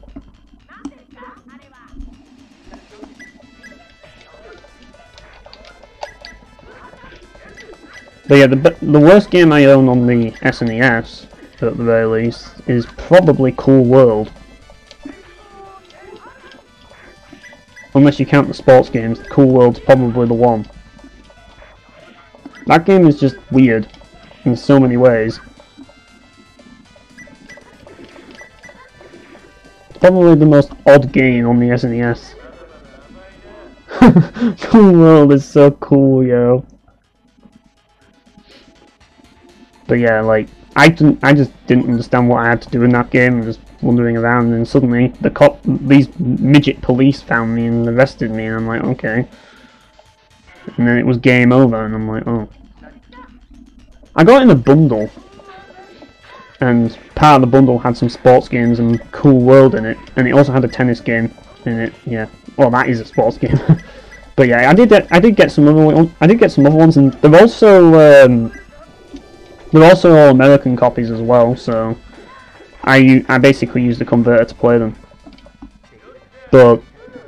A: But yeah, the worst game I own on the SNES, at the very least, is probably Cool World. unless you count the sports games, Cool World's probably the one. That game is just weird in so many ways. It's probably the most odd game on the SNES. Cool World is so cool, yo. But yeah, like, I just didn't understand what I had to do in that game. I was just wandering around, and suddenly these midget police found me and arrested me, and I'm like, okay. And then it was game over, and I'm like, oh. I got in a bundle, and part of the bundle had some sports games and Cool World in it, and it also had a tennis game in it. Yeah, well, that is a sports game. But yeah, I did get some other ones, and they're also all American copies as well. So I basically used the converter to play them. But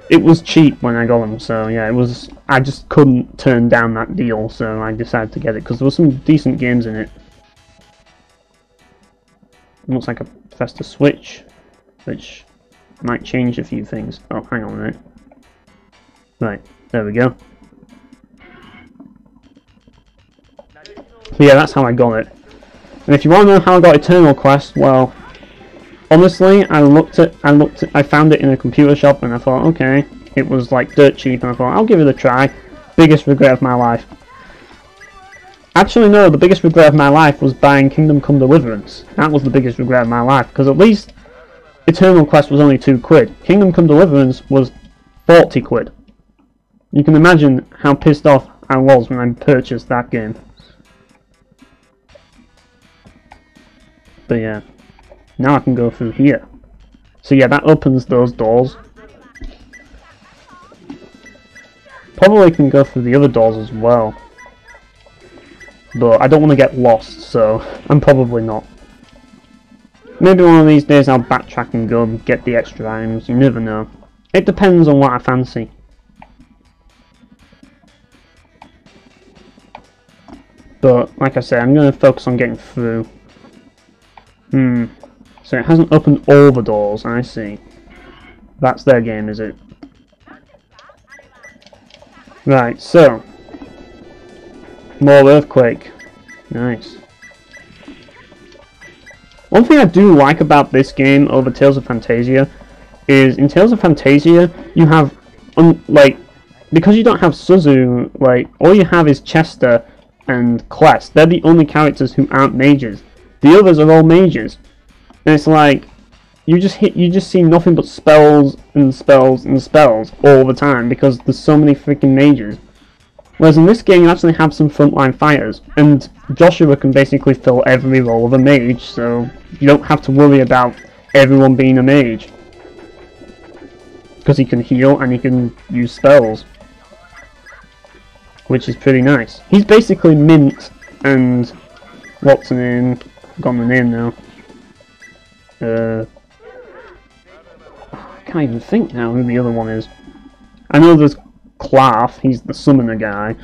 A: it was cheap when I got them, so yeah, it was. I just couldn't turn down that deal, so I decided to get it because there were some decent games in it. It looks like I pressed a switch, which might change a few things. Oh, hang on a minute. Right, there we go. So yeah, that's how I got it. And if you want to know how I got Eternal Quest, well, honestly, I found it in a computer shop, and I thought, okay, it was like dirt cheap, and I thought, I'll give it a try. Biggest regret of my life. Actually, no, the biggest regret of my life was buying Kingdom Come Deliverance. That was the biggest regret of my life, because at least Eternal Quest was only £2. Kingdom Come Deliverance was 40 quid. You can imagine how pissed off I was when I purchased that game. But yeah, now I can go through here. So yeah, that opens those doors. Probably can go through the other doors as well. But I don't want to get lost, so I'm probably not. Maybe one of these days I'll backtrack and go and get the extra items, you never know. It depends on what I fancy. But, like I said, I'm going to focus on getting through. So it hasn't opened all the doors, I see. That's their game, is it? Right, so. More Earthquake. Nice. One thing I do like about this game over Tales of Phantasia is in Tales of Phantasia you have, because you don't have Suzu, like, all you have is Chester and Kless. They're the only characters who aren't mages. The others are all mages. And it's like, you just see nothing but spells and spells and spells all the time because there's so many freaking mages. Whereas in this game you actually have some frontline fighters, and Joshua can basically fill every role of a mage, so you don't have to worry about everyone being a mage. Because he can heal and he can use spells. Which is pretty nice. He's basically Mint and... what's the name? I've forgotten the name now. I can't even think now who the other one is. I know there's Clarth, he's the summoner guy.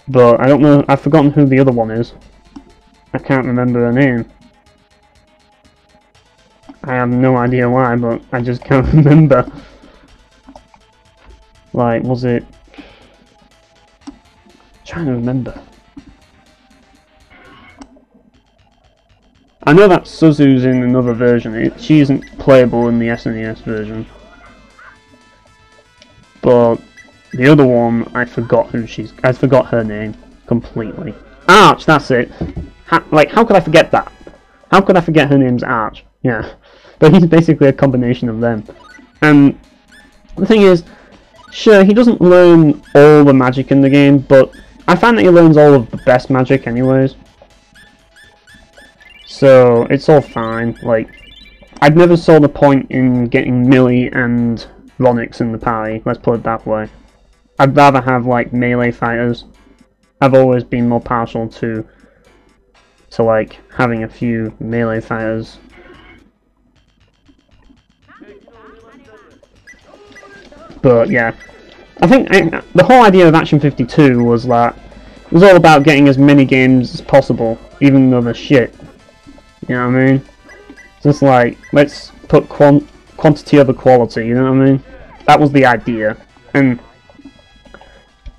A: But I don't know, I've forgotten who the other one is. I can't remember her name. I have no idea why, but I just can't remember. Like, was it... I'm trying to remember. I know that Suzu's in another version. She isn't playable in the SNES version. But the other one, I forgot her name completely. Arch, that's it. How could I forget that? How could I forget her name's Arch? Yeah. But he's basically a combination of them. And the thing is, sure, he doesn't learn all the magic in the game, but I find that he learns all of the best magic anyways. So, it's all fine. Like, I'd never saw the point in getting Millie and Ronix in the party, let's put it that way. I'd rather have, like, melee fighters. I've always been more partial to like, having a few melee fighters. But, yeah. I think the whole idea of Action 52 was that it was all about getting as many games as possible, even though they're shit. You know what I mean? Just like, let's put quantity over quality, you know what I mean? that was the idea. And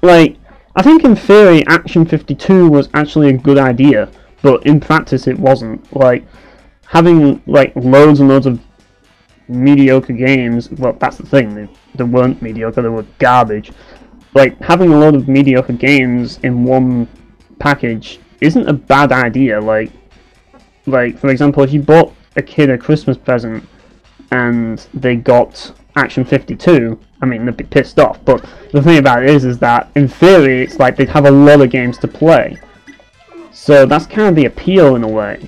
A: like, I think in theory Action 52 was actually a good idea, but in practice it wasn't. Like, having like loads and loads of mediocre games, well, that's the thing, they weren't mediocre, they were garbage. Like, having a load of mediocre games in one package isn't a bad idea. Like for example, if you bought a kid a Christmas present and they got Action 52, I mean, they'd be pissed off, but the thing about it is that in theory it's like they'd have a lot of games to play. So that's kind of the appeal in a way,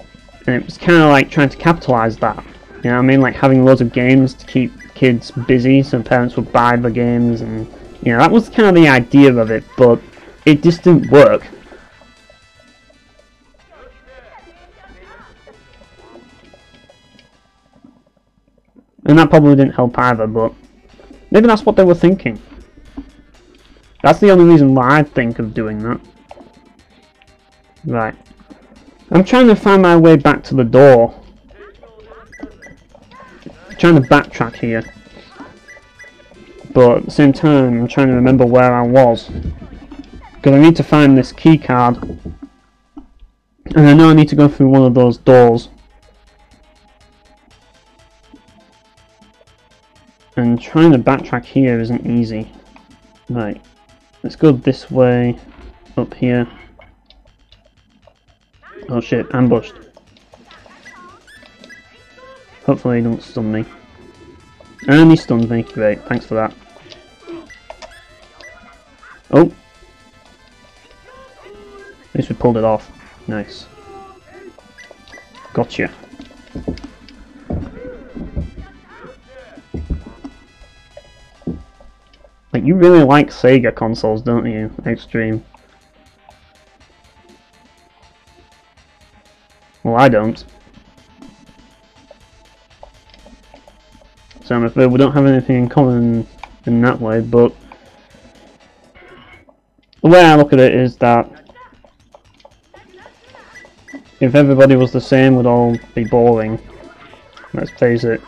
A: and it was kind of like trying to capitalize that. You know what I mean? Like having loads of games to keep kids busy so parents would buy the games, and you know, that was kind of the idea of it, but it just didn't work. And that probably didn't help either, but maybe that's what they were thinking. That's the only reason why I think of doing that. Right. I'm trying to find my way back to the door. I'm trying to backtrack here. But at the same time, I'm trying to remember where I was. Because I need to find this key card. And I know I need to go through one of those doors. And trying to backtrack here isn't easy. Right. Let's go this way. Up here. Oh shit, ambushed. Hopefully he don't stun me. And he stunned me. Great, thanks for that. Oh! At least we pulled it off. Nice. Gotcha. Like, you really like Sega consoles, don't you, Extreme? Well, I don't. So I'm afraid we don't have anything in common in that way, but the way I look at it is that if everybody was the same, we'd all be boring. Let's face it.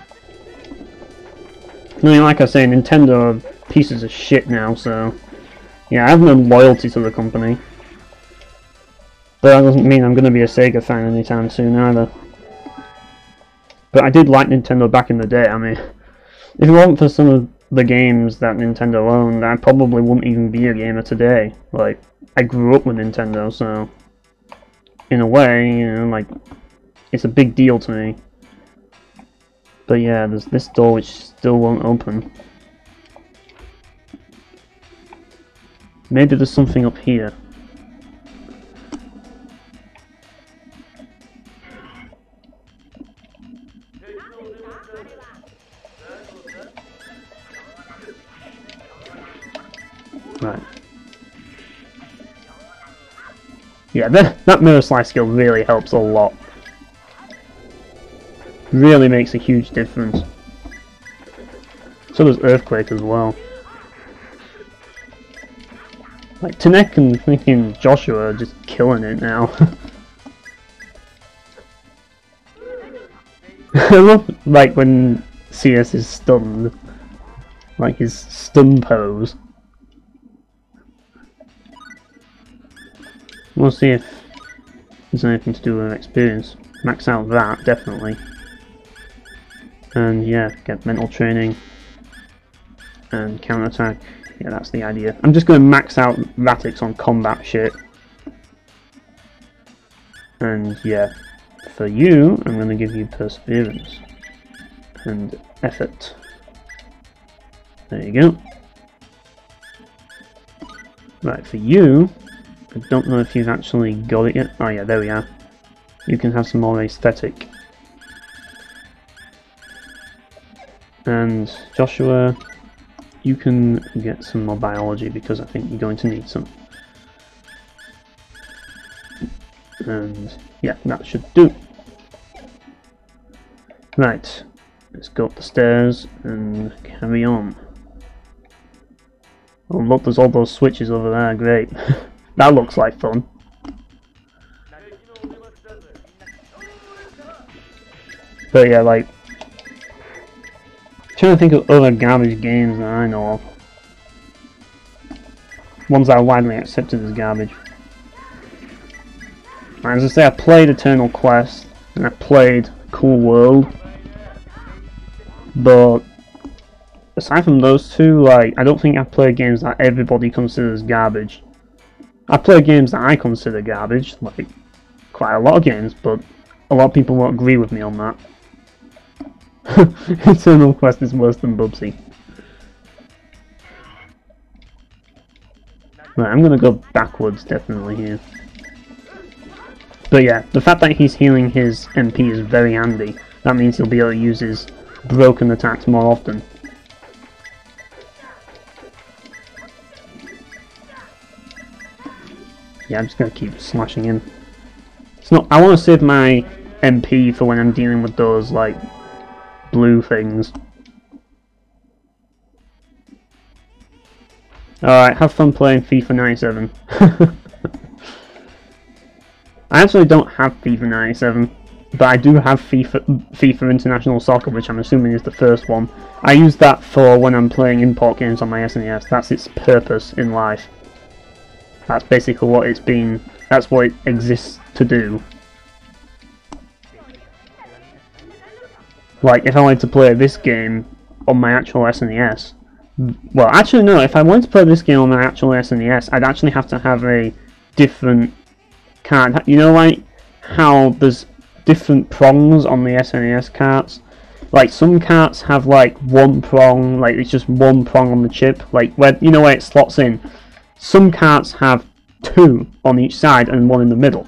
A: I mean, like I say, Nintendo are pieces of shit now, so yeah, I have no loyalty to the company. But that doesn't mean I'm going to be a Sega fan anytime soon either. But I did like Nintendo back in the day. I mean, if it wasn't for some of the games that Nintendo owned, I probably wouldn't even be a gamer today. Like, I grew up with Nintendo, so in a way, you know, like, it's a big deal to me. But yeah, there's this door which still won't open. Maybe there's something up here. Right. Yeah, that mirror slice skill really helps a lot. Really makes a huge difference. So does Earthquake as well. Like, Tanek and freaking Joshua are just killing it now. I love, like, when CS is stunned. Like his stun pose. We'll see if there's anything to do with experience. Max out that, definitely. And yeah, get mental training. And counterattack. Yeah, that's the idea. I'm just going to max out Ratix on combat shit. And yeah, for you, I'm going to give you perseverance. And effort. There you go. Right, for you, I don't know if you've actually got it yet. Oh yeah, there we are. You can have some more aesthetic. And Joshua, you can get some more biology because I think you're going to need some. And yeah, that should do. Right, let's go up the stairs and carry on. Oh look, there's all those switches over there, great. That looks like fun. But yeah, like, trying to think of other garbage games that I know of. Ones that are widely accepted as garbage. As I say, I played Eternal Quest and I played Cool World, but aside from those two, like, I don't think I've played games that everybody considers garbage. I've played games that I consider garbage, like quite a lot of games, but a lot of people won't agree with me on that. Eternal Quest is worse than Bubsy. Right, I'm gonna go backwards definitely here. But yeah, the fact that he's healing his MP is very handy. That means he'll be able to use his broken attacks more often. Yeah, I'm just gonna keep slashing in. It's not. I want to save my MP for when I'm dealing with those like blue things. Alright, have fun playing FIFA 97. I actually don't have FIFA 97, but I do have FIFA International Soccer, which I'm assuming is the first one. I use that for when I'm playing import games on my SNES. That's its purpose in life. That's basically what it's been. That's what it exists to do. Like, if I wanted to play this game on my actual SNES, well, actually no, if I wanted to play this game on my actual SNES, I'd actually have to have a different card. You know, like how there's different prongs on the SNES carts? Like, some carts have like one prong, like it's just one prong on the chip, like where, you know, where it slots in. Some carts have two on each side and one in the middle.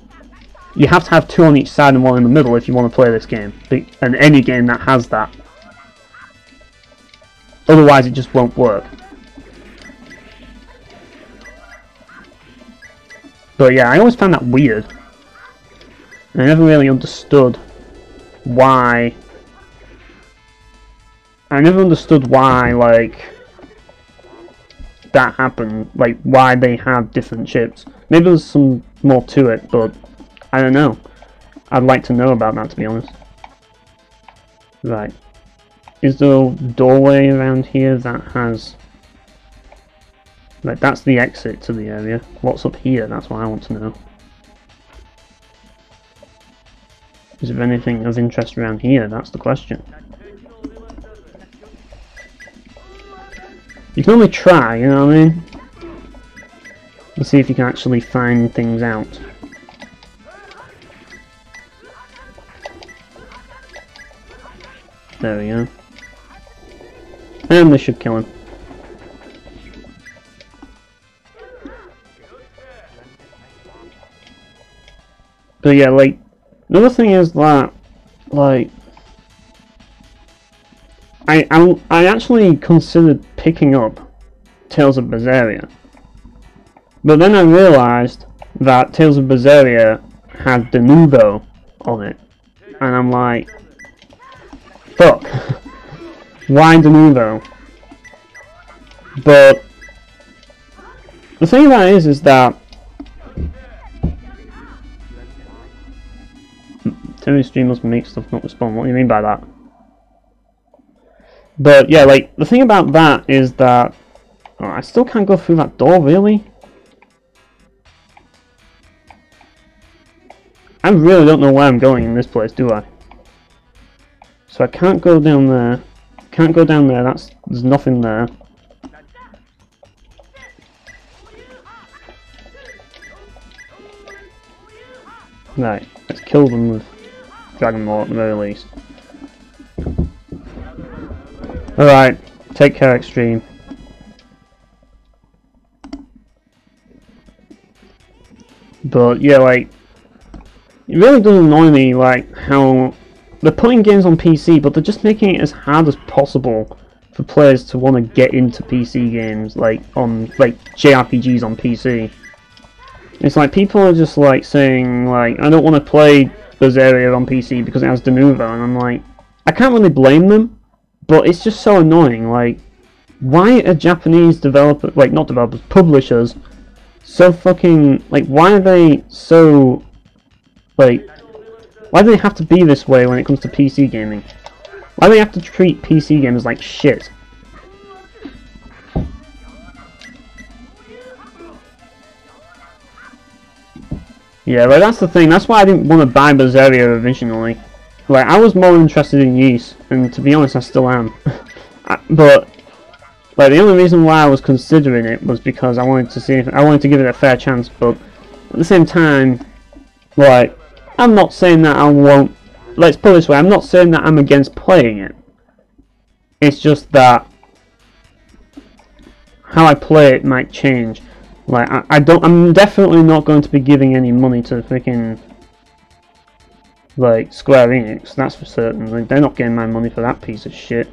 A: You have to have two on each side and one in the middle if you want to play this game, and any game that has that. Otherwise it just won't work. But yeah, I always found that weird. I never really understood why. I never understood why, like, that happened. Like, why they have different chips. Maybe there's some more to it, but I don't know. I'd like to know about that, to be honest. Right. Is there a doorway around here that has... Like, that's the exit to the area. What's up here? That's what I want to know. Is there anything of interest around here? That's the question. You can only try, you know what I mean? You see if you can actually find things out. There we go. And this should kill him. But yeah, like, another thing is that, like, I actually considered picking up Tales of Berseria, but then I realised that Tales of Berseria had De Nuvo on it, and I'm like, fuck, why De Nuvo? But the thing about it is that TV streamers make stuff not respond. What do you mean by that? But yeah, like, the thing about that is that I still can't go through that door, really. I really don't know where I'm going in this place, do I? So I can't go down there. Can't go down there. There's nothing there. Right, let's kill them with Dragon Maw at the very least. Alright, take care, Extreme. But yeah, like, it really does annoy me, like, how they're putting games on PC, but they're just making it as hard as possible for players to want to get into PC games, like, on, like, JRPGs on PC. It's like, people are just, like, saying, like, I don't want to play Berseria on PC because it has De Nuvo, and I'm like, I can't really blame them, but it's just so annoying. Like, why are Japanese developers, like, not developers, publishers, so fucking, like, why are they so, like, why do they have to be this way when it comes to PC gaming? Why do we have to treat PC games like shit? Yeah, like that's the thing. That's why I didn't want to buy Berseria originally. Like, I was more interested in Ys, and to be honest, I still am. But like, the only reason why I was considering it was because I wanted to see if I wanted to give it a fair chance. But at the same time, like, I'm not saying that I won't. Let's put it this way: I'm not saying that I'm against playing it. It's just that how I play it might change. Like, I'm definitely not going to be giving any money to freaking, like, Square Enix, that's for certain. Like, they're not getting my money for that piece of shit.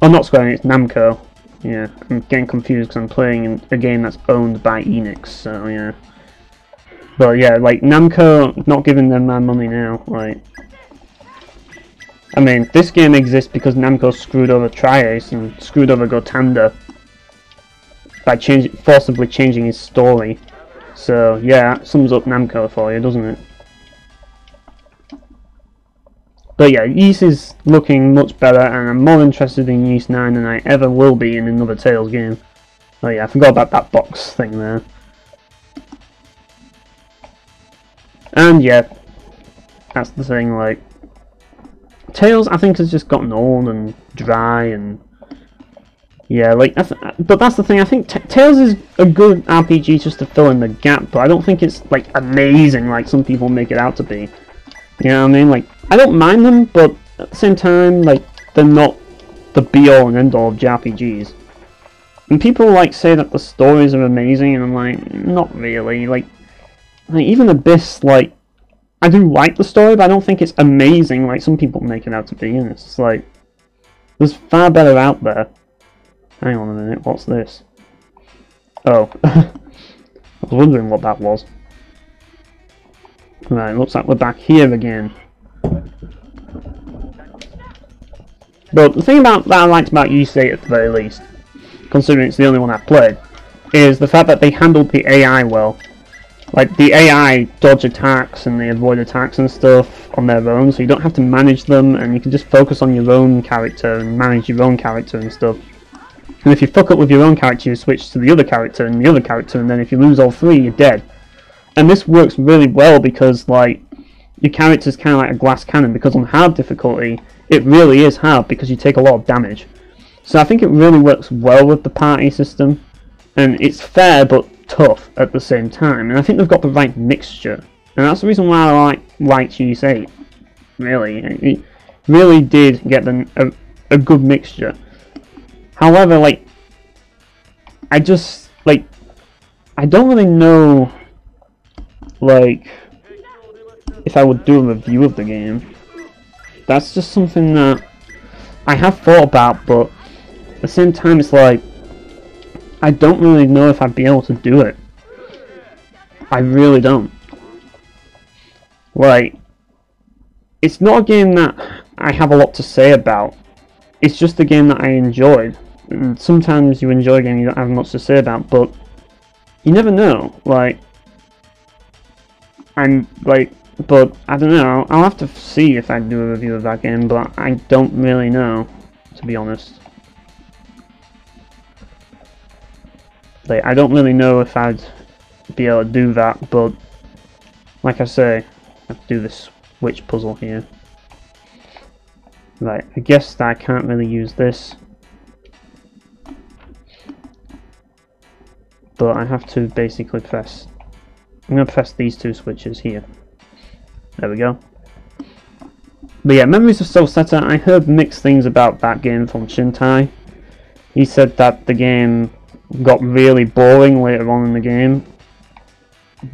A: Oh, not Square Enix, Namco. Yeah, I'm getting confused because I'm playing a game that's owned by Enix, so yeah. But yeah, like, Namco, not giving them my money now, like. I mean, this game exists because Namco screwed over Tri-Ace and screwed over Gotanda by forcibly changing his story. So yeah, that sums up Namco for you, doesn't it? But yeah, Ys is looking much better, and I'm more interested in Ys 9 than I ever will be in another Tales game. Oh yeah, I forgot about that box thing there. And yeah, that's the thing, like, Tales I think has just gotten old and dry, and yeah, like, but that's the thing, I think Tales is a good RPG just to fill in the gap, but I don't think it's, like, amazing like some people make it out to be. You know what I mean? Like, I don't mind them, but at the same time, like, they're not the be-all and end-all of JRPGs. And people, like, say that the stories are amazing, and I'm like, not really. Like even Abyss, like, I do like the story, but I don't think it's amazing like some people make it out to be, and it's like, there's far better out there. Hang on a minute, what's this? Oh. I was wondering what that was. Right, looks like we're back here again. But the thing about that I liked about Ys 8 at the very least, considering it's the only one I've played, is the fact that they handled the AI well. Like, the AI dodge attacks and they avoid attacks and stuff on their own, so you don't have to manage them, and you can just focus on your own character and manage your own character and stuff. And if you fuck up with your own character, you switch to the other character and the other character, and then if you lose all three, you're dead. And this works really well because, like, your character's kind of like a glass cannon, because on hard difficulty, it really is hard because you take a lot of damage. So I think it really works well with the party system, and it's fair but tough at the same time, and I think they've got the right mixture. And that's the reason why I liked Ys 8. Really, it really did get a good mixture. However, like, I just, like, I don't really know, like, if I would do a review of the game. That's just something that I have thought about, but at the same time it's like, I don't really know if I'd be able to do it. I really don't. Like, it's not a game that I have a lot to say about. It's just a game that I enjoyed. And sometimes you enjoy a game you don't have much to say about, but you never know. Like, but I don't know. I'll have to see if I do a review of that game, but I don't really know, to be honest. Like, I don't really know if I'd be able to do that, but like I say, I have to do this switch puzzle here. Right, I guess that I can't really use this, but I have to basically press, I'm going to press these two switches here. There we go. But yeah, Memories of Soul Setter, I heard mixed things about that game from Shintai. He said that the game got really boring later on in the game.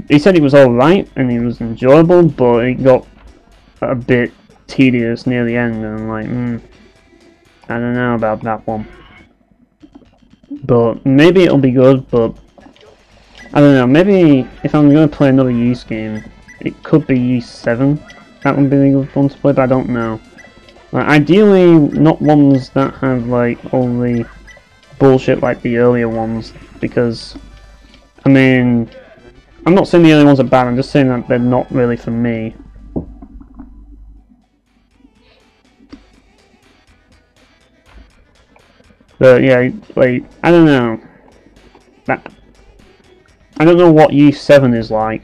A: He said it was alright and it was enjoyable, but it got a bit tedious near the end, and I'm like, I don't know about that one. But maybe it'll be good, but I don't know, maybe if I'm going to play another Ys game, it could be Ys 7. That would be a good one to play, but I don't know. Like, ideally, not ones that have like all the bullshit like the earlier ones, because, I mean, I'm not saying the earlier ones are bad, I'm just saying that they're not really for me. But yeah, like, I don't know. I don't know what Yeast 7 is like.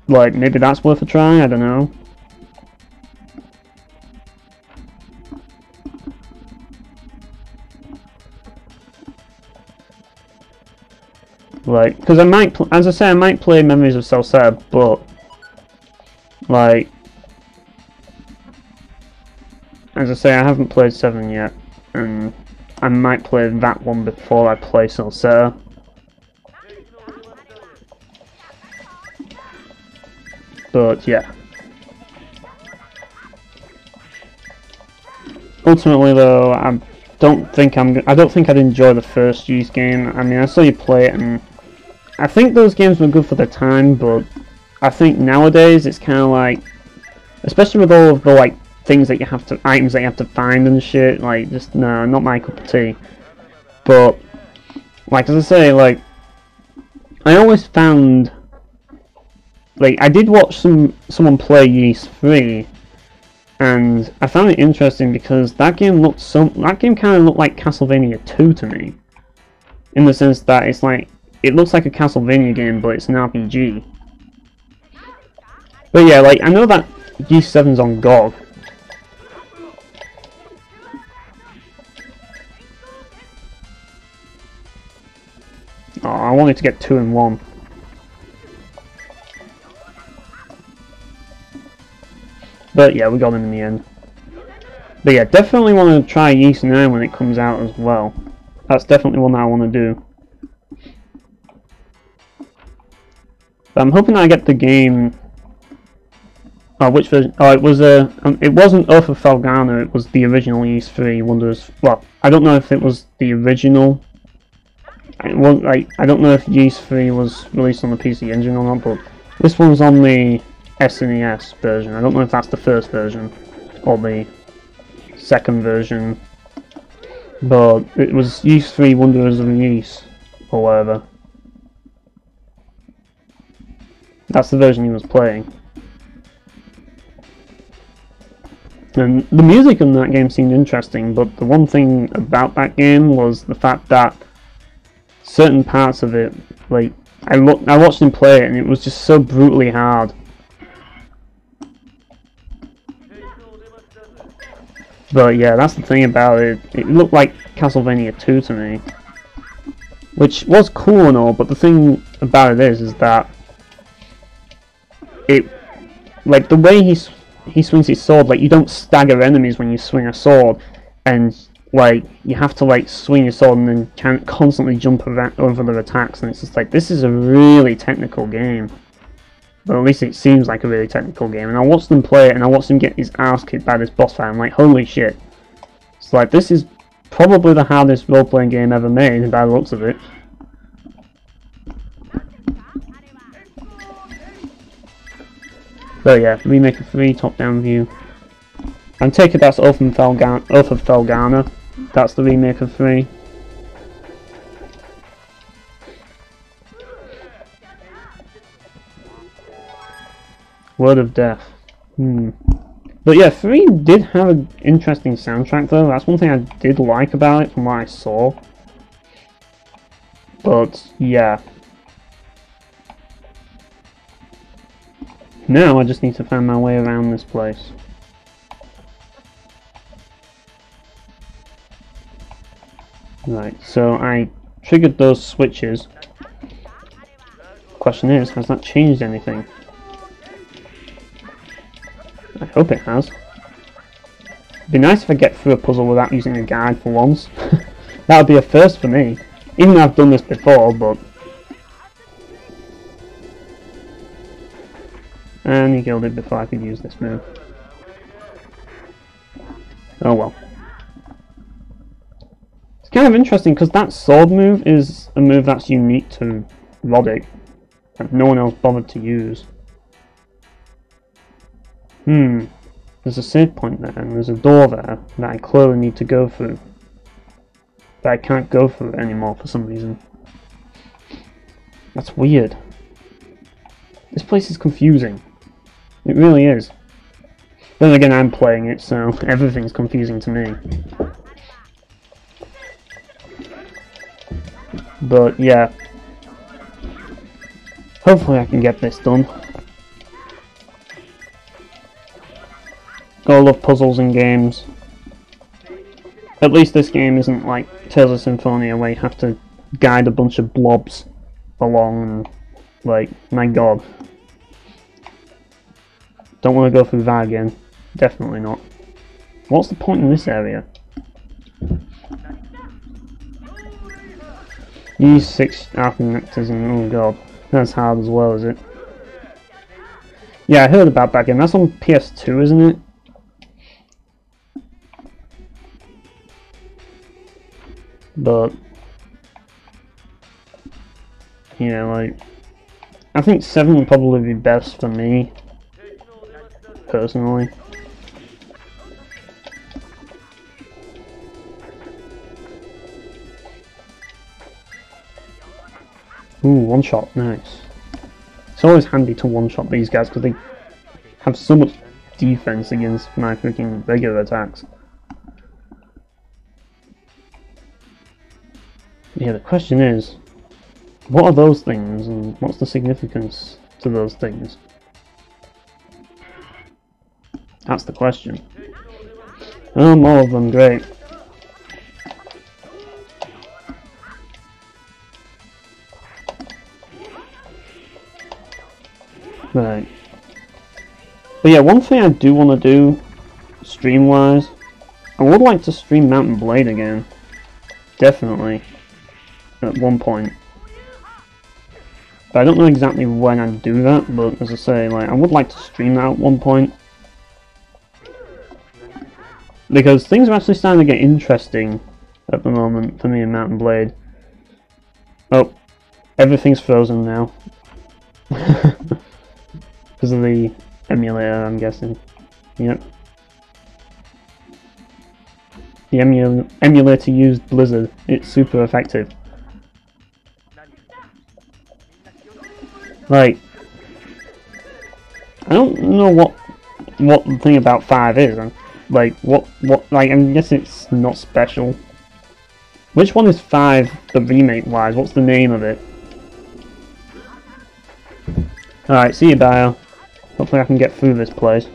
A: Like, maybe that's worth a try, I don't know. Like, because I might, as I say, I might play Memories of Celceta, but, like, as I say, I haven't played 7 yet, and I might play that one before I play Celceta. But yeah. Ultimately, though, I don't think I'd enjoy the first Yeast game. I mean, I saw you play it, and I think those games were good for the time, but I think nowadays it's kind of like, especially with all of the like things that you have to, items that you have to find and shit, like, just, no, not my cup of tea. But, like, as I say, like, I always found, like, I did watch someone play Yeast 3, and I found it interesting because that game kind of looked like Castlevania 2 to me, in the sense that it's like, it looks like a Castlevania game, but it's an RPG. But yeah, like, I know that Yeast 7's on GOG. Oh, I wanted to get 2 in 1. But yeah, we got him in the end. But yeah, definitely want to try Yeast 9 when it comes out as well. That's definitely one that I want to do. But I'm hoping I get the game. Oh, which version? Oh, it wasn't Oath of Felghana, it was the original Yeast 3 Wonders. Well, I don't know if it was the original. I don't know if Yeast 3 was released on the PC Engine or not, but this one's on the SNES version. I don't know if that's the first version or the second version, but it was Yeast 3 Wonders of Yeast or whatever. That's the version he was playing. And the music in that game seemed interesting, but the one thing about that game was the fact that certain parts of it, like, I watched him play it and it was just so brutally hard. But yeah, that's the thing about it. It looked like Castlevania 2 to me, which was cool and all, but the thing about it is that it, like, the way he swings his sword, like, you don't stagger enemies when you swing a sword, and like, you have to like swing your sword and then can't constantly jump over their attacks, and it's just like, this is a really technical game. But at least it seems like a really technical game, and I watched them play it and I watched him get his ass kicked by this boss fight. I'm like, holy shit. It's like, this is probably the hardest role-playing game ever made by the looks of it. But yeah, Remake of 3, top-down view. I'm taking that's Oath of Felghana. That's the Remake of 3. Word of Death. But yeah, 3 did have an interesting soundtrack though. That's one thing I did like about it from what I saw. But yeah. Now I just need to find my way around this place. Right, so I triggered those switches. Question is, has that changed anything? I hope it has. It'd be nice if I get through a puzzle without using a guide for once. That would be a first for me. Even though I've done this before, but... And he killed it before I could use this move. Oh well. It's kind of interesting because that sword move is a move that's unique to Roddick, that no one else bothered to use. There's a save point there, and there's a door there that I clearly need to go through. But I can't go through it anymore for some reason. That's weird. This place is confusing. It really is. Then again, I'm playing it, so everything's confusing to me. But yeah, hopefully I can get this done. I love puzzles in games. At least this game isn't like Tales of Symphonia where you have to guide a bunch of blobs along and, like, my god. Don't want to go through that again. Definitely not. What's the point in this area? Use 6 alpha nectars and oh god. That's hard as well, is it? Yeah, I heard about that game. That's on PS2, isn't it? But yeah, like I think 7 would probably be best for me personally. Ooh, one shot, nice. It's always handy to one shot these guys because they have so much defense against my freaking regular attacks. Yeah, the question is, what are those things and what's the significance to those things? That's the question. Oh, more of them, great. Right. But yeah, one thing I do want to do, stream-wise, I would like to stream Mount and Blade again. Definitely. At one point. But I don't know exactly when I'd do that, but as I say, like, I would like to stream that at one point. Because things are actually starting to get interesting at the moment for me in Mount and Blade. Oh, everything's frozen now. Because of the emulator, I'm guessing. Yep. The emulator used Blizzard. It's super effective. Like, I don't know what the thing about 5 is. Like, like, I guess it's not special. Which one is 5, the remake-wise? What's the name of it? Alright, see you, Bio. Hopefully I can get through this place.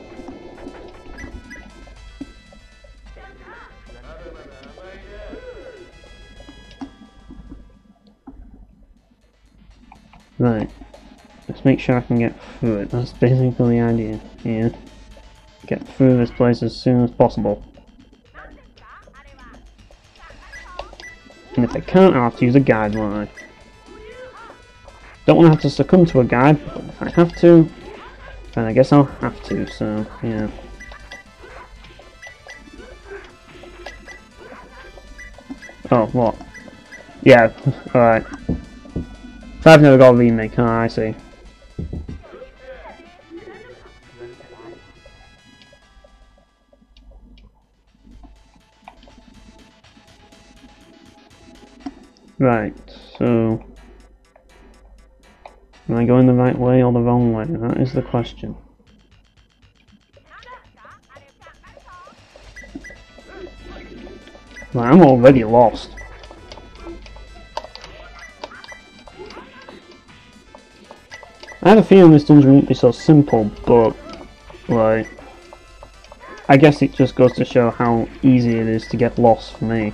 A: Right. Let's make sure I can get through it. That's basically the idea. Yeah. Get through this place as soon as possible. And if I can't, I'll have to use a guide, won't I? Don't want to have to succumb to a guide, but if I have to, then I guess I'll have to, so, yeah. Oh, what? Yeah, alright. So I've never got a remake, oh, I see. Right, so... am I going the right way or the wrong way? That is the question. Right, I'm already lost. I have a feeling this dungeon won't be so simple, but, like, I guess it just goes to show how easy it is to get lost for me.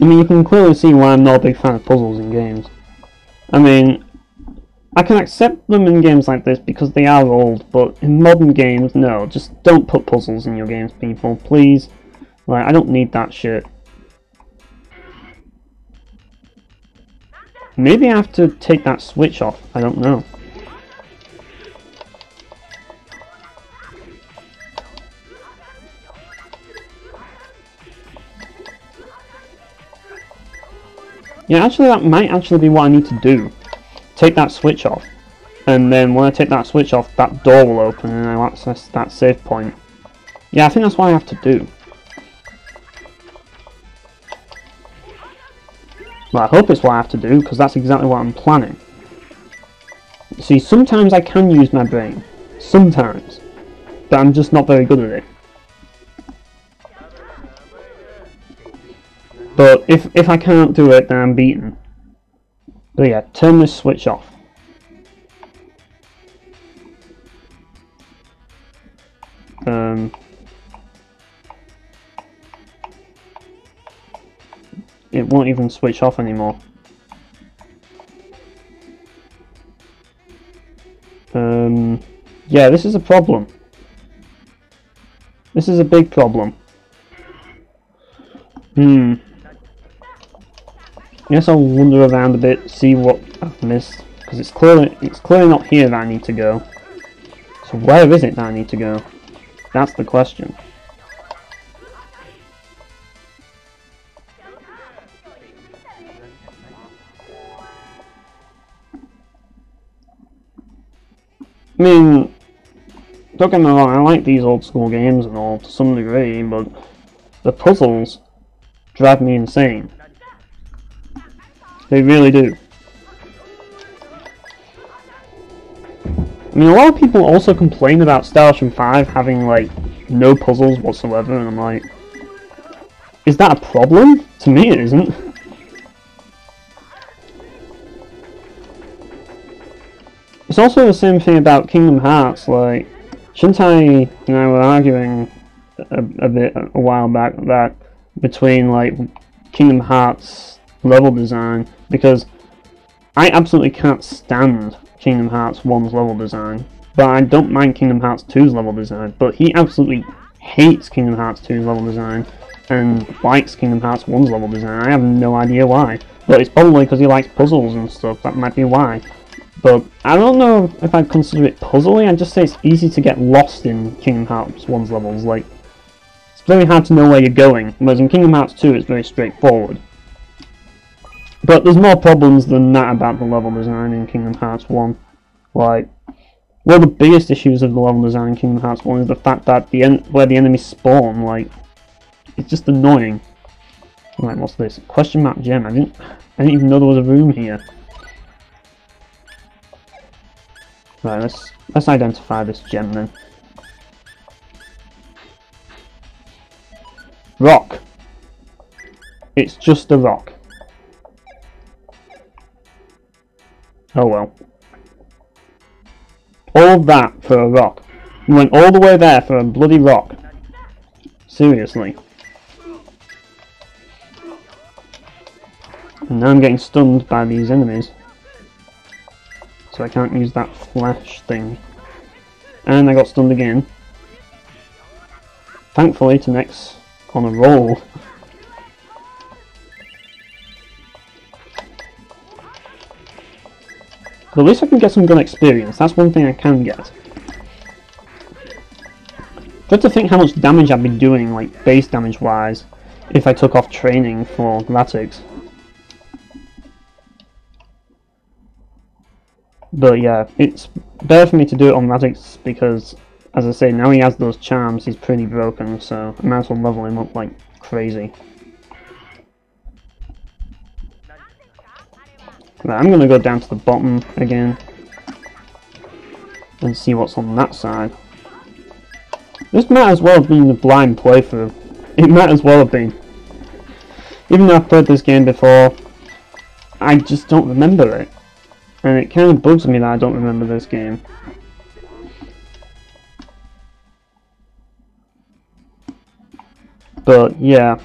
A: I mean, you can clearly see why I'm not a big fan of puzzles in games. I mean, I can accept them in games like this because they are old, but in modern games, no, just don't put puzzles in your games, people, please. Like, I don't need that shit. Maybe I have to take that switch off, I don't know. Yeah, actually that might actually be what I need to do. Take that switch off. And then when I take that switch off, that door will open and I'll access that save point. Yeah, I think that's what I have to do. Well, I hope it's what I have to do, because that's exactly what I'm planning. See, sometimes I can use my brain. Sometimes. But I'm just not very good at it. But if I can't do it, then I'm beaten. But yeah, turn this switch off. It won't even switch off anymore. Yeah, this is a problem. This is a big problem. Guess I'll wander around a bit, see what I've missed, because it's clearly not here that I need to go. So where is it that I need to go? That's the question. I mean, don't get me wrong, I like these old school games and all to some degree, but the puzzles drive me insane. They really do. I mean, a lot of people also complain about Star Ocean 5 having, like, no puzzles whatsoever, and I'm like, is that a problem? To me it isn't. It's also the same thing about Kingdom Hearts, like, Shintai and I were arguing a while back that between, like, Kingdom Hearts level design, because I absolutely can't stand Kingdom Hearts 1's level design, but I don't mind Kingdom Hearts 2's level design, but he absolutely hates Kingdom Hearts 2's level design and likes Kingdom Hearts 1's level design. I have no idea why, but it's probably because he likes puzzles and stuff, that might be why. But I don't know if I'd consider it puzzly, I'd just say it's easy to get lost in Kingdom Hearts 1's levels. Like, it's very hard to know where you're going, whereas in Kingdom Hearts 2 it's very straightforward. But there's more problems than that about the level design in Kingdom Hearts 1. Like, one of the biggest issues of the level design in Kingdom Hearts 1 is the fact that where the enemies spawn, like, it's just annoying. Right, what's this? Question mark gem. I didn't even know there was a room here. Right, let's identify this gem then. Rock. It's just a rock. Oh well. All that for a rock. We went all the way there for a bloody rock. Seriously. And now I'm getting stunned by these enemies. So I can't use that flash thing. And I got stunned again. Thankfully, Tanek's on a roll. But at least I can get some gun experience. That's one thing I can get. Just to think how much damage I'd be doing, like base damage wise, if I took off training for Gratix. But yeah, it's better for me to do it on Radix because, as I say, now he has those charms, he's pretty broken, so I might as well level him up like crazy. Right, I'm going to go down to the bottom again and see what's on that side. This might as well have been a blind playthrough. It might as well have been. Even though I've played this game before, I just don't remember it. And it kind of bugs me that I don't remember this game. But yeah,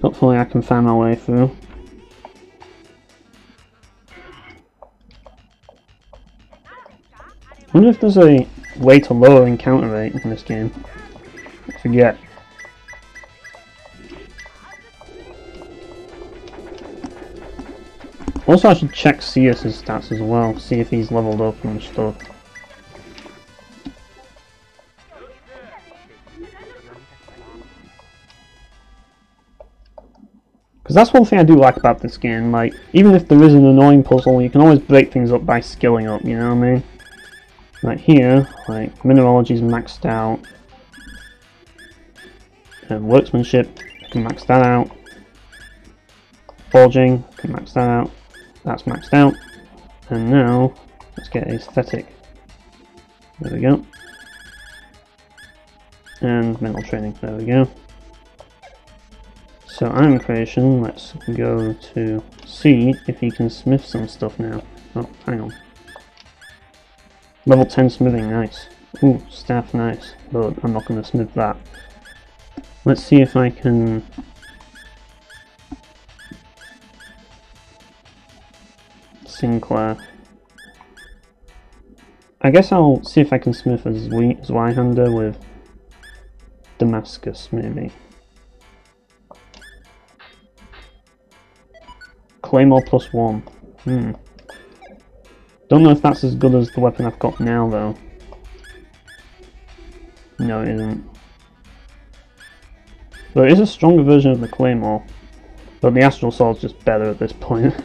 A: hopefully I can find my way through. I wonder if there's a way to lower encounter rate in this game. I forget. Also, I should check Seus's stats as well, see if he's leveled up and stuff. Because that's one thing I do like about this game, like, even if there is an annoying puzzle, you can always break things up by skilling up, you know what I mean? Like here, like, mineralogy's maxed out. And workmanship, you can max that out. Forging, you can max that out. That's maxed out. And now, let's get aesthetic. There we go. And mental training, there we go. So iron creation, let's go to see if he can smith some stuff now. Oh, hang on. Level 10 smithing, nice. Ooh, staff, nice. But I'm not going to smith that. Let's see if I can... Sinclair. I guess I'll see if I can smith a Zweihander with Damascus, maybe. Claymore +1. Don't know if that's as good as the weapon I've got now, though. No, it isn't. But it is a stronger version of the Claymore. But the Astral Sword's just better at this point.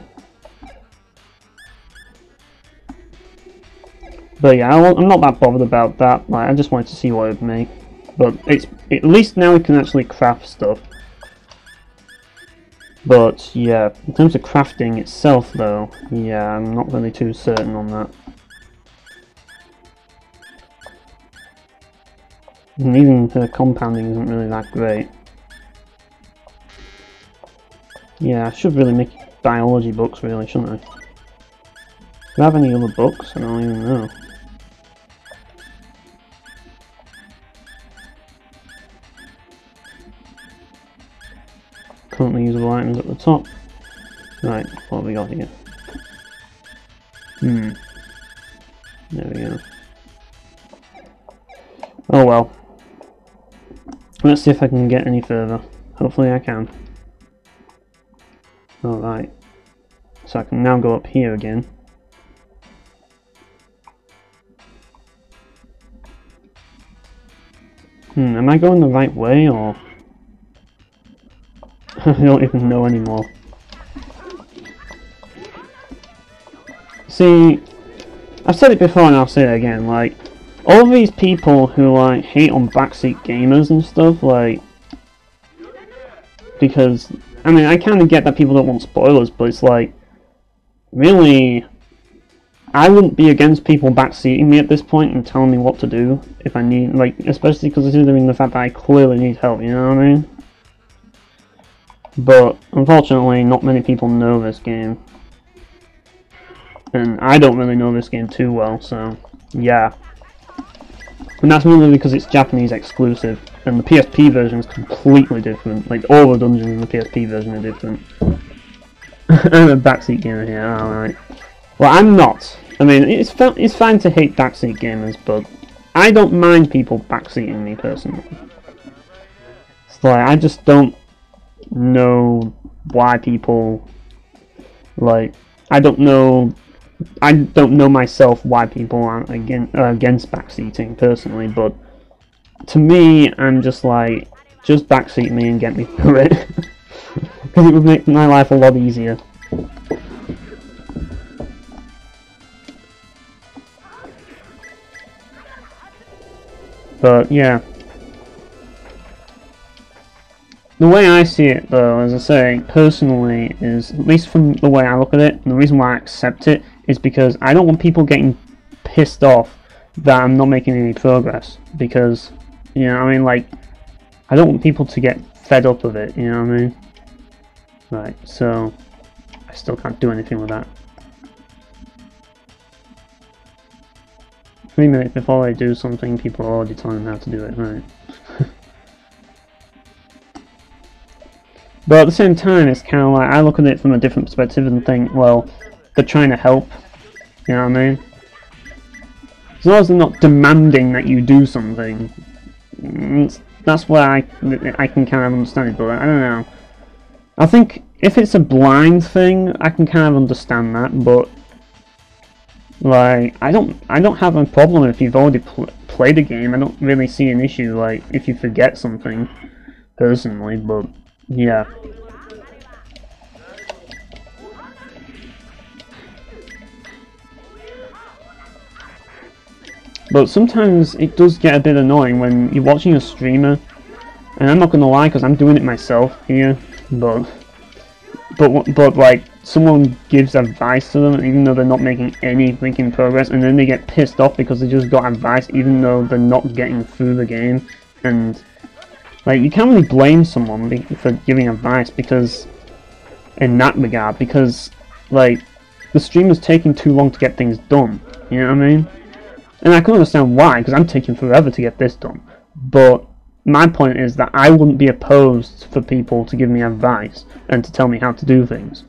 A: But yeah, I'm not that bothered about that. Like, I just wanted to see what it would make. But at least now we can actually craft stuff. But yeah, in terms of crafting itself though, yeah, I'm not really too certain on that. And even her compounding isn't really that great. Yeah, I should really make biology books really, shouldn't I? Do I have any other books? I don't even know. Currently usable items at the top. Right, what have we got here? There we go. Oh well. Let's see if I can get any further. Hopefully I can. Alright. So I can now go up here again. Am I going the right way or... I don't even know anymore. See, I've said it before and I'll say it again, like, all these people who, like, hate on backseat gamers and stuff, like, because, I mean, I kind of get that people don't want spoilers, but it's like, really, I wouldn't be against people backseating me at this point and telling me what to do if I need, like, especially considering the fact that I clearly need help, you know what I mean? But unfortunately, not many people know this game, and I don't really know this game too well. So yeah, and that's mainly because it's Japanese exclusive, and the PSP version is completely different. Like all the dungeons in the PSP version are different. I'm a backseat gamer here. Alright. Well, I'm not. I mean, it's fine to hate backseat gamers, but I don't mind people backseating me personally. It's like I just don't know why people, like, I don't know myself why people aren't against backseating personally, but to me, I'm just like, just backseat me and get me through it, because it would make my life a lot easier. But yeah. The way I see it, though, as I say, personally, is, at least from the way I look at it, and the reason why I accept it, is because I don't want people getting pissed off that I'm not making any progress. Because, you know, I mean, like, I don't want people to get fed up of it, you know what I mean? Right, so, I still can't do anything with that. 3 minutes before I do something, people are already telling them how to do it, right? But at the same time, it's kind of like, I look at it from a different perspective and think, well, they're trying to help, you know what I mean? As long as they're not demanding that you do something, that's where I can kind of understand it, but I don't know. I think if it's a blind thing, I can kind of understand that, but, like, I don't have a problem if you've already played a game. I don't really see an issue, like, if you forget something, personally, but... yeah. But sometimes it does get a bit annoying when you're watching a streamer, and I'm not gonna lie, because I'm doing it myself here, but like, someone gives advice to them even though they're not making any freaking progress, and then they get pissed off because they just got advice even though they're not getting through the game, and Like, you can't really blame someone for giving advice because, in that regard, because, like, the streamer's taking too long to get things done, you know what I mean? And I can understand why, because I'm taking forever to get this done. But my point is that I wouldn't be opposed for people to give me advice and to tell me how to do things.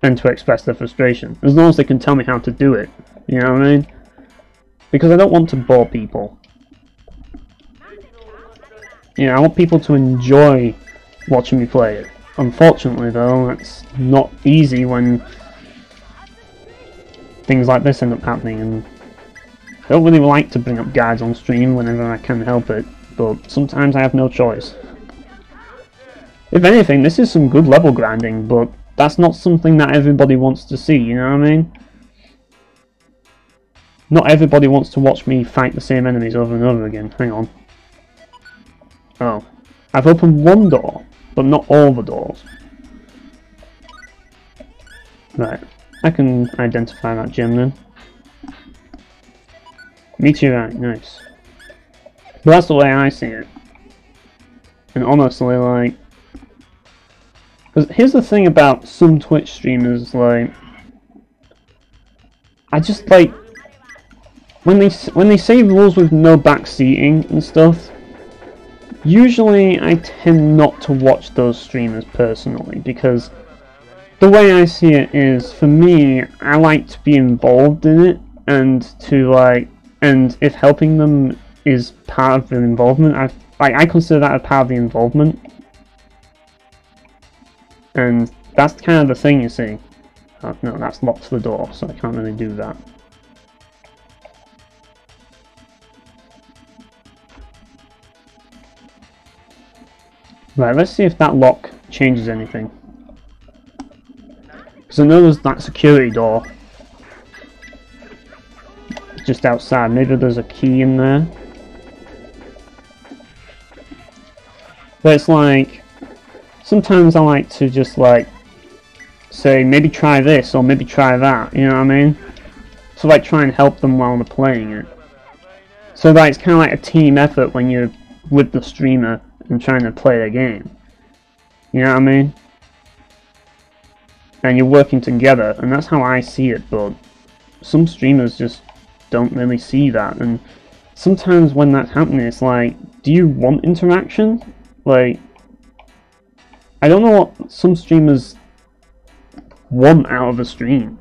A: And to express their frustration. As long as they can tell me how to do it, you know what I mean? Because I don't want to bore people. You know, I want people to enjoy watching me play it. Unfortunately though, that's not easy when things like this end up happening, and I don't really like to bring up guides on stream whenever I can help it, but sometimes I have no choice. If anything, this is some good level grinding, but that's not something that everybody wants to see, you know what I mean? Not everybody wants to watch me fight the same enemies over and over again. Hang on. Oh. I've opened one door, but not all the doors. Right. I can identify that gem then. Meteorite, nice. But that's the way I see it. And honestly, like... Because here's the thing about some Twitch streamers, like... I just, like... When they say rules with no backseating and stuff, usually I tend not to watch those streamers personally, because the way I see it is, for me, I like to be involved in it, and to like, and if helping them is part of the involvement, I consider that a part of the involvement, and that's kind of the thing, you see. Oh, no, that's locked to the door, so I can't really do that. Right, let's see if that lock changes anything. Because I know there's that security door just outside. Maybe there's a key in there. But it's like, sometimes I like to just like say maybe try this or maybe try that, you know what I mean? So like try and help them while they're playing it. So that it's kind of like a team effort when you're with the streamer and trying to play the game. You know what I mean? And you're working together, and that's how I see it, but some streamers just don't really see that, and sometimes when that's happening, it's like, do you want interaction? Like, I don't know what some streamers want out of a stream.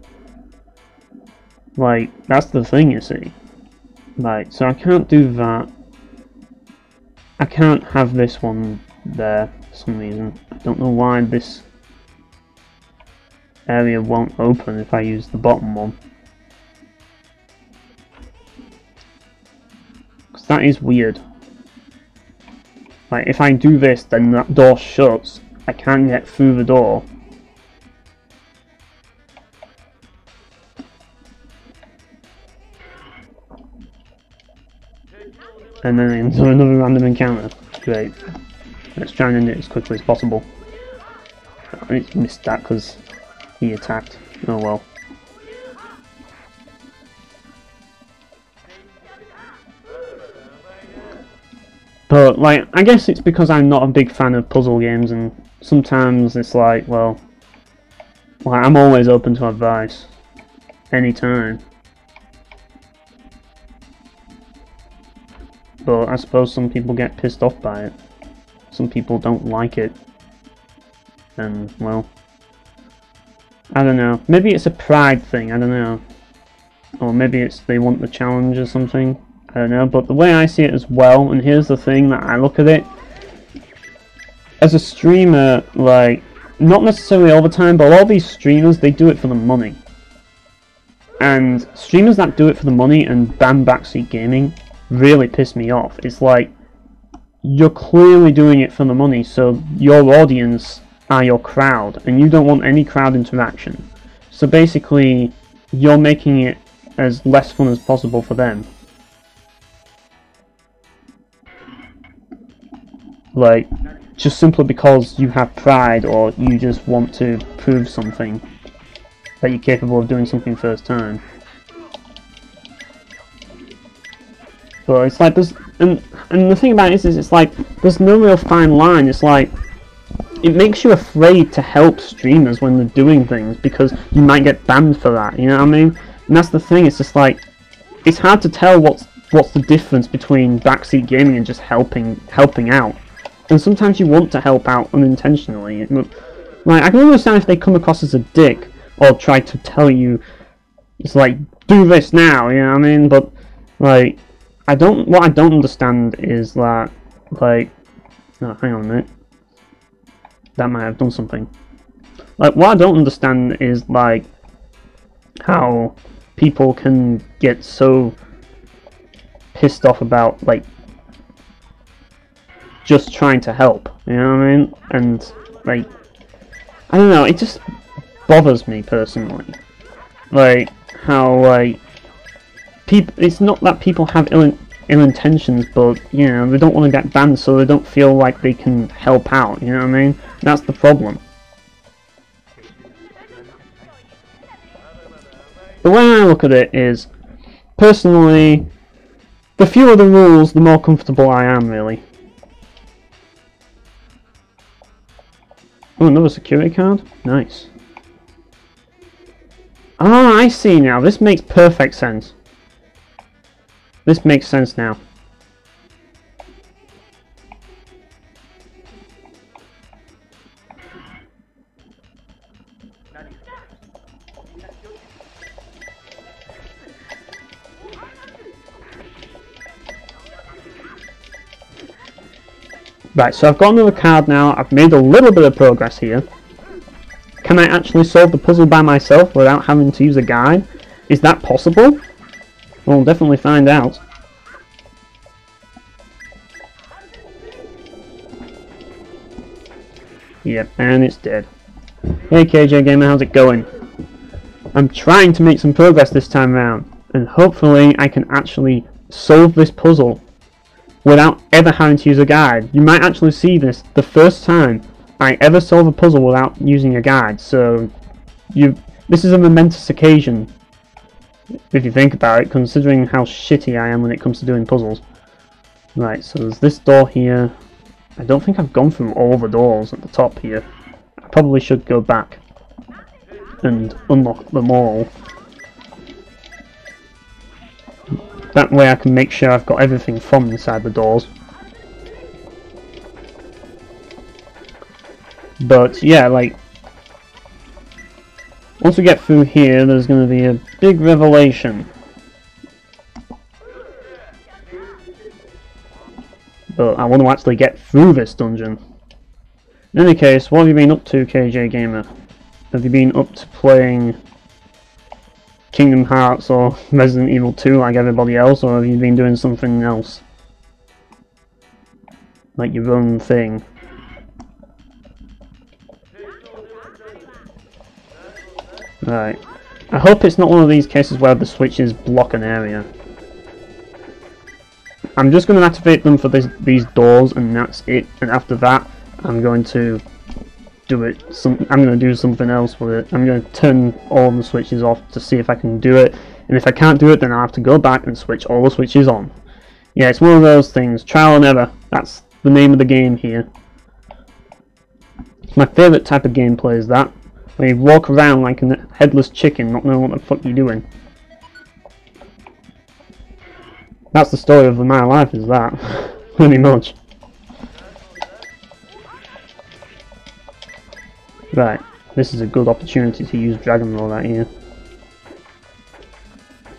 A: Like, that's the thing, you see. Like, so I can't do that. I can't have this one there for some reason. I don't know why this area won't open if I use the bottom one. Because that is weird. Like, if I do this, then that door shuts. I can't get through the door. And then into another random encounter. Great. Let's try and end it as quickly as possible. I missed that because he attacked. Oh well. But, like, I guess it's because I'm not a big fan of puzzle games, and sometimes it's like, well, I'm always open to advice. Anytime. But I suppose some people get pissed off by it. Some people don't like it. And, well, I don't know. Maybe it's a pride thing, I don't know. Or maybe it's they want the challenge or something. I don't know. But the way I see it as well, and here's the thing that I look at it. As a streamer, like, not necessarily all the time, but all these streamers, they do it for the money. And streamers that do it for the money and ban backseat gaming really piss me off. It's like, you're clearly doing it for the money, so your audience are your crowd, and you don't want any crowd interaction. So basically, you're making it as less fun as possible for them. Like, just simply because you have pride, or you just want to prove something, that you're capable of doing something first time. But it's like, and the thing about it is it's like there's no real fine line. It's like it makes you afraid to help streamers when they're doing things because you might get banned for that. You know what I mean? And that's the thing. It's just like it's hard to tell what's the difference between backseat gaming and just helping out. And sometimes you want to help out unintentionally. Like I can understand if they come across as a dick or try to tell you, it's like do this now. You know what I mean? But like what I don't understand is that like, oh, hang on a minute. That might have done something. Like, what I don't understand is, like, how people can get so pissed off about, like, just trying to help, you know what I mean? And, like, I don't know, it just bothers me, personally. Like, how, like, it's not that people have ill intentions, but, you know, they don't want to get banned so they don't feel like they can help out, you know what I mean? That's the problem. The way I look at it is, personally, the fewer the rules, the more comfortable I am, really. Oh, another security card? Nice. Ah, I see now. This makes perfect sense. This makes sense now. Right, so I've got another card now. I've made a little bit of progress here. Can I actually solve the puzzle by myself without having to use a guide? Is that possible? We'll definitely find out. Yep, and it's dead. Hey KJ Gamer, how's it going? I'm trying to make some progress this time around, and hopefully I can actually solve this puzzle without ever having to use a guide. You might actually see this the first time I ever solve a puzzle without using a guide, so this is a momentous occasion if you think about it, considering how shitty I am when it comes to doing puzzles. Right, so there's this door here. I don't think I've gone through all the doors at the top here. I probably should go back and unlock them all. That way I can make sure I've got everything from inside the doors. But yeah, like, once we get through here, there's going to be a big revelation. But I want to actually get through this dungeon. In any case, what have you been up to, KJ Gamer? Have you been up to playing Kingdom Hearts or Resident Evil 2 like everybody else, or have you been doing something else? Like your own thing? Right. I hope it's not one of these cases where the switches block an area. I'm just going to activate them for these doors, and that's it. And after that, I'm going to do it. I'm going to do something else with it. I'm going to turn all the switches off to see if I can do it. And if I can't do it, then I'll have to go back and switch all the switches on. Yeah, it's one of those things. Trial and error. That's the name of the game here. My favourite type of gameplay is that, where you walk around like a headless chicken, not knowing what the fuck you're doing. That's the story of my life, is that. Pretty much. Right, this is a good opportunity to use Dragon Roll out here.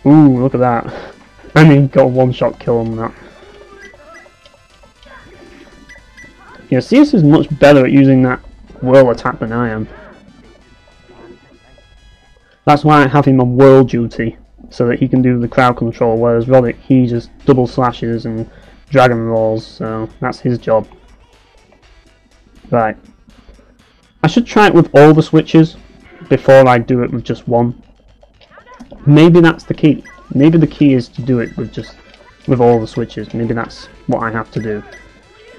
A: Ooh, look at that. I mean, got a one-shot kill on that. Yeah, CS is much better at using that whirl attack than I am. That's why I have him on whirl duty, so that he can do the crowd control, whereas Roddick, he just double slashes and Dragon Rolls, so that's his job. Right. I should try it with all the switches before I do it with just one. Maybe that's the key. Maybe the key is to do it with all the switches. Maybe that's what I have to do.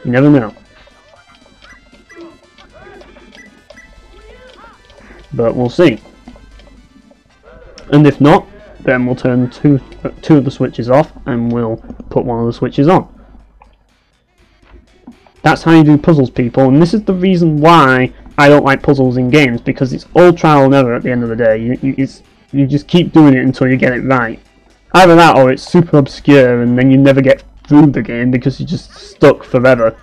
A: You never know. But we'll see. And if not, then we'll turn two of the switches off and we'll put one of the switches on. That's how you do puzzles, people, and this is the reason why I don't like puzzles in games, because it's all trial and error at the end of the day. You just keep doing it until you get it right. Either that, or it's super obscure, and then you never get through the game because you're just stuck forever.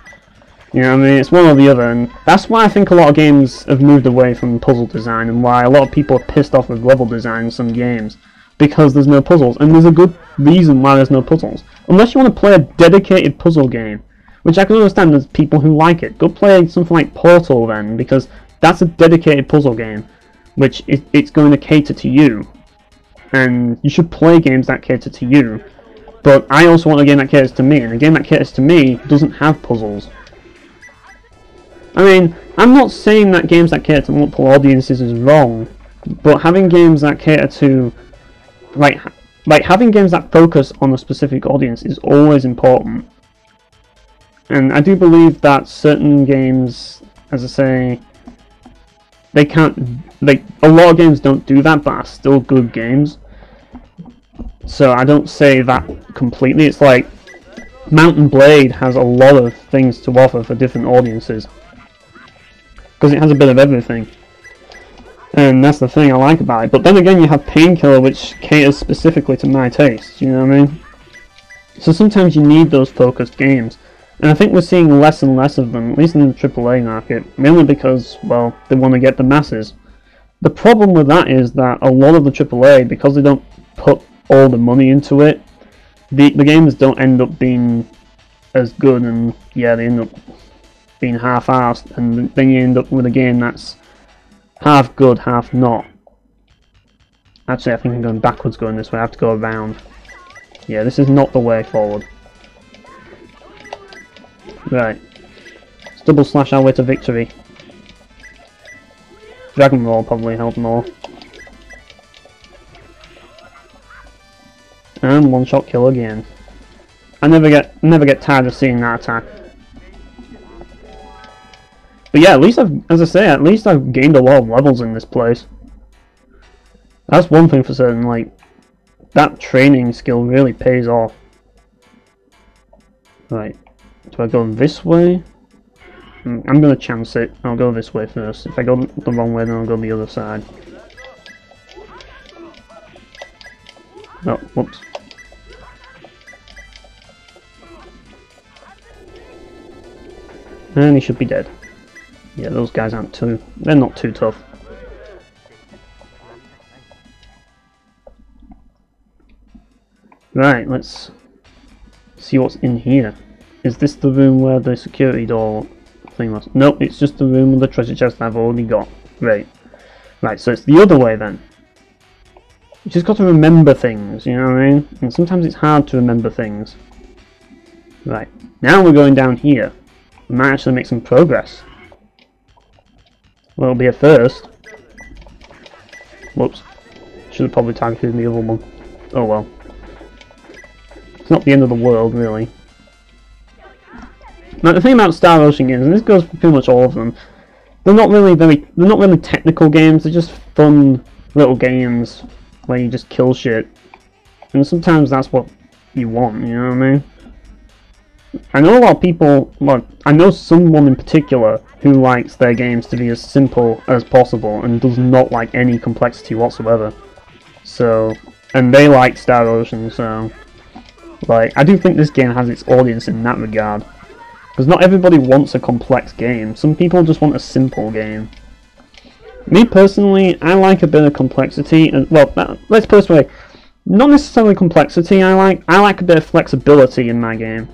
A: You know what I mean? It's one or the other, and that's why I think a lot of games have moved away from puzzle design, and why a lot of people are pissed off with level design in some games. Because there's no puzzles, and there's a good reason why there's no puzzles. Unless you want to play a dedicated puzzle game, which I can understand there's people who like it. Go play something like Portal then, because that's a dedicated puzzle game, which it's going to cater to you. And you should play games that cater to you. But I also want a game that caters to me, and a game that caters to me doesn't have puzzles. I mean, I'm not saying that games that cater to multiple audiences is wrong, but having games that cater to like having games that focus on a specific audience is always important. And I do believe that certain games, as I say, they can't, a lot of games don't do that, but are still good games. So I don't say that completely. It's like Mountain Blade has a lot of things to offer for different audiences, because it has a bit of everything. And that's the thing I like about it. But then again, you have Painkiller, which caters specifically to my taste, you know what I mean? So sometimes you need those focused games. And I think we're seeing less and less of them, at least in the AAA market, mainly because, well, they want to get the masses. The problem with that is that a lot of the AAA, because they don't put all the money into it, the games don't end up being as good, and yeah, they end up being half-assed, and then you end up with a game that's half good, half not. Actually, I think I'm going backwards going this way. I have to go around. Yeah, this is not the way forward. Right. Let's double slash our way to victory. Dragon Roll probably helped more. And one shot kill again. I never get tired of seeing that attack. But yeah, at least at least I've gained a lot of levels in this place. That's one thing for certain, like, that training skill really pays off. Right, do I go this way? I'm gonna chance it. I'll go this way first. If I go the wrong way, then I'll go the other side. Oh, whoops. And he should be dead. Yeah, those guys aren't they're not too tough. Right, let's see what's in here. Is this the room where the security door thing was? Nope, it's just the room with the treasure chest I've already got. Great. Right, so it's the other way then. You just got to remember things, you know what I mean? And sometimes it's hard to remember things. Right, now we're going down here. We might actually make some progress. Well, it'll be a first. Whoops. Should have probably targeted the other one. Oh well. It's not the end of the world, really. Now, the thing about Star Ocean games, and this goes for pretty much all of them, they're not really technical games. They're just fun little games where you just kill shit, and sometimes that's what you want. You know what I mean? I know a lot of people. Well, I know someone in particular who likes their games to be as simple as possible and does not like any complexity whatsoever. So, and they like Star Ocean, so like I do think this game has its audience in that regard. Because not everybody wants a complex game. Some people just want a simple game. Me personally, I like a bit of complexity, and well, let's put it this way: not necessarily complexity. I like a bit of flexibility in my game.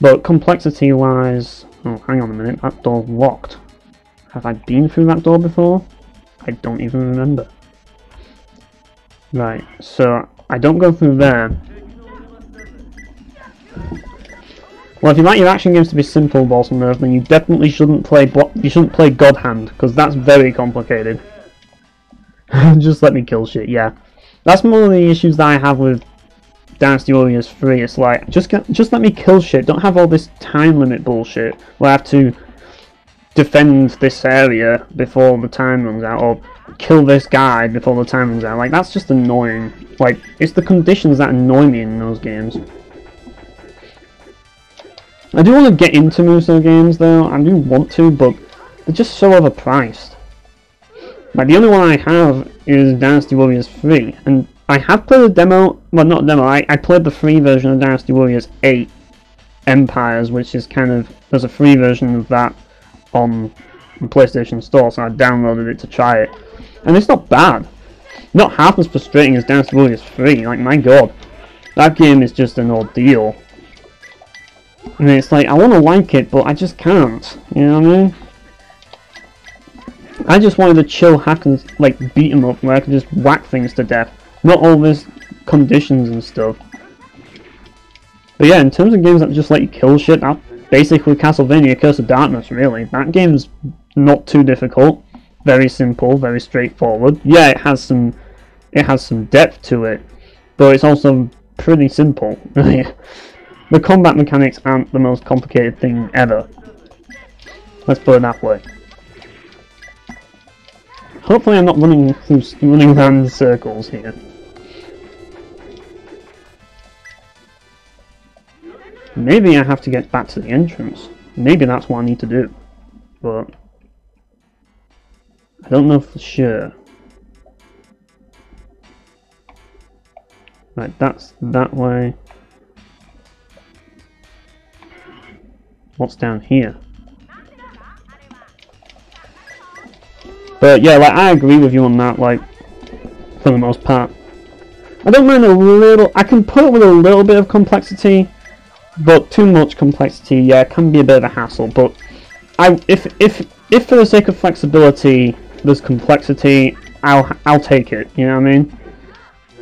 A: But complexity-wise, oh, hang on a minute, that door's locked. Have I been through that door before? I don't even remember. Right, so I don't go through there. Well, if you like your action games to be simple, Balls and Nerve, then you definitely shouldn't play God Hand, because that's very complicated. Just let me kill shit, yeah. That's one of the issues that I have with Dynasty Warriors 3. It's like, just let me kill shit. Don't have all this time limit bullshit where I have to defend this area before the time runs out, or kill this guy before the time runs out. Like, that's just annoying. Like, it's the conditions that annoy me in those games. I do want to get into Muso games though, I do want to, but they're just so overpriced. Like, the only one I have is Dynasty Warriors 3, and I have played a demo, well not a demo, I played the free version of Dynasty Warriors 8 Empires, which is kind of, there's a free version of that on the PlayStation Store, so I downloaded it to try it. And it's not bad. Not half as frustrating as Dynasty Warriors 3, like my god. That game is just an ordeal. And it's like, I want to like it, but I just can't, you know what I mean? I just wanted a chill hack and like beat 'em up where I could just whack things to death. Not all this conditions and stuff. But yeah, in terms of games that just let you kill shit, that's basically Castlevania Curse of Darkness, really. That game's not too difficult. Very simple, very straightforward. Yeah, it has some depth to it, but it's also pretty simple. The combat mechanics aren't the most complicated thing ever. Let's put it that way. Hopefully I'm not running around in circles here. Maybe I have to get back to the entrance. Maybe that's what I need to do. But I don't know for sure. Right, that's that way. What's down here? But yeah, like, I agree with you on that, like, for the most part. I don't mind a little, I can put up with a little bit of complexity, but too much complexity, yeah, can be a bit of a hassle, but if for the sake of flexibility, there's complexity, I'll take it, you know what I mean?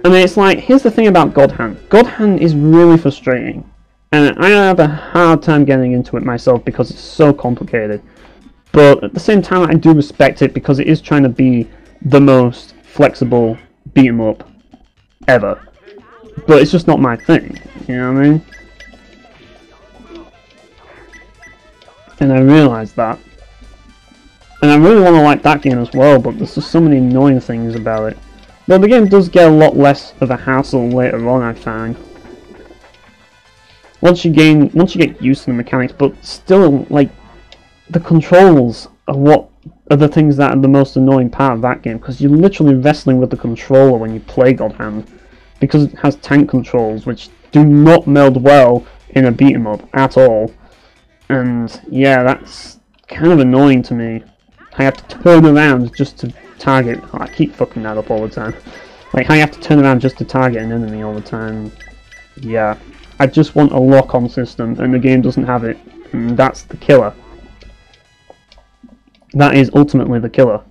A: I mean, it's like, here's the thing about God Hand. God Hand is really frustrating, and I have a hard time getting into it myself because it's so complicated. But at the same time, I do respect it because it is trying to be the most flexible beat 'em up ever. But it's just not my thing, you know what I mean? And I realise that. And I really want to like that game as well, but there's just so many annoying things about it. But the game does get a lot less of a hassle later on, I find. Once you get used to the mechanics, but still, like, the controls are the things that are the most annoying part of that game, because you're literally wrestling with the controller when you play God Hand, because it has tank controls which do not meld well in a beat 'em up at all. And yeah, that's kind of annoying to me. I have to turn around just to target. Oh, I keep fucking that up all the time. Like, I have to turn around just to target an enemy all the time. Yeah, I just want a lock-on system, and the game doesn't have it, and that's the killer. That is ultimately the killer.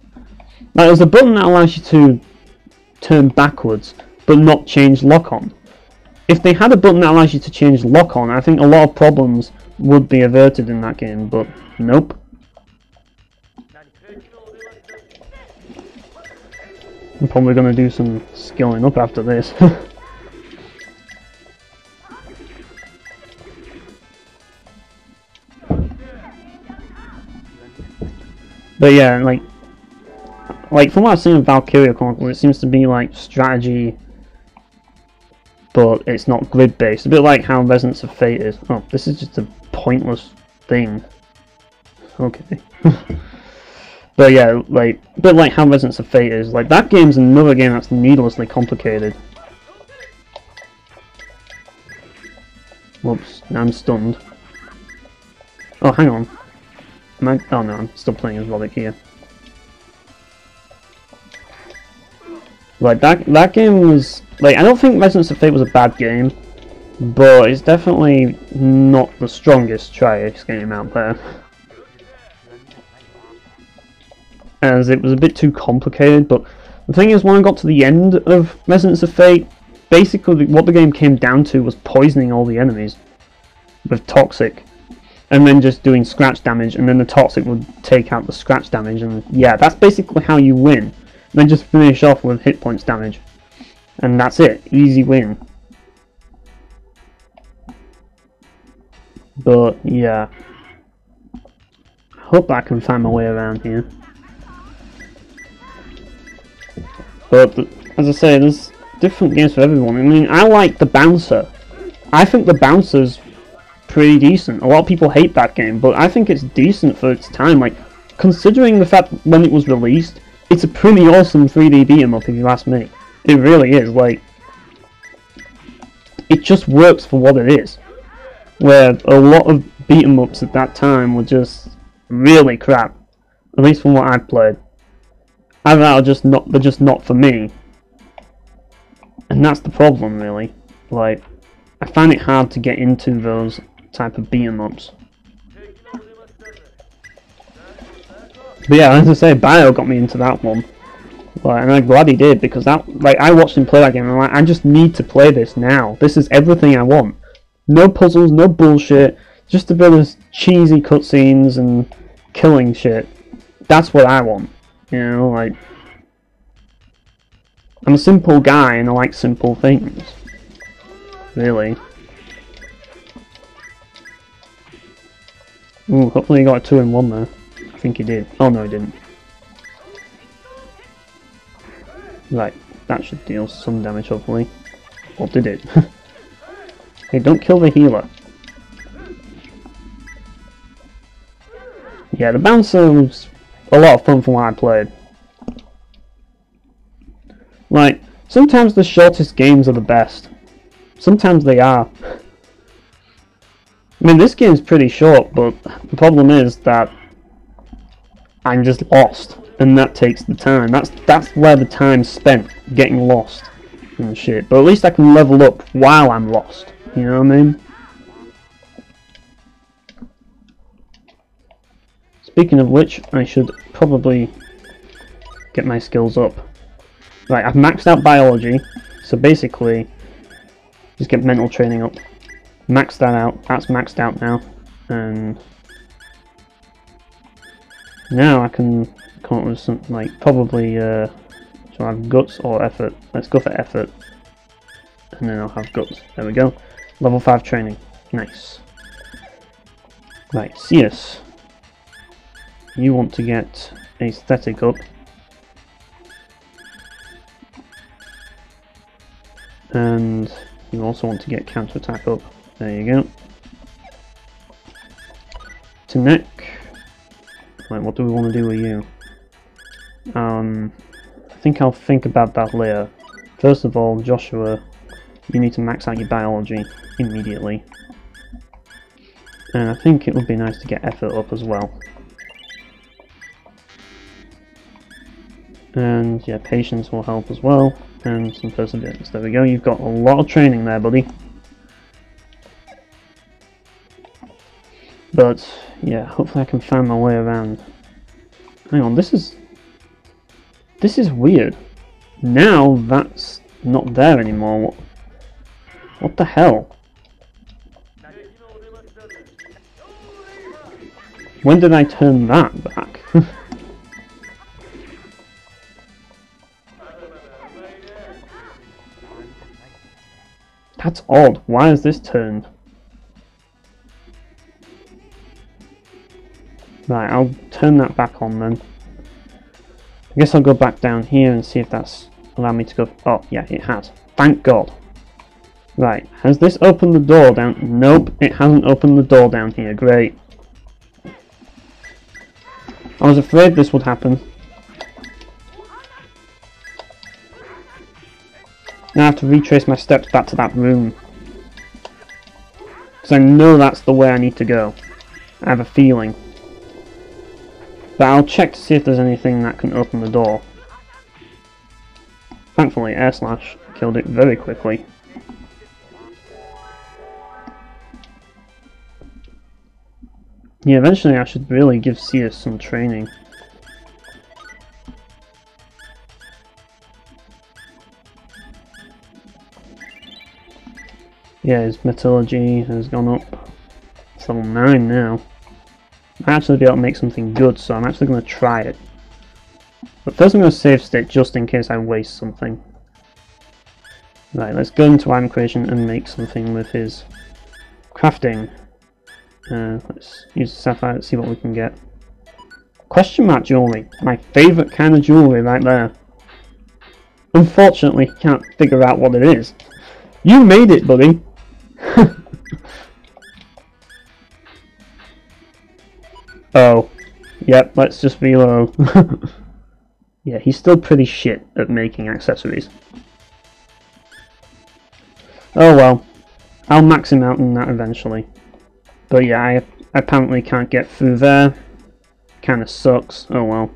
A: Now, there's a button that allows you to turn backwards, but not change lock-on. If they had a button that allows you to change lock-on, I think a lot of problems would be averted in that game, but nope. I'm probably going to do some skilling up after this. But yeah, like from what I've seen of Valkyria Chronicles, it seems to be like strategy, but it's not grid based. A bit like how Resonance of Fate is. Oh, this is just a pointless thing. Okay. But yeah, like a bit like how Resonance of Fate is. Like, that game's another game that's needlessly complicated. Whoops, now I'm stunned. Oh, hang on. Oh no, I'm still playing as Roddick here. Like, that game was, like, I don't think Resonance of Fate was a bad game, but it's definitely not the strongest Tri-Ace game out there. As it was a bit too complicated, but the thing is, when I got to the end of Resonance of Fate, basically what the game came down to was poisoning all the enemies with Toxic, and then just doing scratch damage, and then the Toxic would take out the scratch damage, and yeah, that's basically how you win. Then just finish off with hit points damage, and that's it. Easy win. But yeah, I hope I can find my way around here. But as I say, there's different games for everyone. I mean, I like the Bouncer. I think the Bouncer's pretty decent. A lot of people hate that game, but I think it's decent for its time. Like, considering the fact when it was released, it's a pretty awesome 3D beat 'em up if you ask me. It really is. Like, it just works for what it is. Where a lot of beat 'em ups at that time were just really crap, at least from what I've played. Either that or they're just not for me. And that's the problem, really. Like, I find it hard to get into those type of beat 'em ups. But yeah, as I say, Bio got me into that one. Like, and I'm glad he did, because that, like, I watched him play that game and I'm like, I just need to play this now. This is everything I want. No puzzles, no bullshit, just a bit of cheesy cutscenes and killing shit. That's what I want. You know, like, I'm a simple guy and I like simple things. Really. Ooh, hopefully he got a 2-in-1 there. I think he did. Oh no, he didn't. Right, that should deal some damage, hopefully. Or did it? Hey, don't kill the healer. Yeah, the bouncer was a lot of fun from what I played. Like, sometimes the shortest games are the best. Sometimes they are. I mean, this game's pretty short, but the problem is that I'm just lost, and that takes the time. That's where the time's spent, getting lost and shit. But at least I can level up while I'm lost. You know what I mean? Speaking of which, I should probably get my skills up. Right, I've maxed out biology, so basically, just get mental training up. Max that out. That's maxed out now, and now I can come up with some, like, probably, so I have guts or effort. Let's go for effort, and then I'll have guts. There we go. Level 5 training. Nice. Right, Ceus. You want to get aesthetic up. And you also want to get counter-attack up. There you go. To neck. Right, what do we want to do with you? I think I'll think about that later. First of all, Joshua, you need to max out your biology immediately. And I think it would be nice to get effort up as well. And yeah, patience will help as well. And some perseverance. There we go. You've got a lot of training there, buddy. But yeah, hopefully I can find my way around. Hang on, this is weird. Now that's not there anymore. What the hell? When did I turn that back? That's odd. Why is this turned? Right, I'll turn that back on then. I guess I'll go back down here and see if that's allowed me to go. Oh, yeah, it has. Thank God. Right, has this opened the door down? Nope, it hasn't opened the door down here. Great. I was afraid this would happen. Now I have to retrace my steps back to that room. Because I know that's the way I need to go. I have a feeling. But I'll check to see if there's anything that can open the door. Thankfully, Air Slash killed it very quickly. Yeah, eventually I should really give Ceus some training. Yeah, his metallurgy has gone up. It's level 9 now. I might actually be able to make something good, so I'm actually going to try it. But first I'm going to save state just in case I waste something. Right, let's go into item creation and make something with his crafting. Let's use the sapphire, let's see what we can get. Question mark jewellery. My favourite kind of jewellery right there. Unfortunately, can't figure out what it is. You made it, buddy! Oh. Yep, let's just reload. Yeah, he's still pretty shit at making accessories. Oh well. I'll max him out in that eventually. But yeah, I apparently can't get through there. Kinda sucks. Oh well.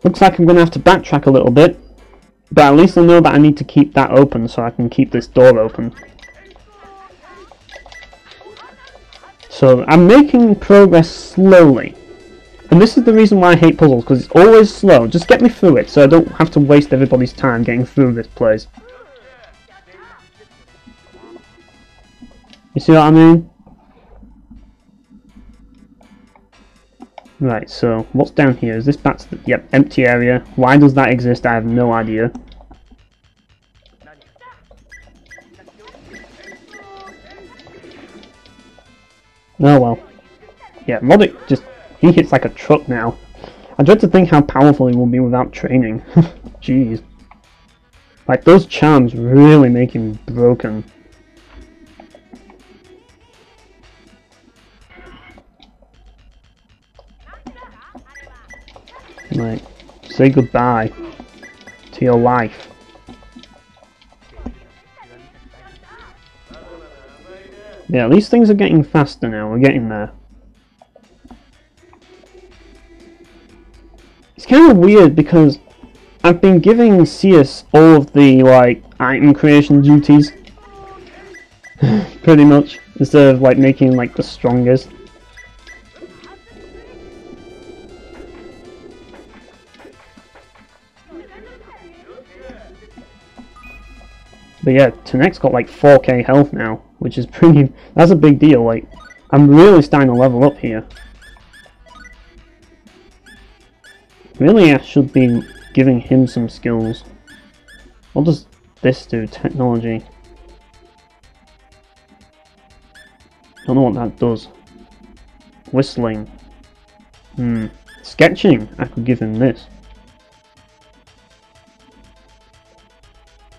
A: Looks like I'm gonna have to backtrack a little bit. But at least I know that I need to keep that open so I can keep this door open. So I'm making progress slowly. And this is the reason why I hate puzzles, because it's always slow. Just get me through it so I don't have to waste everybody's time getting through this place. You see what I mean? Right, so what's down here? Is this back to the... Yep, empty area. Why does that exist? I have no idea. Oh well. Yeah, Roddick just... He hits like a truck now. I dread to think how powerful he will be without training. Jeez. Like, those charms really make him broken. Like, say goodbye to your life. Yeah, at least things are getting faster now. We're getting there. It's kind of weird because I've been giving CS all of the, like, item creation duties. Pretty much. Instead of, like, making, like, the strongest. But yeah, Tanek's got like 4k health now, which is pretty... That's a big deal, like, I'm really starting to level up here. Really, I should be giving him some skills. What does this do? Technology. Don't know what that does. Whistling. Sketching. I could give him this.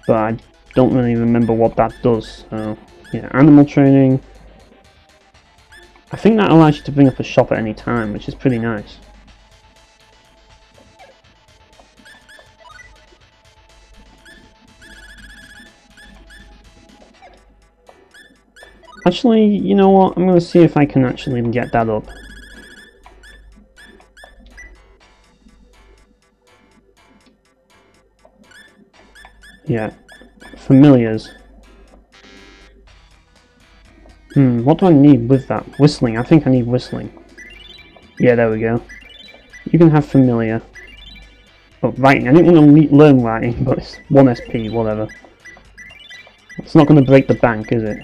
A: But I don't really remember what that does. So, yeah, animal training. I think that allows you to bring up a shop at any time, which is pretty nice. Actually, you know what? I'm going to see if I can actually get that up. Yeah. Familiars. What do I need with that? Whistling. I think I need whistling. Yeah, there we go. You can have familiar. Oh, writing. I didn't want to learn writing, but it's 1 SP, whatever. It's not going to break the bank, is it?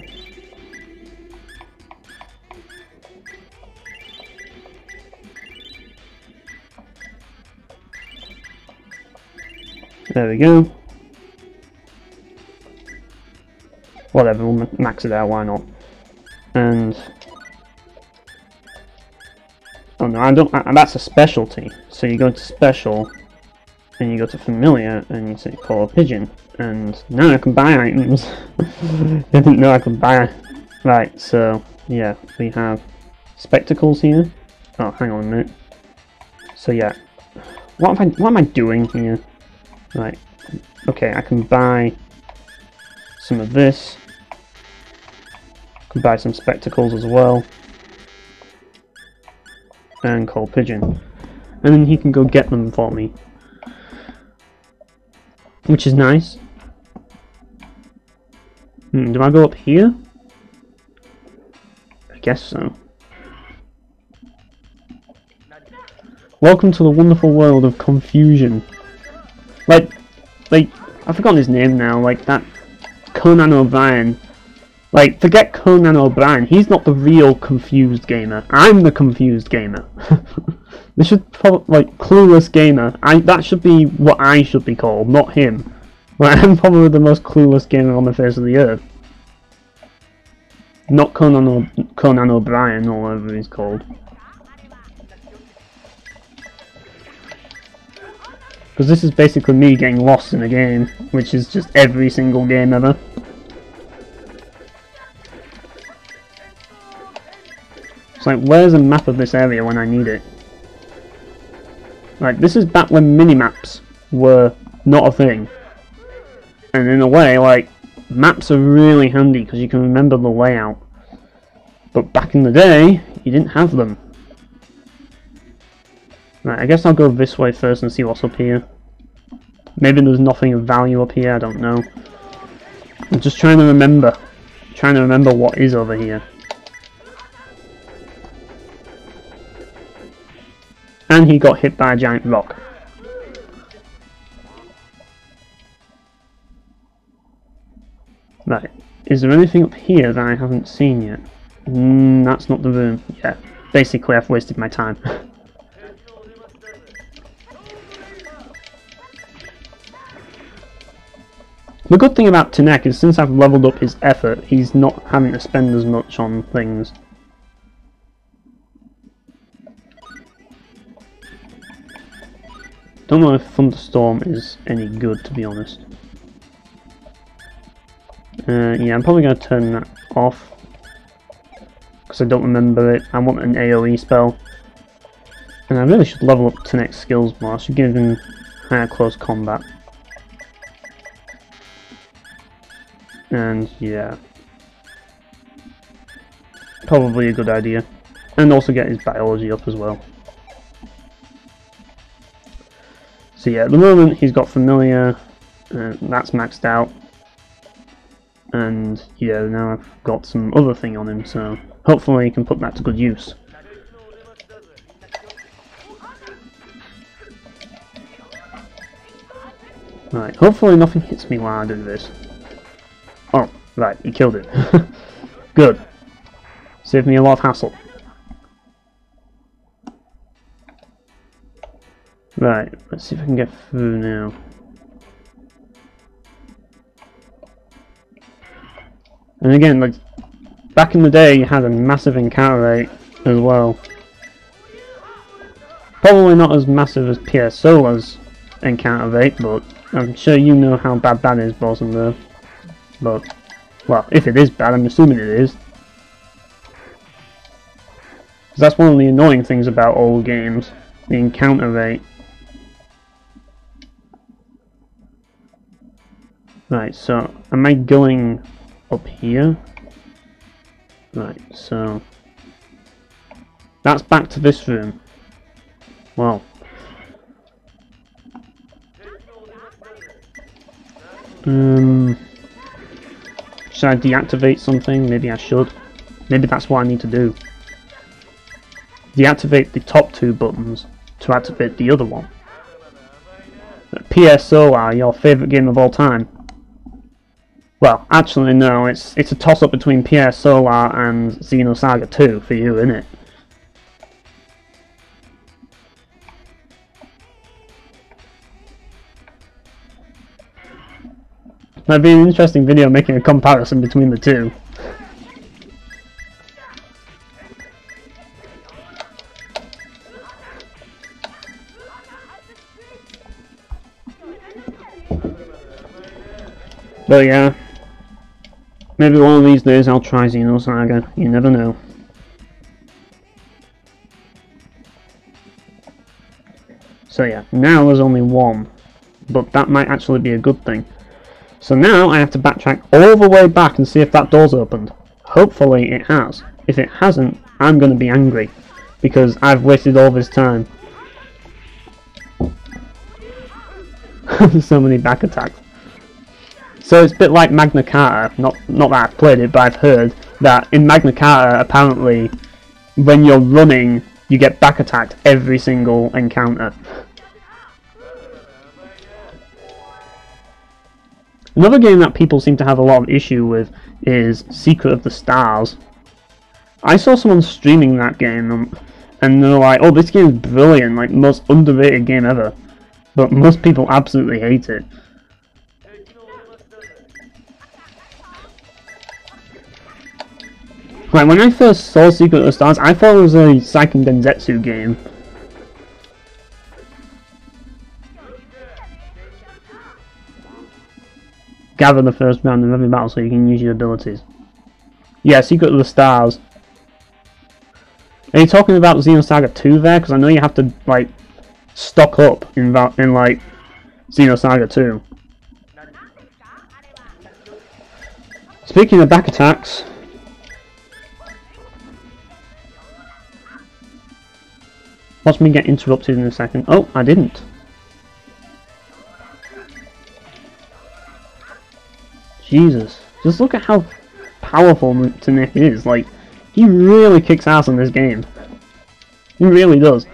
A: There we go. Whatever, we'll max it out, why not? And... oh no, I don't... that's a specialty. So you go to special, and you go to familiar, and you say call a pigeon. And now I can buy items. I didn't know I could buy... Right, so, yeah, we have spectacles here. Oh, hang on a minute. So yeah, what am I doing here? Right, okay, I can buy some of this. I can buy some spectacles as well. And call pigeon. And then he can go get them for me. Which is nice. Do I go up here? I guess so. Welcome to the wonderful world of confusion. Like, I've forgotten his name now, like that Conan O'Brien. Like, forget Conan O'Brien, he's not the real confused gamer. I'm the confused gamer. This should probably, like, clueless gamer. That should be what I should be called, not him. Like, I'm probably the most clueless gamer on the face of the earth. Not Conan O'Brien, or whatever he's called. Because this is basically me getting lost in a game, which is just every single game ever. So like, where's a map of this area when I need it? Like, this is back when minimaps were not a thing. And in a way, like, maps are really handy because you can remember the layout. But back in the day, you didn't have them. Right, I guess I'll go this way first and see what's up here. Maybe there's nothing of value up here, I don't know. I'm just trying to remember. What is over here. And he got hit by a giant rock. Right, is there anything up here that I haven't seen yet? That's not the room. Yeah, basically I've wasted my time. The good thing about Tanek is since I've leveled up his effort, he's not having to spend as much on things. Don't know if Thunderstorm is any good, to be honest. Yeah, I'm probably going to turn that off. Because I don't remember it. I want an AoE spell. And I really should level up Tanek's skills more. I should give him higher close combat. And yeah. Probably a good idea. And also get his biology up as well. So yeah, at the moment he's got familiar. That's maxed out. And yeah, now I've got some other thing on him, so hopefully he can put that to good use. Right, hopefully nothing hits me while I do this. Oh, right, he killed it. Good. Saved me a lot of hassle. Right, let's see if I can get through now. And again, like, back in the day you had a massive encounter rate as well. Probably not as massive as PS Sola's encounter rate, but I'm sure you know how bad that is, Bosun though. But, well, if it is bad, I'm assuming it is. Because that's one of the annoying things about old games, the encounter rate. Right, so, am I going up here? Right, so that's back to this room. Well, should I deactivate something? Maybe I should. Maybe that's what I need to do. Deactivate the top two buttons to activate the other one. PS Solar, your favourite game of all time. Well, actually no, it's a toss-up between PS Solar and Xenosaga 2 for you, isn't it? That'd be an interesting video making a comparison between the two. But yeah. Maybe one of these days I'll try Xenosaga, you never know. So yeah, now there's only one, but that might actually be a good thing. So now I have to backtrack all the way back and see if that door's opened. Hopefully it has. If it hasn't, I'm going to be angry, because I've wasted all this time. There's so many back attacks. So it's a bit like Magna Carta, not that I've played it, but I've heard that in Magna Carta, apparently, when you're running, you get back attacked every single encounter. Another game that people seem to have a lot of issue with is Secret of the Stars. I saw someone streaming that game, and they're like, oh, this game is brilliant, like, most underrated game ever. But most people absolutely hate it. Like, when I first saw Secret of the Stars, I thought it was a Seiken Densetsu game. Gather the first round of every battle so you can use your abilities. Yeah, Secret of the Stars. Are you talking about Xenosaga 2 there? Because I know you have to, like, stock up in like, Xenosaga 2. Speaking of back attacks... Watch me get interrupted in a second. Oh, I didn't. Jesus. Just look at how powerful Nick is. Like, he really kicks ass in this game. He really does.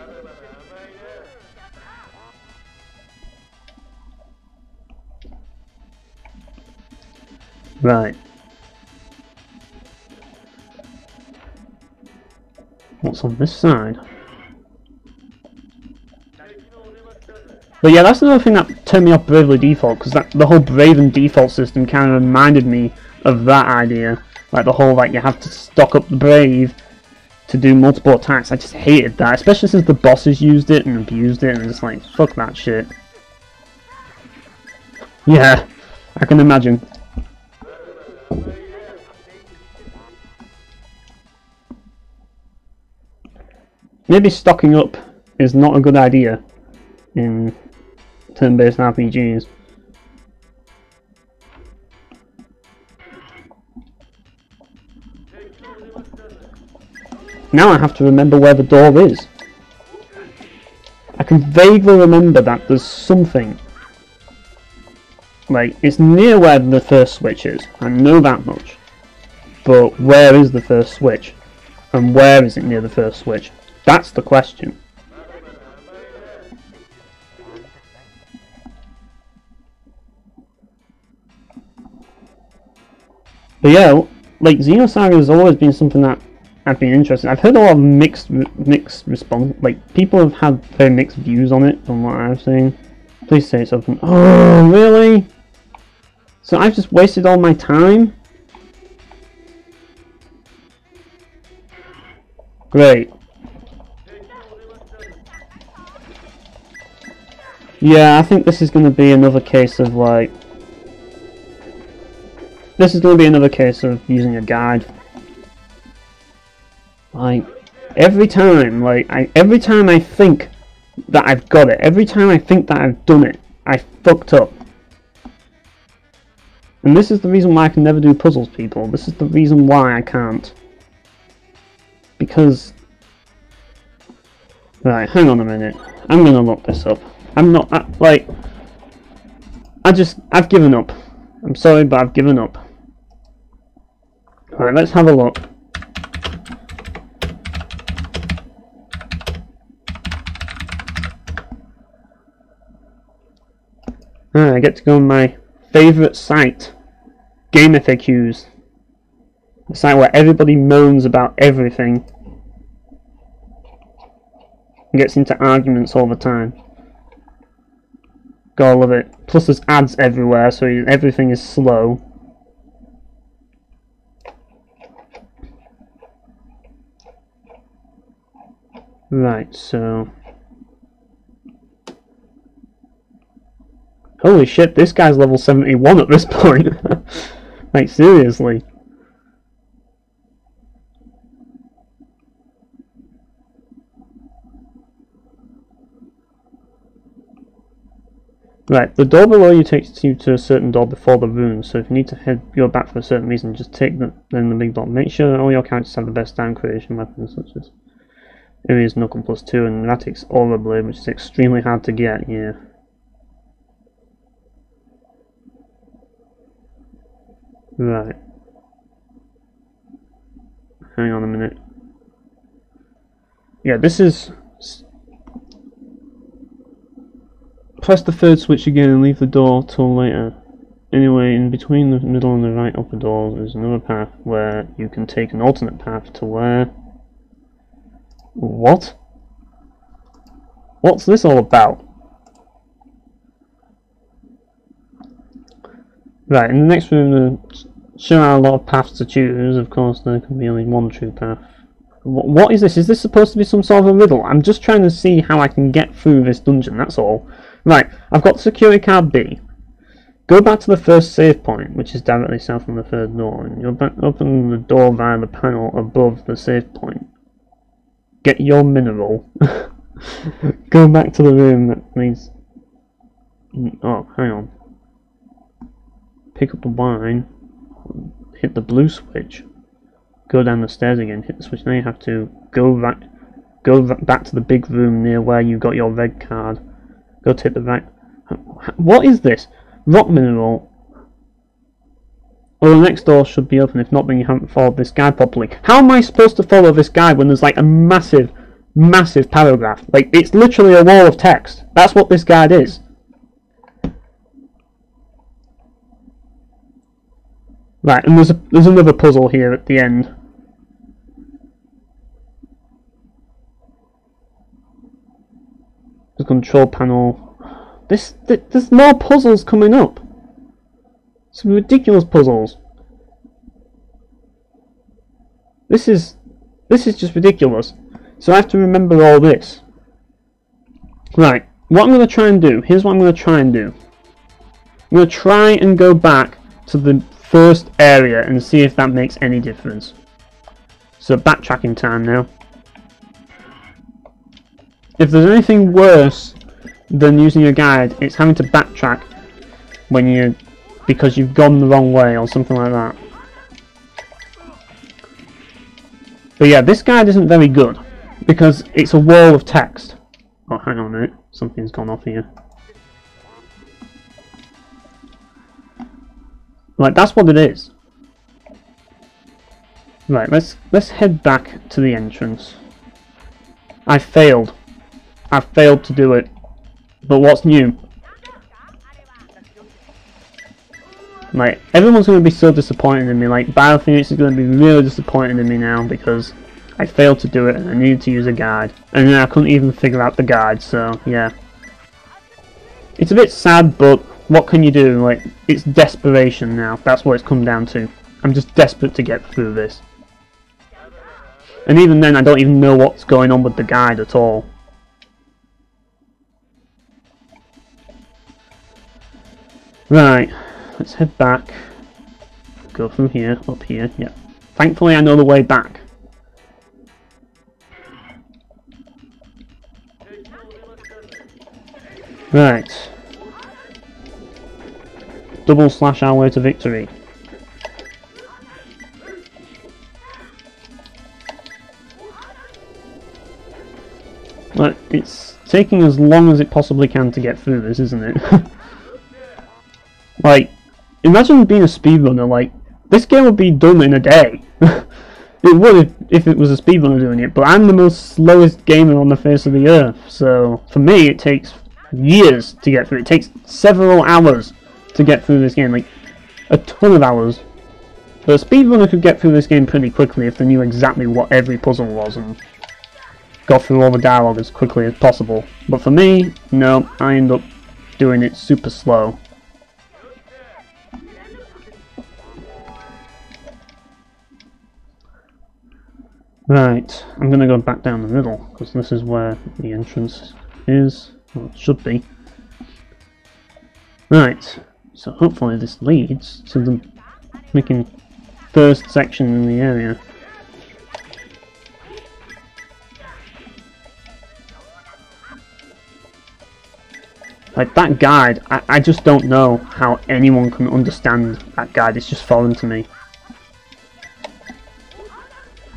A: Right. What's on this side? But yeah, that's another thing that turned me off Bravely Default, because the whole Brave and Default system kind of reminded me of that idea. Like the whole, like, you have to stock up the Brave to do multiple attacks. I just hated that, especially since the bosses used it and abused it, and just like, fuck that shit. Yeah, I can imagine. Maybe stocking up is not a good idea in turn-based RPGs. Now I have to remember where the door is. I can vaguely remember that there's something. Like, it's near where the first switch is. I know that much. But where is the first switch? And where is it near the first switch? That's the question. But yeah, like, Xenosaga has always been something that I've been interested in. I've heard a lot of mixed response. Like, people have had very mixed views on it, from what I've seen. Please say something. Oh, really? So I've just wasted all my time? Great. Yeah, I think this is going to be another case of, like... This is going to be another case of using a guide. Like, every time I think that I've got it, every time I think that I've done it, I fucked up. And this is the reason why I can never do puzzles, people. This is the reason why I can't. Because... Right, hang on a minute. I'm gonna look this up. I'm not, I've given up. I'm sorry, but I've given up. Alright, let's have a look. I get to go on my favourite site, Game FAQs. The site where everybody moans about everything and gets into arguments all the time. Gotta love it. Plus there's ads everywhere, so everything is slow. Right, so... Holy shit, this guy's level 71 at this point. Like, seriously. Right, the door below you takes you to a certain door before the rune, so if you need to go back for a certain reason, just take then the big door. Make sure that all your characters have the best down creation weapons, such as Uri's Knuckle +2 and Ratic's Aura Blade, which is extremely hard to get, yeah. Right. Hang on a minute. Yeah, this is... Press the third switch again and leave the door till later. Anyway, in between the middle and the right upper doors is another path where you can take an alternate path to where... What? What's this all about? Right, in the next room, show out a lot of paths to choose. Of course, there can be only one true path. What is this? Is this supposed to be some sort of a riddle? I'm just trying to see how I can get through this dungeon, that's all. Right, I've got security card B. Go back to the first save point, which is directly south from the third door, and you'll open the door via the panel above the save point. get your mineral. Go back to the room that needs... Oh, hang on. Pick up the wine. Hit the blue switch. Go down the stairs again. Hit the switch. Now you have to go back to the big room near where you got your red card. Go to hit the right... What is this? Rock mineral. Well, the next door should be open. If not, then you haven't followed this guide properly. How am I supposed to follow this guide when there's like a massive paragraph? Like, it's literally a wall of text. That's what this guide is. Right, and there's another puzzle here at the end. The control panel. There's more puzzles coming up. Some ridiculous puzzles. This is just ridiculous. So I have to remember all this. Right, what I'm going to try and do. Here's what I'm going to try and do. I'm going to try and go back to the first area and see if that makes any difference. So backtracking time now. If there's anything worse than using a guide, it's having to backtrack when because you've gone the wrong way or something like that. But yeah, this guide isn't very good because it's a wall of text. Oh, hang on a minute, something's gone off here. Right, that's what it is. Right, let's head back to the entrance. I failed to do it. But what's new? Like, everyone's going to be so disappointed in me. Like, Biophoenix is going to be really disappointed in me now because I failed to do it and I needed to use a guide. And then I couldn't even figure out the guide, so yeah. It's a bit sad, but what can you do? Like, it's desperation now. That's what it's come down to. I'm just desperate to get through this. And even then, I don't even know what's going on with the guide at all. Right, let's head back. Go through here, up here, yeah. Thankfully I know the way back. Right. / our way to victory. But it's taking as long as it possibly can to get through this, isn't it? Like, imagine being a speedrunner. Like, this game would be done in a day. It would if it was a speedrunner doing it, but I'm the most slowest gamer on the face of the earth, so for me it takes years to get through. It takes several hours to get through this game, like a ton of hours. But a speedrunner could get through this game pretty quickly if they knew exactly what every puzzle was and got through all the dialogue as quickly as possible. But for me, no, I end up doing it super slow. Right, I'm going to go back down the middle, because this is where the entrance is, well, it should be. Right, so hopefully this leads to the making first section in the area. Like, that guide, I just don't know how anyone can understand that guide, it's just foreign to me.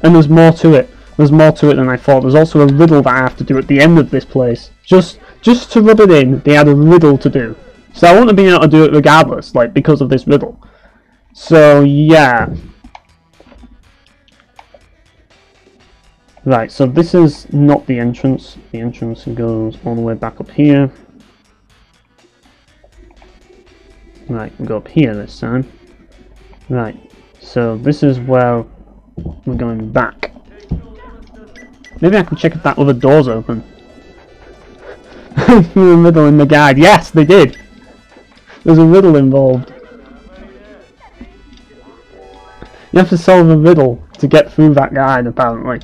A: And there's more to it. There's more to it than I thought. There's also a riddle that I have to do at the end of this place. Just to rub it in, they had a riddle to do. So I wouldn't have been able to do it regardless, like, because of this riddle. So, yeah. Right, so this is not the entrance. The entrance goes all the way back up here. Right, we'll go up here this time. Right, so this is where we're going back. Maybe I can check if that other door's open. Through the riddle in the guide. Yes, they did! There's a riddle involved. You have to solve a riddle to get through that guide, apparently.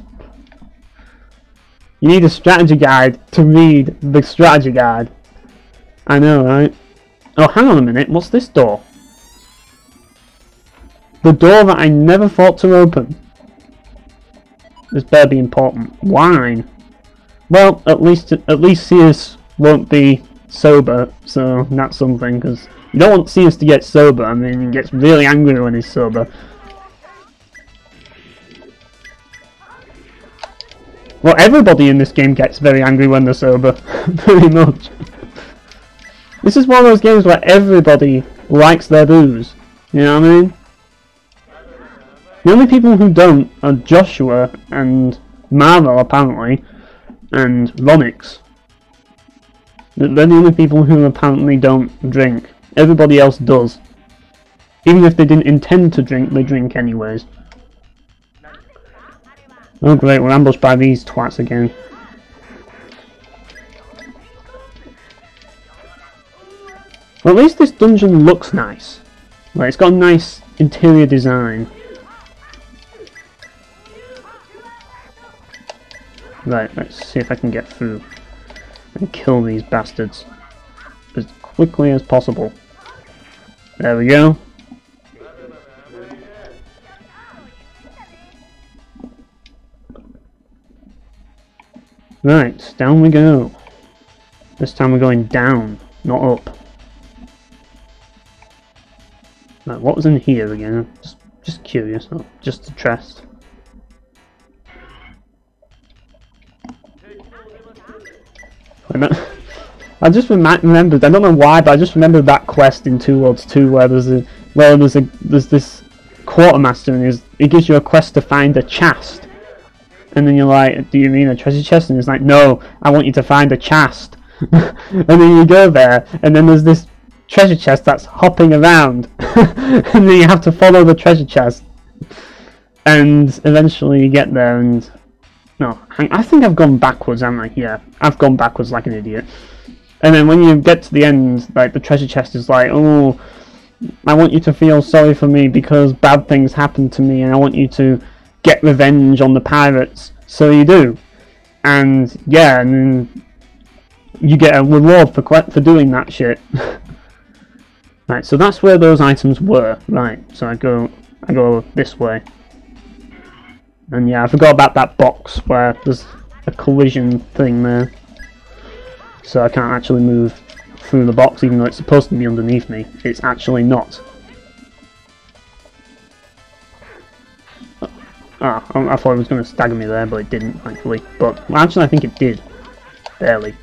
A: You need a strategy guide to read the strategy guide. I know, right? Oh, hang on a minute. What's this door? The door that I never thought to open. This better be important. Wine. Well, at least Sears won't be sober, so that's something, because you don't want Sears to get sober. I mean, he gets really angry when he's sober. Well, everybody in this game gets very angry when they're sober, pretty much. This is one of those games where everybody likes their booze, you know what I mean? The only people who don't are Joshua and Marvel, apparently, and Ronix. They're the only people who apparently don't drink. Everybody else does. Even if they didn't intend to drink, they drink anyways. Oh great, we're ambushed by these twats again. Well, at least this dungeon looks nice. Like, it's got a nice interior design. Right, let's see if I can get through and kill these bastards as quickly as possible. There we go. Right, down we go. This time we're going down, not up. Right, what was in here again? Just curious, not just a chest. I just remembered, I don't know why, but I just remembered that quest in 2 Worlds 2 where there's this quartermaster and he gives you a quest to find a chest. And then you're like, do you mean a treasure chest? And he's like, no, I want you to find a chest. And then you go there, and then there's this treasure chest that's hopping around. And then you have to follow the treasure chest. And eventually you get there and... No, I think I've gone backwards, haven't I? Yeah, I've gone backwards like an idiot. And then when you get to the end, like, the treasure chest is like, oh, I want you to feel sorry for me because bad things happened to me and I want you to get revenge on the pirates. So you do. And, yeah, and then you get a reward for doing that shit. Right, so that's where those items were. Right, so I go this way. And yeah, I forgot about that box where there's a collision thing there. So I can't actually move through the box even though it's supposed to be underneath me. It's actually not. Ah, I thought it was going to stagger me there, but it didn't, thankfully. But, well, actually I think it did. Barely.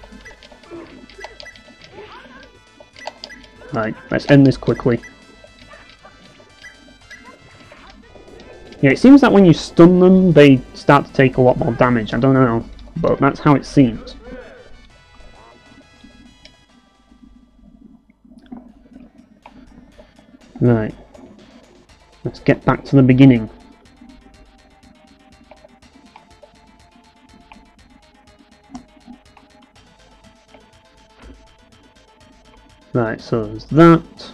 A: Right, let's end this quickly. Yeah, it seems that when you stun them, they start to take a lot more damage. I don't know, but that's how it seems. Right. Let's get back to the beginning. Right, so there's that.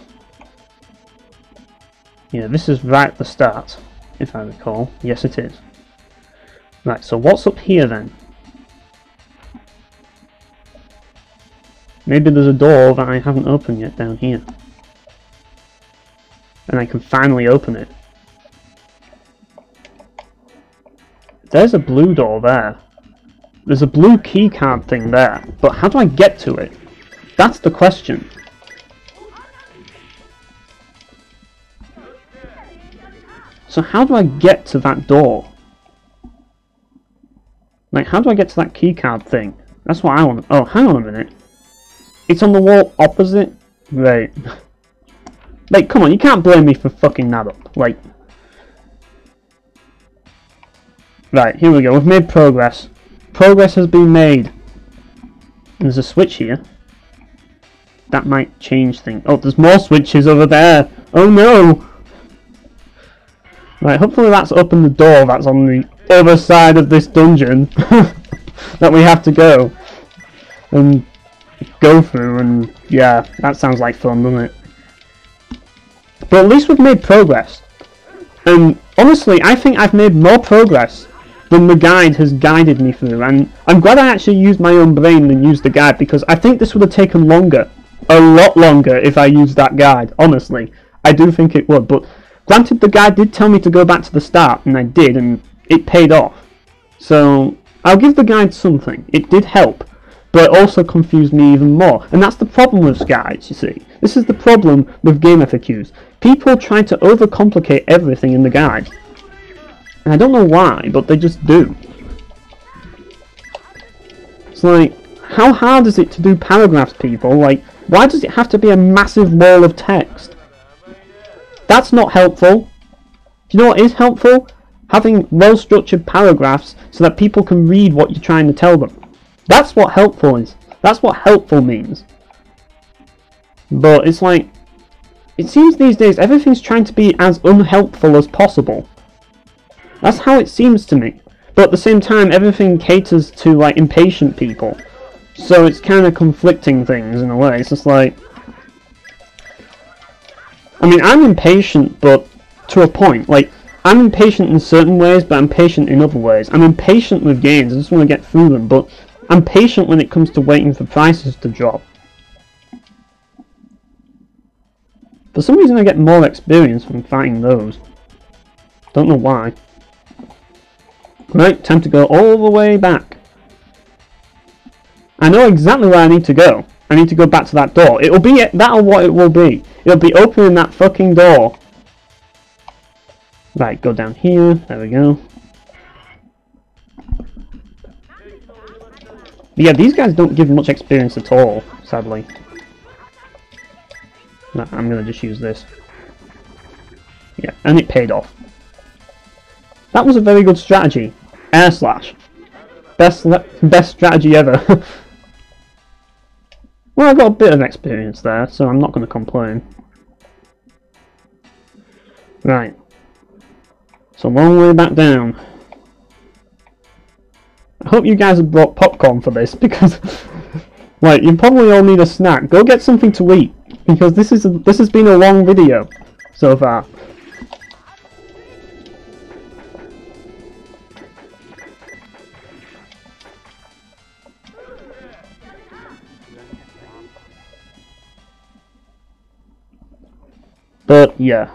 A: Yeah, this is right at the start, if I recall. Yes, it is. Right, so what's up here then? Maybe there's a door that I haven't opened yet down here. And I can finally open it. There's a blue door there. There's a blue keycard thing there. But how do I get to it? That's the question. So how do I get to that door? Like, how do I get to that keycard thing? That's what I want. Oh, hang on a minute. It's on the wall opposite? Right. Like, come on, you can't blame me for fucking that up. Like... Right, here we go. We've made progress. Progress has been made. And there's a switch here. That might change things. Oh, there's more switches over there. Oh no! Right, hopefully that's opened the door that's on the other side of this dungeon. That we have to go. And go through, and yeah, that sounds like fun, doesn't it? But at least we've made progress. And honestly, I think I've made more progress than the guide has guided me through. And I'm glad I actually used my own brain than used the guide, because I think this would have taken longer. A lot longer if I used that guide, honestly. I do think it would, but granted the guide did tell me to go back to the start, and I did, and it paid off. So I'll give the guide something. It did help, but it also confused me even more. And that's the problem with guides, you see. This is the problem with game FAQs. People try to overcomplicate everything in the guide. And I don't know why, but they just do. It's like, how hard is it to do paragraphs, people? Like, why does it have to be a massive wall of text? That's not helpful. Do you know what is helpful? Having well-structured paragraphs so that people can read what you're trying to tell them. That's what helpful is. That's what helpful means. But it's like, it seems these days everything's trying to be as unhelpful as possible. That's how it seems to me. But at the same time, everything caters to like impatient people. So it's kind of conflicting things in a way. It's just like, I mean, I'm impatient, but to a point. Like, I'm impatient in certain ways, but I'm patient in other ways. I'm impatient with games, I just want to get through them, but I'm patient when it comes to waiting for prices to drop. For some reason I get more experience from fighting those. Don't know why. Right, time to go all the way back. I know exactly where I need to go. I need to go back to that door. It'll be that'll what it will be. It'll be opening that fucking door. Right, go down here. There we go. But yeah, these guys don't give much experience at all, sadly. No, I'm gonna just use this. Yeah, and it paid off. That was a very good strategy. Air slash. Best strategy ever. Well, I got a bit of experience there, so I'm not going to complain. Right. It's a long way back down. I hope you guys have brought popcorn for this, because like, you probably all need a snack. Go get something to eat, because this has been a long video so far. But yeah,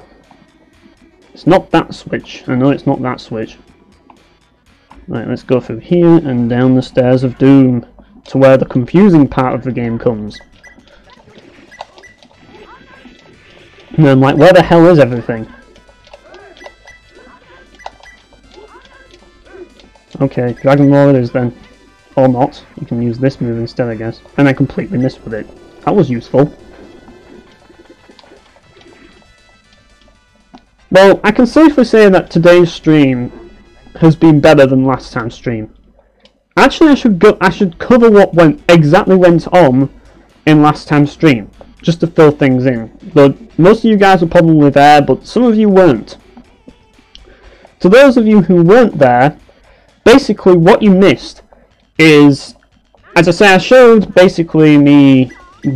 A: it's not that switch. I know it's not that switch. Right, let's go through here and down the stairs of doom to where the confusing part of the game comes. And I'm like, where the hell is everything? Okay, Dragon Lore it is then. Or not. You can use this move instead, I guess. And I completely missed with it. That was useful. Well, I can safely say that today's stream has been better than last time's stream. Actually, I should cover what exactly went on in last time's stream, just to fill things in. But most of you guys were probably there, but some of you weren't. To those of you who weren't there, basically what you missed is, as I say, I showed basically me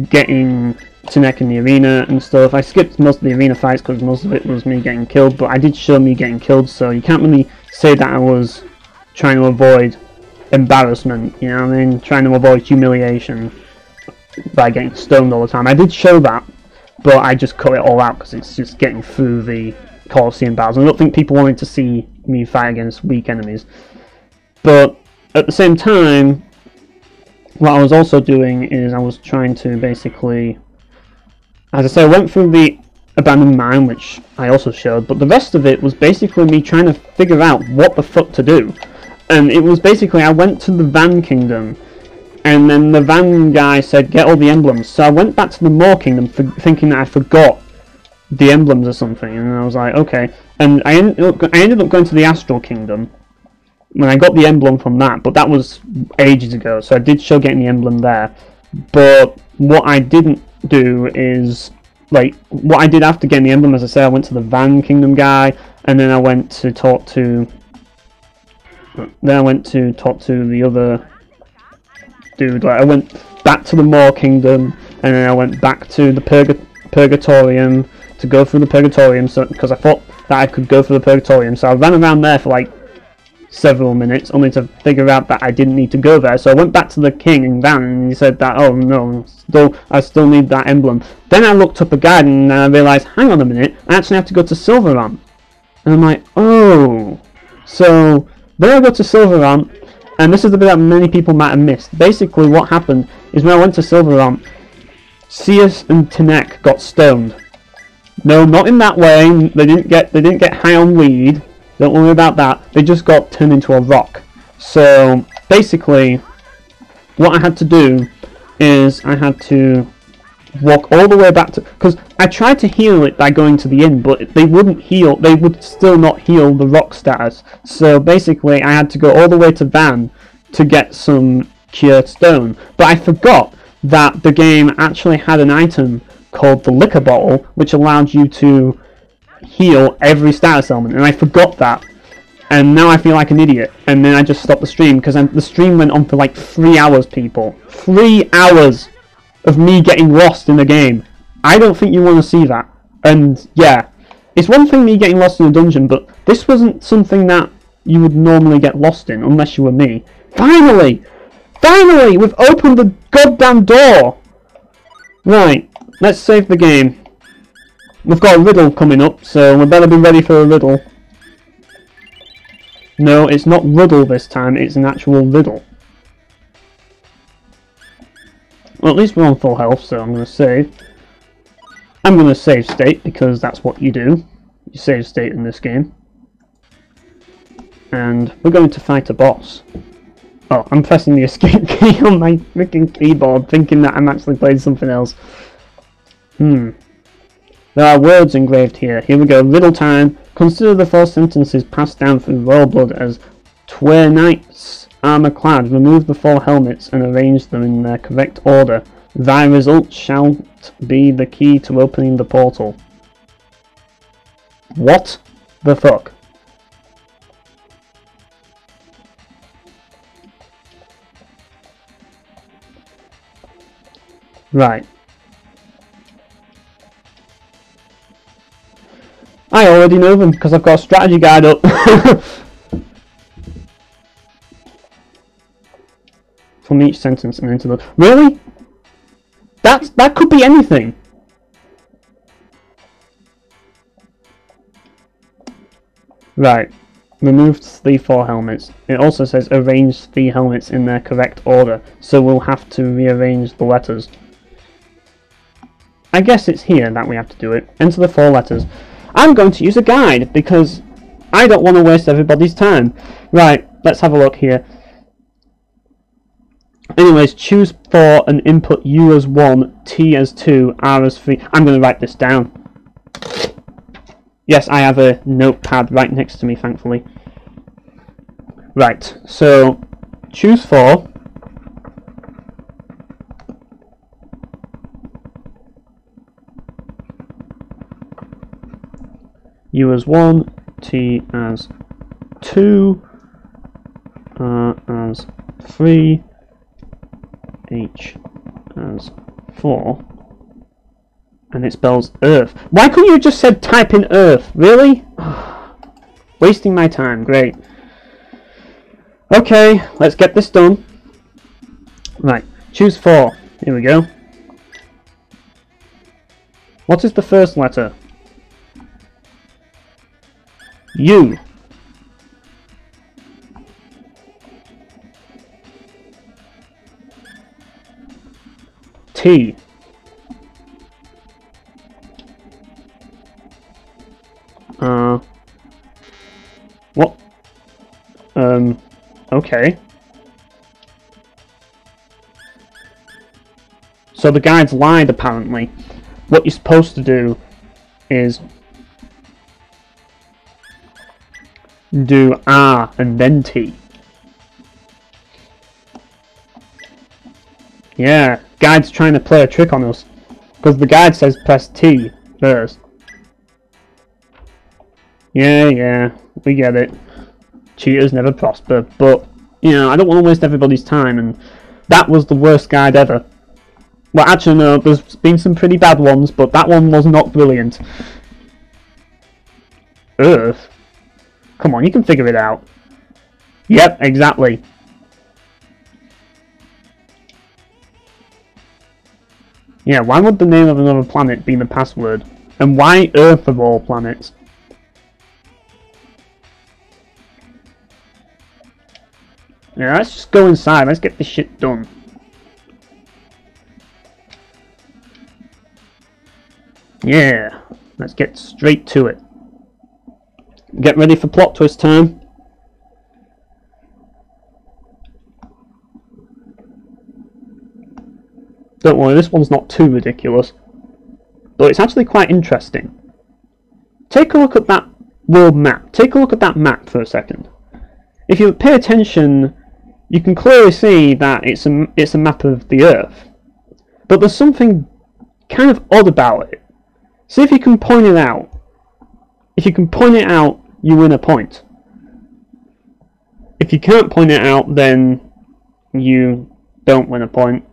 A: getting to neck in the arena and stuff. I skipped most of the arena fights because most of it was me getting killed, but I did show me getting killed, so you can't really say that I was trying to avoid embarrassment, you know what I mean? Trying to avoid humiliation by getting stoned all the time. I did show that, but I just cut it all out because it's just getting through the Colosseum battles. I don't think people wanted to see me fight against weak enemies. But at the same time, what I was also doing is I was trying to basically, as I say, I went through the abandoned mine, which I also showed, but the rest of it was basically me trying to figure out what the fuck to do. And it was basically, I went to the Van Kingdom, and then the Van guy said, get all the emblems. So I went back to the Moor Kingdom thinking that I forgot the emblems or something, and I was like, okay. And I ended up going to the Astral Kingdom, when I got the emblem from that, but that was ages ago, so I did show getting the emblem there. But what I didn't do is, like, what I did after getting the emblem, as I say, I went to the Van Kingdom guy, and then I went to talk to the other dude. Like, I went back to the Moor Kingdom, and then I went back to the Purgatorium to go through the Purgatorium, so because I thought that I could go through the Purgatorium, so I ran around there for like several minutes, only to figure out that I didn't need to go there. So I went back to the king in Van, and he said that, oh no, I still need that emblem. Then I looked up a guide, and I realised, hang on a minute, I actually have to go to Silverham. And I'm like, oh, so Then I go to Silver Ramp, and this is the bit that many people might have missed. Basically, what happened is when I went to Silver Ramp, Sears and Tenek got stoned. No, not in that way. They didn't get high on weed. Don't worry about that. They just got turned into a rock. So basically, what I had to do is I had to walk all the way back to, because I tried to heal it by going to the inn, but they wouldn't heal. They would still not heal the rock status. So basically, I had to go all the way to Van to get some cured stone. But I forgot that the game actually had an item called the liquor bottle, which allowed you to heal every status element, and I forgot that, and now I feel like an idiot. And then I just stopped the stream because the stream went on for like 3 hours, people. 3 hours of me getting lost in the game. I don't think you want to see that. And yeah, it's one thing me getting lost in a dungeon, but this wasn't something that you would normally get lost in unless you were me. Finally! Finally! We've opened the goddamn door! Right, let's save the game. We've got a riddle coming up, so we better be ready for a riddle. No, it's not riddle this time, it's an actual riddle. Well, at least we're on full health, so I'm going to save. I'm going to save state, because that's what you do. You save state in this game. And we're going to fight a boss. Oh, I'm pressing the escape key on my freaking keyboard, thinking that I'm actually playing something else. There are words engraved here. Here we go. Riddle time. Consider the 4 sentences passed down through royal blood as Twere knights, armour clad. Remove the 4 helmets and arrange them in their correct order. Thy result shall be the key to opening the portal. What the fuck? Right. I already know them because I've got a strategy guide up. From each sentence and into the... Really? That could be anything. Right. Remove 4 helmets. It also says arrange 3 helmets in their correct order, so we'll have to rearrange the letters. I guess it's here that we have to do it. Enter the 4 letters. I'm going to use a guide because I don't want to waste everybody's time. Right, let's have a look here. Anyways, choose 4 and input U as 1, T as 2, R as 3. I'm going to write this down. Yes, I have a notepad right next to me, thankfully. Right, so choose 4. U as 1, T as 2, R as 3, H as 4, and it spells Earth. Why couldn't you have just said type in Earth? Really? Wasting my time. Great. Okay, let's get this done. Right, choose 4. Here we go. What is the first letter? U. T. What? Okay. So the guide's lied, apparently. What you're supposed to do is do R and then T. Yeah, guide's trying to play a trick on us. Because the guide says press T first. Yeah, we get it. Cheaters never prosper, but, you know, I don't want to waste everybody's time, and that was the worst guide ever. Well, actually, no, there's been some pretty bad ones, but that one was not brilliant. Earth? Come on, you can figure it out. Yep, exactly. Yeah, why would the name of another planet be the password? And why Earth of all planets? Yeah, let's just go inside. Let's get this shit done. Yeah, let's get straight to it. Get ready for plot twist time. Don't worry, this one's not too ridiculous, but it's actually quite interesting. Take a look at that world map. Take a look at that map for a second. If you pay attention, you can clearly see that it's a map of the Earth. But there's something kind of odd about it. See if you can point it out. If you can point it out, you win a point. If you can't point it out, then you don't win a point.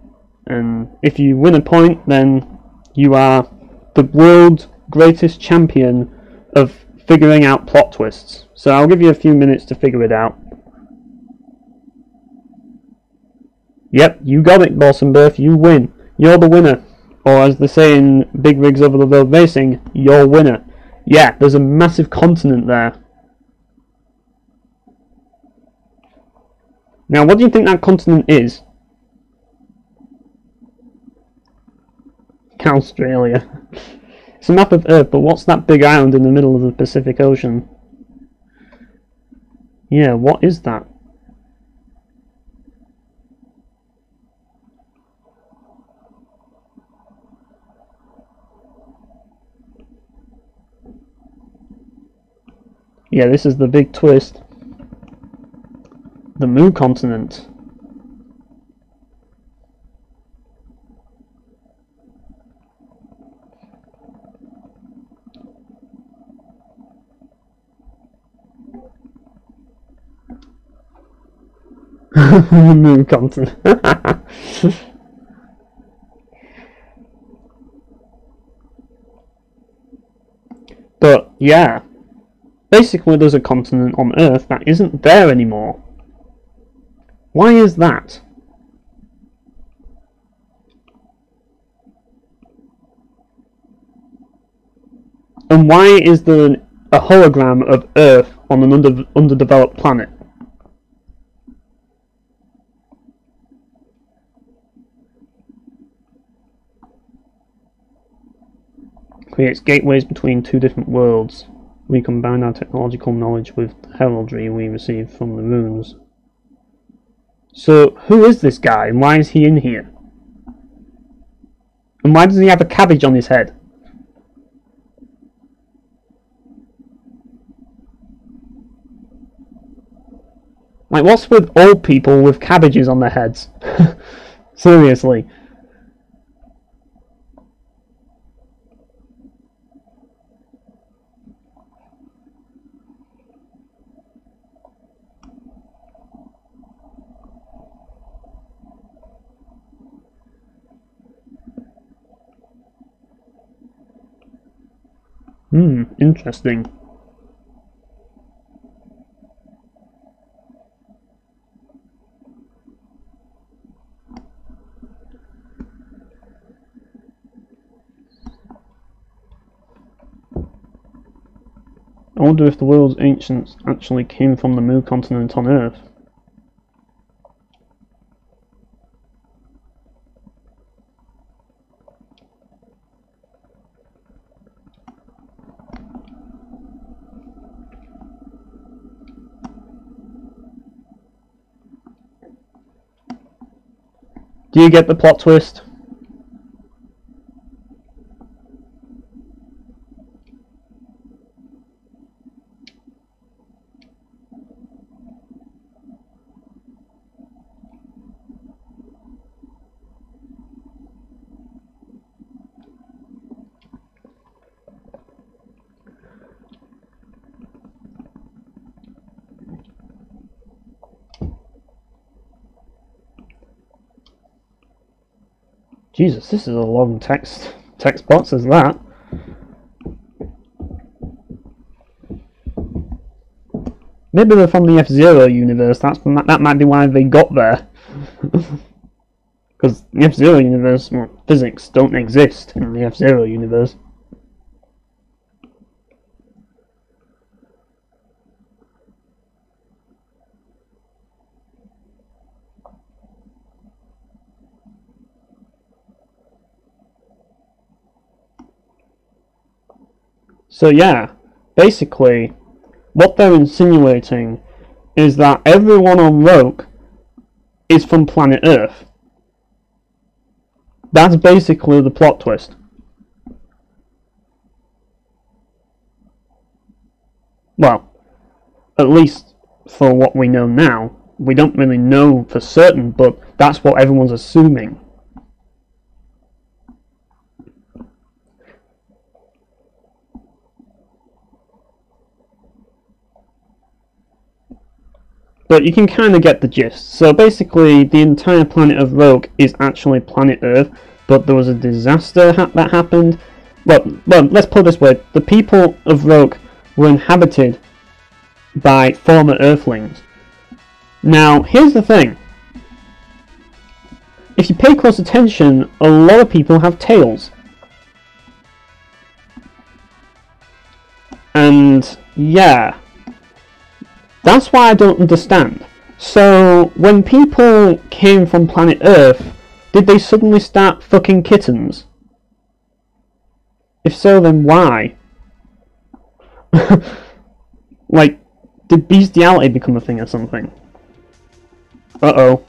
A: And if you win a point, then you are the world's greatest champion of figuring out plot twists. So I'll give you a few minutes to figure it out. Yep, you got it, Bossenberth, you win. You're the winner. Or as they say in Big Rigs Over the Road Racing, you're winner. Yeah, there's a massive continent there. Now, what do you think that continent is? Australia. It's a map of Earth, but what's that big island in the middle of the Pacific Ocean? Yeah, what is that? Yeah, this is the big twist. The Moo continent. The Moo continent. But yeah. Basically, there's a continent on Earth that isn't there anymore. Why is that? And why is there a hologram of Earth on an underdeveloped planet? Creates gateways between two different worlds. We combine our technological knowledge with the heraldry we receive from the runes. So, who is this guy, and why is he in here? And why does he have a cabbage on his head? Like, what's with old people with cabbages on their heads? Seriously. Interesting. I wonder if the world's ancients actually came from the Moo continent on Earth. Do you get the plot twist? Jesus, this is a long text box as that. Maybe they're from the F-Zero universe. That might be why they got there. Because the F-Zero universe, well, physics don't exist in the F-Zero universe. So yeah, basically, what they're insinuating is that everyone on Rogue is from planet Earth. That's basically the plot twist. Well, at least for what we know now. We don't really know for certain, but that's what everyone's assuming. But you can kind of get the gist. So basically, the entire planet of Rogue is actually planet Earth, but there was a disaster that happened. Well, let's put it this way. The people of Rogue were inhabited by former Earthlings. Now, here's the thing. If you pay close attention, a lot of people have tails. And, yeah. That's why I don't understand. So, when people came from planet Earth, did they suddenly start fucking kittens? If so, then why? Like, did bestiality become a thing or something? Uh-oh.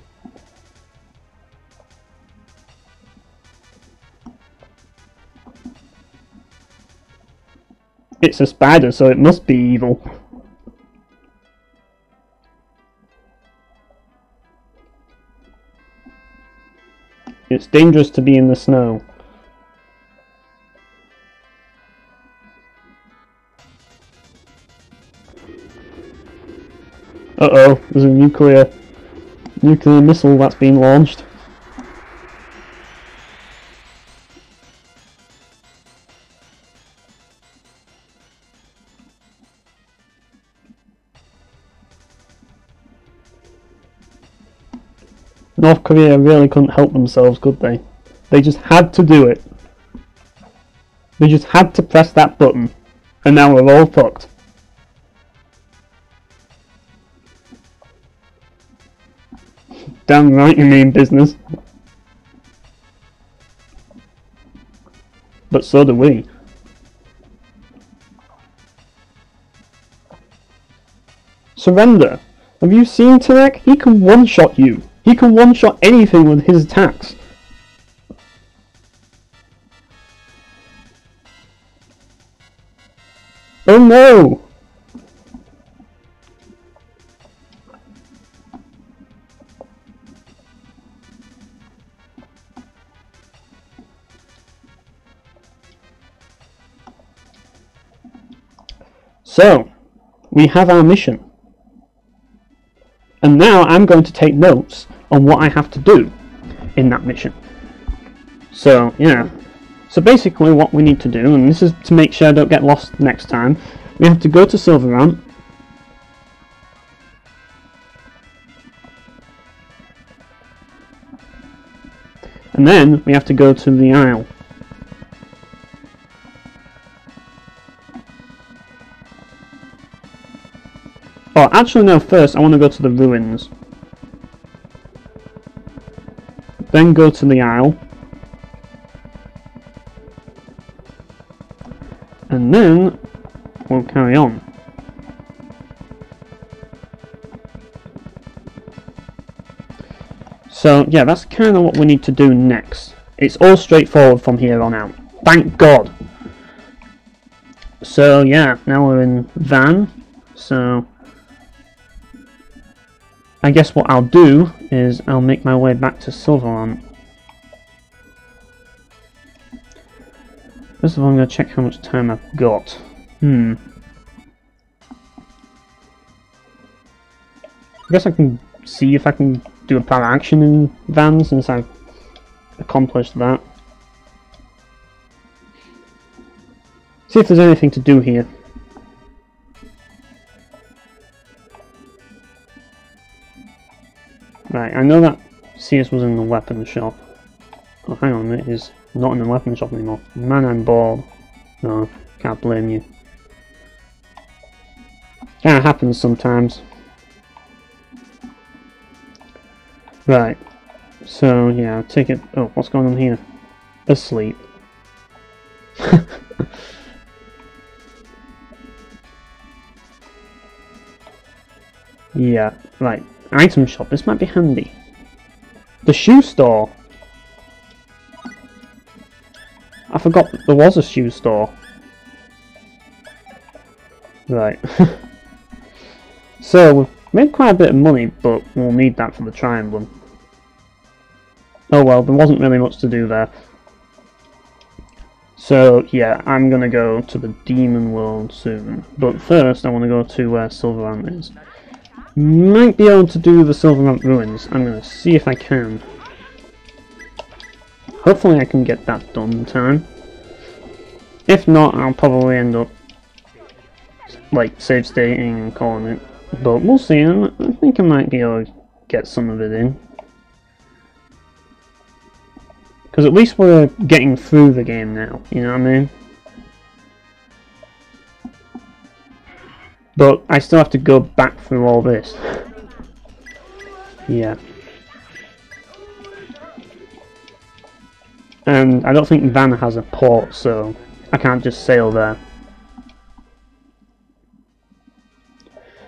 A: It's a spider, so it must be evil. It's dangerous to be in the snow. Uh-oh, there's a nuclear missile that's been launched. North Korea really couldn't help themselves, could they? They just had to do it. They just had to press that button, and now we're all fucked. Damn right you mean business. But so do we. Surrender. Have you seen Tarek? He can one-shot you. He can one-shot anything with his attacks. Oh no! So, we have our mission. And now I'm going to take notes on what I have to do in that mission. So, yeah. So basically what we need to do, and this is to make sure I don't get lost next time, we have to go to Silverant. And then we have to go to the Isle. Oh, actually no, first I want to go to the ruins. Then go to the Isle. And then we'll carry on. So yeah, that's kind of what we need to do next. It's all straightforward from here on out. Thank God! So yeah, now we're in Van. So I guess what I'll do is I'll make my way back to Silverant. First of all, I'm going to check how much time I've got. I guess I can see if I can do a power action in Van since I've accomplished that. See if there's anything to do here. Right, I know that CS was in the weapon shop. Oh, hang on, it is not in the weapon shop anymore. Man, I'm bored. No, can't blame you. Kinda happens sometimes. Right, so yeah, I'll take it. Oh, what's going on here? Asleep. Yeah, right. Item shop, this might be handy. The shoe store! I forgot that there was a shoe store. Right. So, we've made quite a bit of money, but we'll need that for the triangle. Oh well, there wasn't really much to do there. So, yeah, I'm gonna go to the Demon World soon. But first, I want to go to where Silverant is. Might be able to do the Silverant Ruins. I'm gonna see if I can. Hopefully I can get that done in time. If not, I'll probably end up like save stating and calling it. But we'll see. I think I might be able to get some of it in. Because at least we're getting through the game now, you know what I mean? But I still have to go back through all this. Yeah. And I don't think Vanna has a port, so I can't just sail there.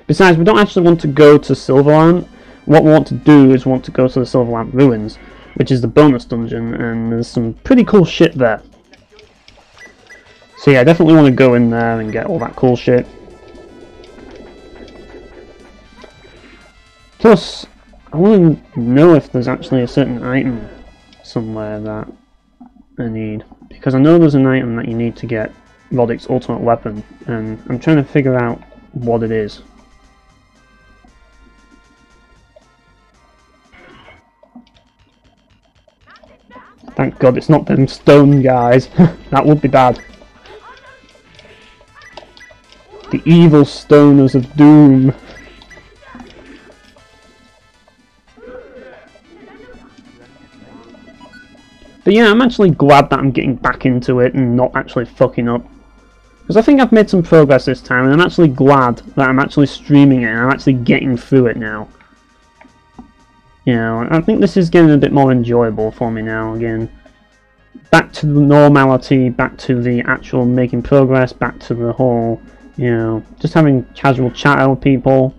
A: Besides, we don't actually want to go to Silverland. What we want to do is want to go to the Silverland Ruins, which is the bonus dungeon, and there's some pretty cool shit there. So yeah, I definitely want to go in there and get all that cool shit. Plus, I want to know if there's actually a certain item somewhere that I need. Because I know there's an item that you need to get Roddick's ultimate weapon, and I'm trying to figure out what it is. Thank God it's not them stone guys. That would be bad. The evil stoners of doom. But yeah, I'm actually glad that I'm getting back into it and not actually fucking up. Because I think I've made some progress this time, and I'm actually glad that I'm actually streaming it and I'm actually getting through it now. You know, I think this is getting a bit more enjoyable for me now again. Back to the normality, back to the actual making progress, back to the whole, you know, just having casual chat with people.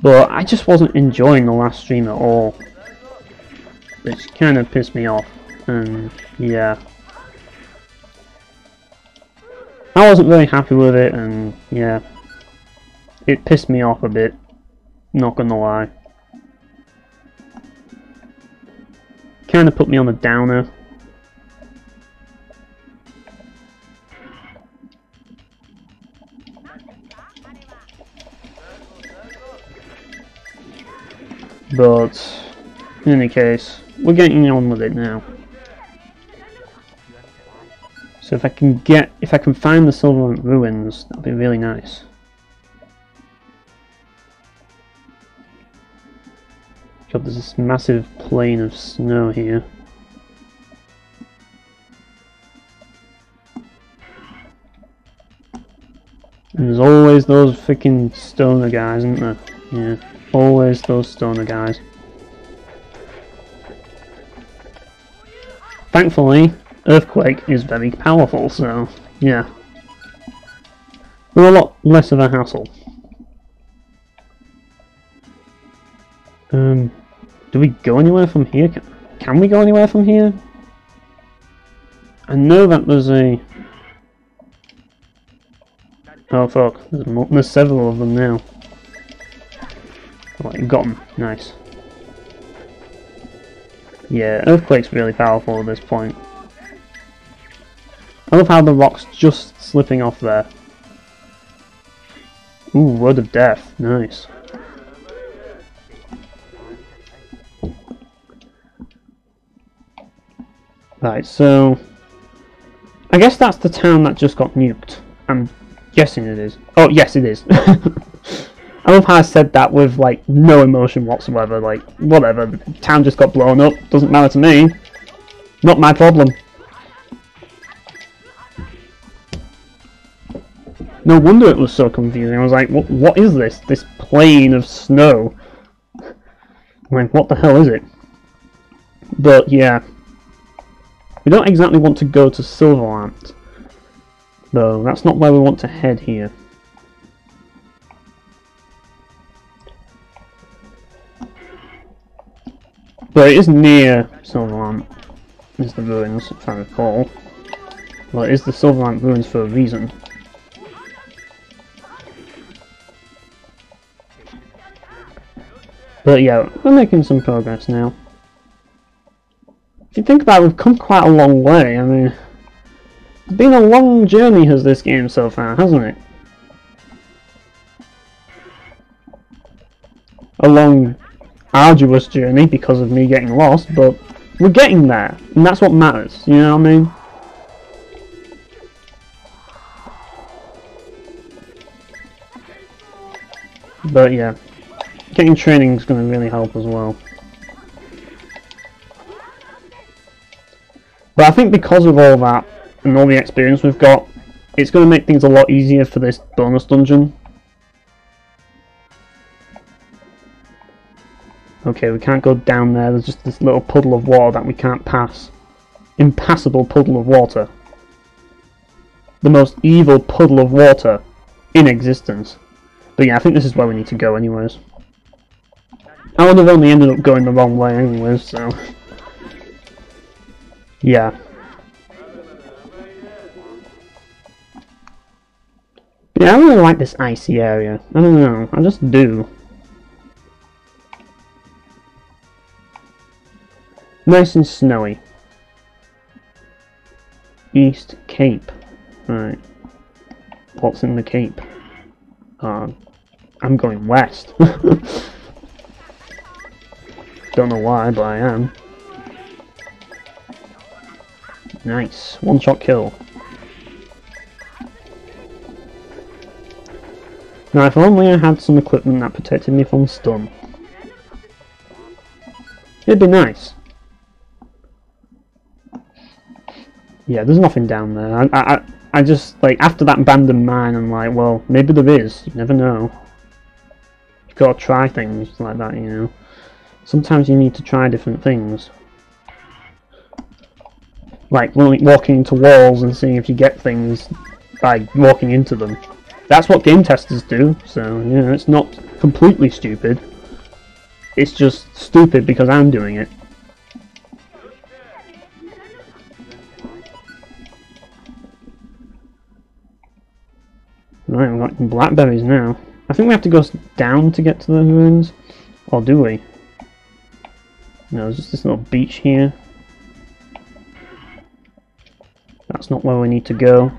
A: But I just wasn't enjoying the last stream at all. Which kind of pissed me off, and yeah. I wasn't very happy with it, and yeah. It pissed me off a bit, not gonna lie. Kind of put me on a downer. But in any case, we're getting on with it now. So if I can find the Silver Ruins, that'd be really nice. God, there's this massive plain of snow here. And there's always those freaking stoner guys, isn't there? Yeah, always those stoner guys. Thankfully, Earthquake is very powerful, so yeah. They're a lot less of a hassle. Do we go anywhere from here? Can we go anywhere from here? I know that there's a... Oh fuck, there's several of them now. Oh, you got them. Nice. Yeah, Earthquake's really powerful at this point. I love how the rock's just slipping off there. Ooh, Word of Death. Nice. Right, so... I guess that's the town that just got nuked. I'm guessing it is. Oh, yes it is. I love how I said that with, like, no emotion whatsoever. Like, whatever, the town just got blown up. Doesn't matter to me. Not my problem. No wonder it was so confusing. I was like, what is this? This plain of snow? I'm like, what the hell is it? But, yeah. We don't exactly want to go to Silverland, though. That's not where we want to head here. But it is near Silverlamp, is the ruins, if I recall. Well, it is the Silverlamp ruins for a reason. But yeah, we're making some progress now. If you think about it, we've come quite a long way. I mean, it's been a long journey has this game so far, hasn't it? A long, arduous journey because of me getting lost, but we're getting there, and that's what matters, you know what I mean? But yeah, getting training is going to really help as well. But I think because of all that, and all the experience we've got, it's going to make things a lot easier for this bonus dungeon. Okay, we can't go down there, there's just this little puddle of water that we can't pass. Impassable puddle of water. The most evil puddle of water in existence. But yeah, I think this is where we need to go anyways. I would have only ended up going the wrong way anyways, so... yeah. Yeah, I really like this icy area. I don't know, I just do. Nice and snowy. East Cape. Right. What's in the Cape? I'm going west. Don't know why, but I am. Nice. One-shot kill. Now, if only I had some equipment that protected me from stun. It'd be nice. Yeah, there's nothing down there. I just, like, after that abandoned mine, I'm like, well, maybe there is. You never know. You've got to try things like that, you know. Sometimes you need to try different things. Like, walking into walls and seeing if you get things by walking into them. That's what game testers do, so, you know, it's not completely stupid. It's just stupid because I'm doing it. Right, we've got blackberries now. I think we have to go down to get to the ruins. Or do we? No, there's just this little beach here. That's not where we need to go.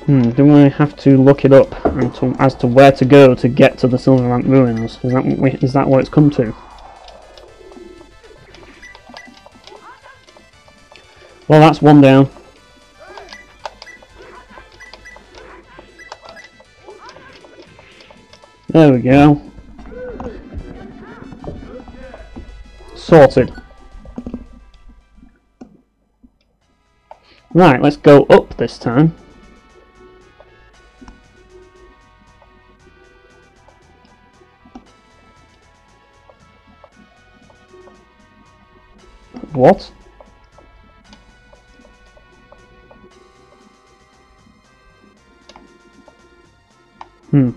A: Do we have to look it up as to where to go to get to the Silverlamp ruins? Is that what it's come to? Well, that's one down. There we go. Sorted. Right, let's go up this time. What?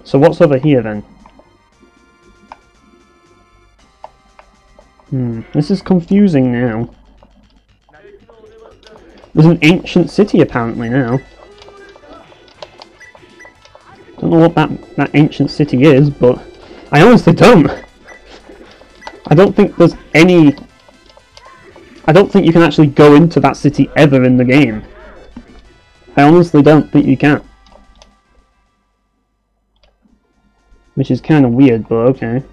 A: So what's over here then? This is confusing now. There's an ancient city apparently now. Don't know what that ancient city is, but I honestly don't. I don't think there's any... I don't think you can actually go into that city ever in the game. I honestly don't think you can. Which is kind of weird, but okay.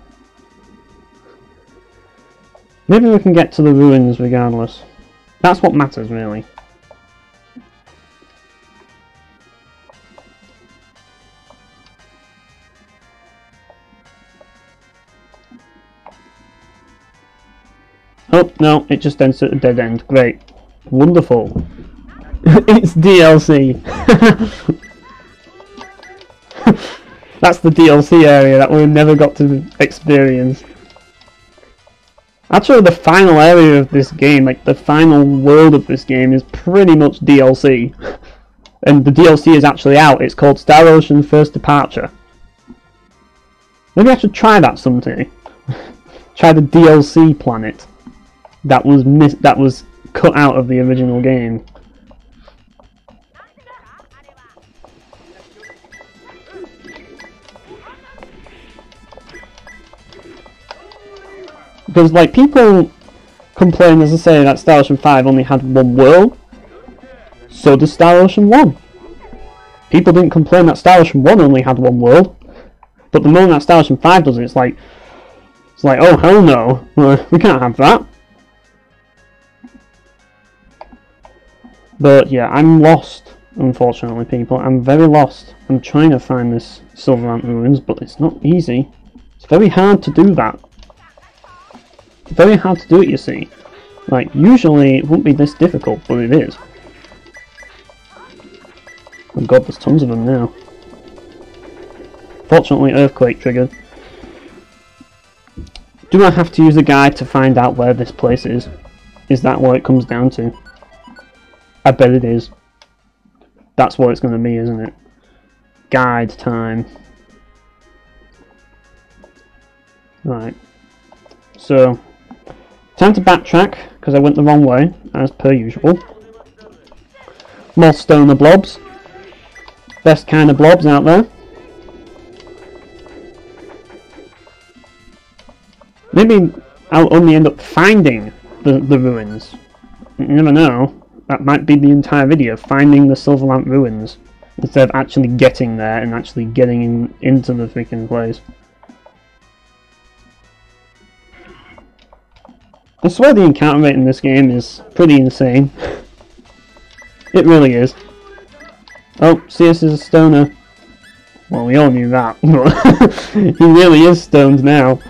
A: Maybe we can get to the ruins regardless. That's what matters, really. Oh, no, it just ends at a dead end. Great. Wonderful. It's DLC. That's the DLC area that we never got to experience. Actually, the final area of this game, like the final world of this game, is pretty much DLC. And the DLC is actually out. It's called Star Ocean First Departure. Maybe I should try that someday. Try the DLC planet that was cut out of the original game. Because, like, people complain, as I say, that Star Ocean 5 only had one world. So does Star Ocean 1. People didn't complain that Star Ocean 1 only had one world. But the moment that Star Ocean 5 does it, it's like, oh, hell no. We can't have that. But, yeah, I'm lost, unfortunately, people. I'm very lost. I'm trying to find this Silverant Ruins, but it's not easy. It's very hard to do that. Very hard to do it, you see. Like, usually it wouldn't be this difficult, but it is. Oh god, there's tons of them now. Fortunately, earthquake triggered. Do I have to use a guide to find out where this place is? Is that what it comes down to? I bet it is. That's what it's going to be, isn't it? Guide time. Right. So, time to backtrack, because I went the wrong way, as per usual. More stoner blobs. Best kind of blobs out there. Maybe I'll only end up finding the ruins. You never know. That might be the entire video, finding the Silverant Ruins, instead of actually getting there and actually getting into the freaking place. I swear the encounter rate in this game is pretty insane. It really is. Oh, CS is a stoner. Well, we all knew that, but he really is stoned now.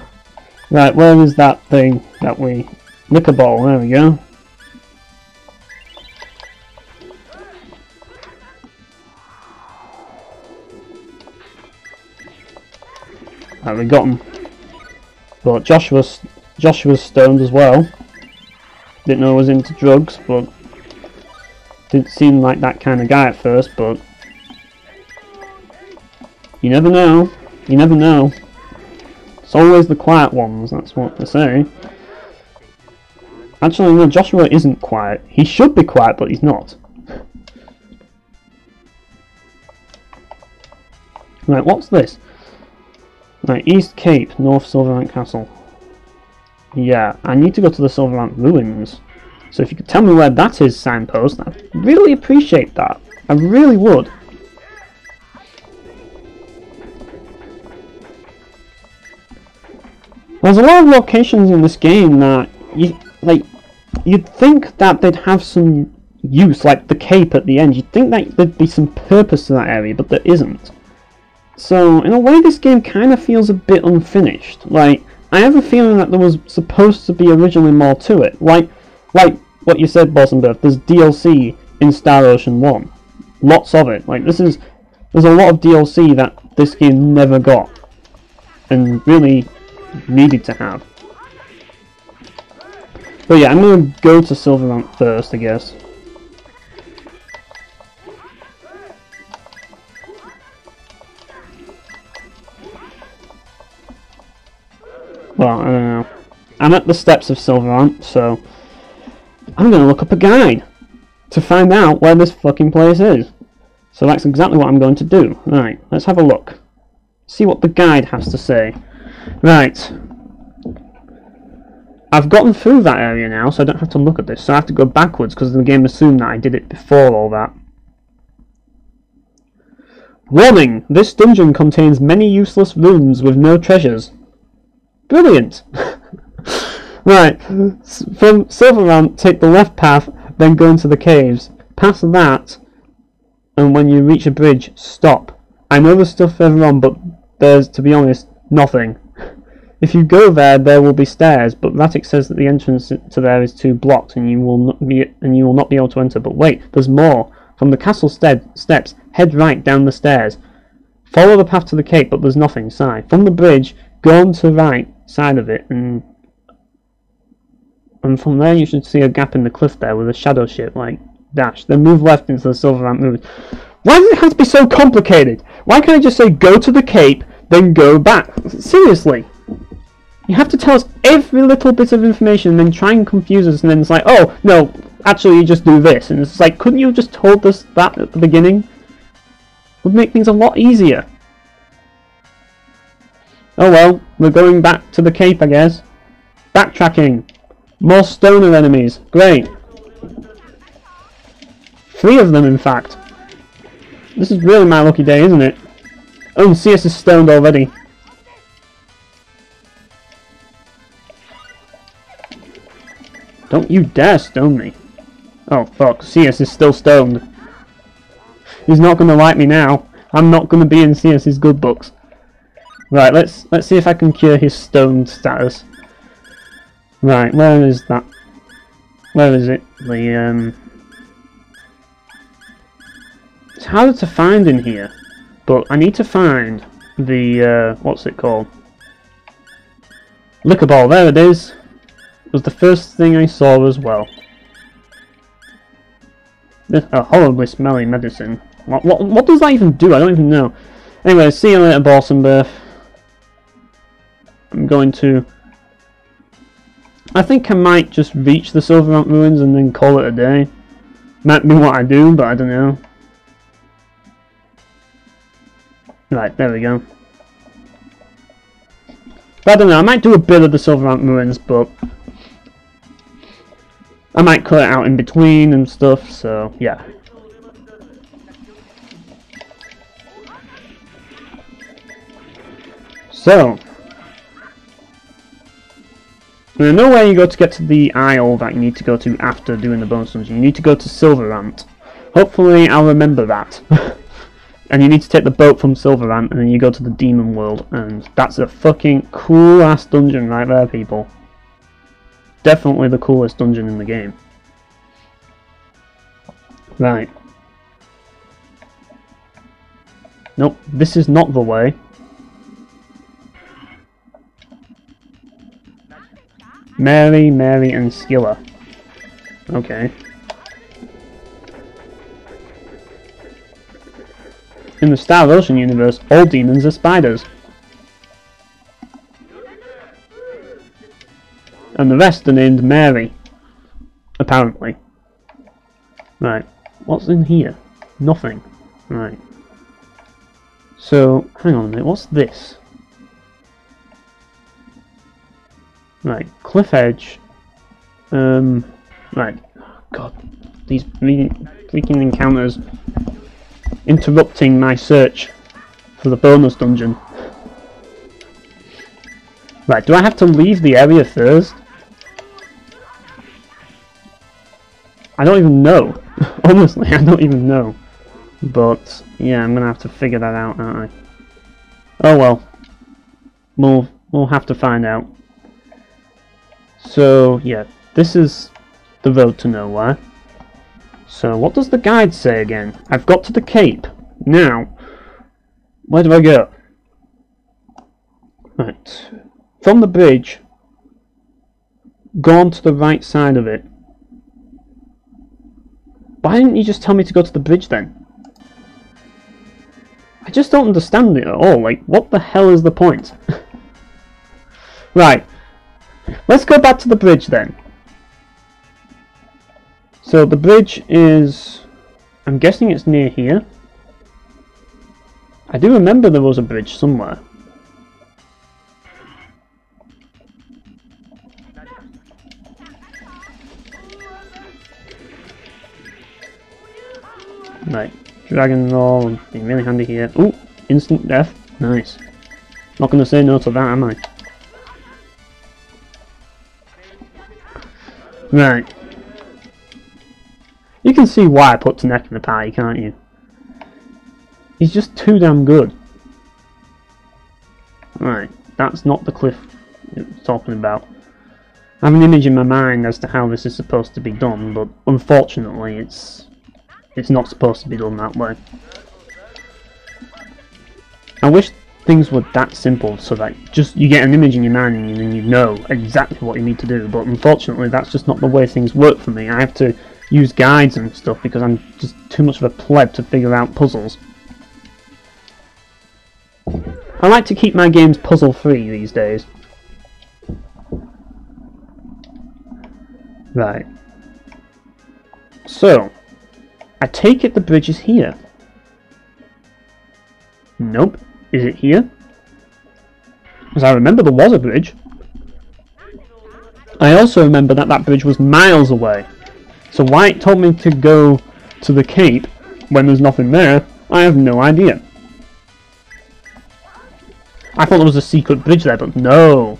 A: Right, where is that thing that we... Liquor bottle, there we go. Right, we got him. But Joshua's stoned as well. Didn't know he was into drugs, but didn't seem like that kind of guy at first, but you never know. You never know. It's always the quiet ones, that's what they say. Actually, no, Joshua isn't quiet. He should be quiet, but he's not. Right, what's this? Right, East Cape, North Silverant Castle. Yeah, I need to go to the Silverant Ruins. So if you could tell me where that is, signpost, I'd really appreciate that. I really would. There's a lot of locations in this game that you'd think that they'd have some use, like the Cape at the end. You'd think that there'd be some purpose to that area, but there isn't. So in a way, this game kind of feels a bit unfinished. Like, I have a feeling that there was supposed to be originally more to it. Like what you said, Bossenberg, there's DLC in Star Ocean 1. Lots of it. Like, there's a lot of DLC that this game never got. And really needed to have. But yeah, I'm going to go to Silverant first, I guess. Well, I don't know. I'm at the steps of Silverant, so I'm going to look up a guide to find out where this fucking place is. So that's exactly what I'm going to do. Right, let's have a look. See what the guide has to say. Right. I've gotten through that area now, so I don't have to look at this. So I have to go backwards, because the game assumed that I did it before all that. Warning! This dungeon contains many useless rooms with no treasures. Brilliant! Right, from Silverant, take the left path, then go into the caves. Past that, and when you reach a bridge, stop. I know there's stuff further on, but there's, to be honest, nothing. If you go there, there will be stairs, but Ratic says that the entrance to there is too blocked, and you will not be able to enter. But wait, there's more. From the castle steps, head right down the stairs. Follow the path to the cape, but there's nothing. Side. From the bridge, go on to the right side of it, and from there you should see a gap in the cliff there with a shadow ship, like, dash. Then move left into the Silverant Ruins. Why does it have to be so complicated? Why can't I just say go to the cape, then go back? Seriously. You have to tell us every little bit of information and then try and confuse us, and then it's like, oh, no, actually you just do this. And it's like, couldn't you have just told us that at the beginning? Would make things a lot easier. Oh well, we're going back to the cape, I guess. Backtracking. More stoner enemies. Great. 3 of them, in fact. This is really my lucky day, isn't it? Oh, CS is stoned already. Don't you dare stone me. Oh, fuck. CS is still stoned. He's not going to like me now. I'm not going to be in CS's good books. Right, let's see if I can cure his stoned status. Right, where is that? Where is it? It's harder to find in here, but I need to find the what's it called? Liquor ball. There it is. It was the first thing I saw as well. This a horribly smelly medicine. What does that even do? I don't even know. Anyway, see you later, Borsenberth. I'm going to... I think I might just reach the Silverant Ruins and then call it a day. Might be what I do, but I don't know. Right, there we go. But I don't know, I might do a bit of the Silverant Ruins, but... I might cut it out in between and stuff, so yeah. So, I know where you go to get to the isle that you need to go to after doing the bonus dungeon. You need to go to Silverant. Hopefully I'll remember that. And you need to take the boat from Silverant and then you go to the Demon World, and that's a fucking cool ass dungeon right there, people. Definitely the coolest dungeon in the game. Right. Nope, this is not the way. Mary, and Skilla. Okay. In the Star Ocean universe, all demons are spiders. And the rest are named Mary. Apparently. Right. What's in here? Nothing. Right. So, hang on a minute, what's this? Right, cliff edge. Right. God, these freaking encounters interrupting my search for the bonus dungeon. Right, do I have to leave the area first? I don't even know. Honestly, I don't even know. But, yeah, I'm gonna have to figure that out, aren't I? Oh well. We'll have to find out. So, yeah, this is the road to nowhere. So, what does the guide say again? I've got to the cape. Now, where do I go? Right. From the bridge, go on to the right side of it. Why didn't you just tell me to go to the bridge then? I just don't understand it at all. Like, what the hell is the point? Right. Let's go back to the bridge then. So the bridge is... I'm guessing it's near here. I do remember there was a bridge somewhere. Right. Dragon roll would be really handy here. Ooh! Instant death. Nice. Not gonna say no to that, am I? Right. You can see why I put Tanek in the party, can't you? He's just too damn good. Right, that's not the cliff it's talking about. I have an image in my mind as to how this is supposed to be done, but unfortunately it's not supposed to be done that way. I wish things were that simple, so that just you get an image in your mind and then you know exactly what you need to do, but unfortunately that's just not the way things work for me. I have to use guides and stuff because I'm just too much of a pleb to figure out puzzles. I like to keep my games puzzle free these days. Right. So, I take it the bridge is here. Nope. Is it here? Because I remember there was a bridge. I also remember that that bridge was miles away. So why it told me to go to the cape when there's nothing there, I have no idea. I thought there was a secret bridge there, but no.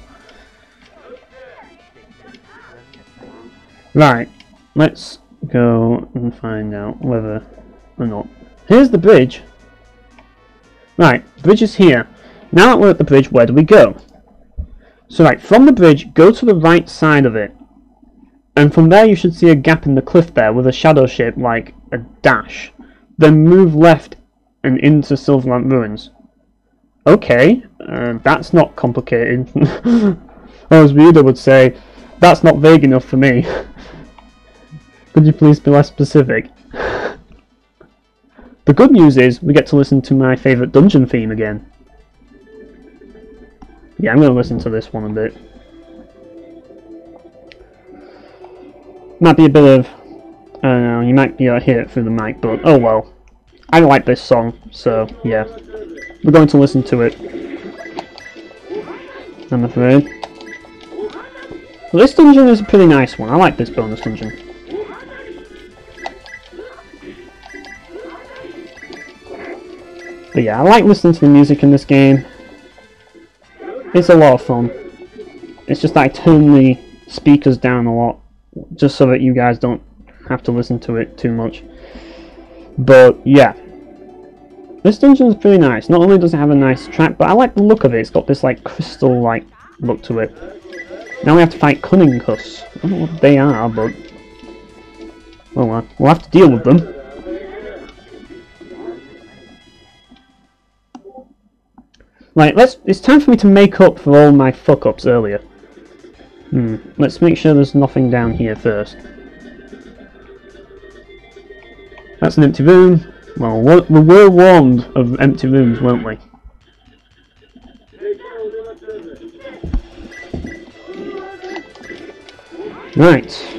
A: Right, let's go and find out whether or not. Here's the bridge. Right, bridge is here. Now that we're at the bridge, where do we go? So right, from the bridge, go to the right side of it. And from there you should see a gap in the cliff there with a shadow shape like a dash. Then move left and into Silverlamp Ruins. Okay, that's not complicated. Or as Rita would say, that's not vague enough for me. Could you please be less specific? The good news is, we get to listen to my favourite dungeon theme again. Yeah, I'm going to listen to this one a bit. Might be a bit of... I don't know, you might be able to hear it through the mic, but oh well. I like this song, so yeah. We're going to listen to it. I'm afraid. Well, this dungeon is a pretty nice one. I like this bonus dungeon. But yeah, I like listening to the music in this game. It's a lot of fun. It's just that I turn the speakers down a lot, just so that you guys don't have to listen to it too much. But yeah, this dungeon is pretty nice. Not only does it have a nice track, but I like the look of it. It's got this like crystal-like look to it. Now we have to fight cunning cuss. I don't know what they are, but well, we'll have to deal with them. Right, it's time for me to make up for all my fuck-ups earlier. Let's make sure there's nothing down here first. That's an empty room. Well, we were warned of empty rooms, weren't we? Right.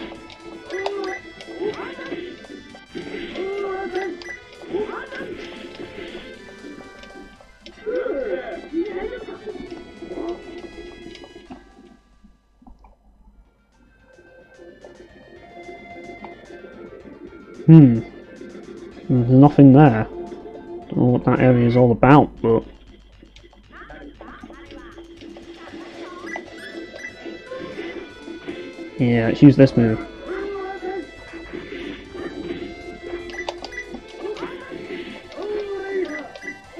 A: There's nothing there. Don't know what that area is all about, but... yeah, let's use this move.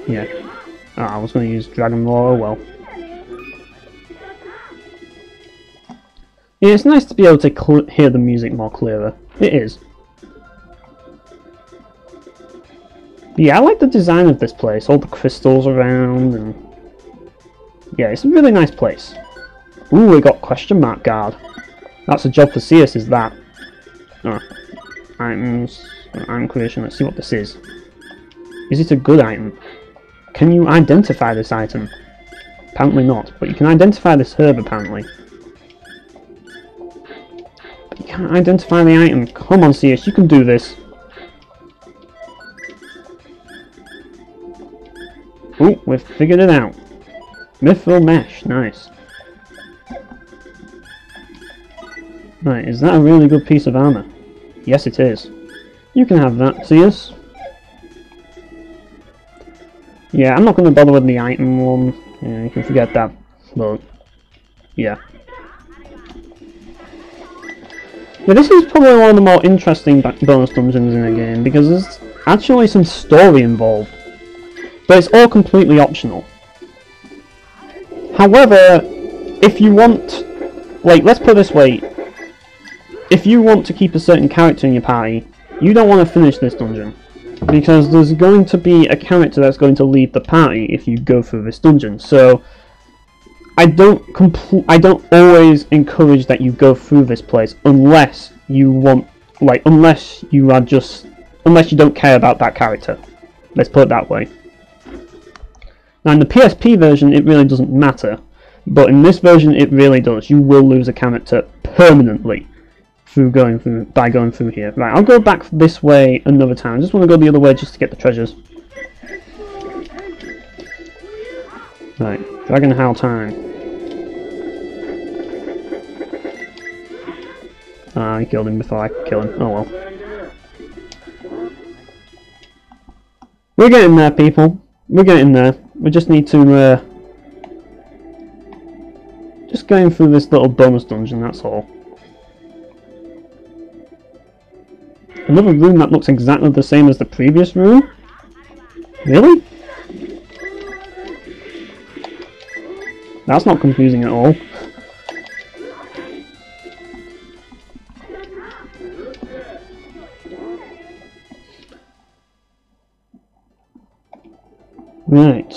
A: Yeah. I was going to use Dragon Roar, oh well. Yeah, it's nice to be able to hear the music more clearer. It is. Yeah, I like the design of this place, all the crystals around, and yeah, it's a really nice place. Ooh, we got question mark guard. That's a job for CS, is that? Oh, items, item creation, let's see what this is. Is it a good item? Can you identify this item? Apparently not, but you can identify this herb apparently. But you can't identify the item. Come on CS, you can do this. Ooh, we've figured it out. Mithril mesh, nice. Right, is that a really good piece of armor? Yes, it is. You can have that, CS. Yeah, I'm not going to bother with the item one. Yeah, you can forget that. But, yeah. Yeah, this is probably one of the more interesting bonus dungeons in the game, because there's actually some story involved. But it's all completely optional. However, if you want... like, let's put it this way. If you want to keep a certain character in your party, you don't want to finish this dungeon. Because there's going to be a character that's going to leave the party if you go through this dungeon. So, I don't always encourage that you go through this place unless you want... like, unless you don't care about that character. Let's put it that way. Now in the PSP version it really doesn't matter, but in this version it really does. You will lose a character permanently by going through here. Right, I'll go back this way another time. I just want to go the other way just to get the treasures. Right, Dragon Howl time. I killed him before I could kill him. Oh well. We're getting there, people. We're getting there. We just need to just going through this little bonus dungeon, that's all. Another room that looks exactly the same as the previous room? Really? That's not confusing at all. Right.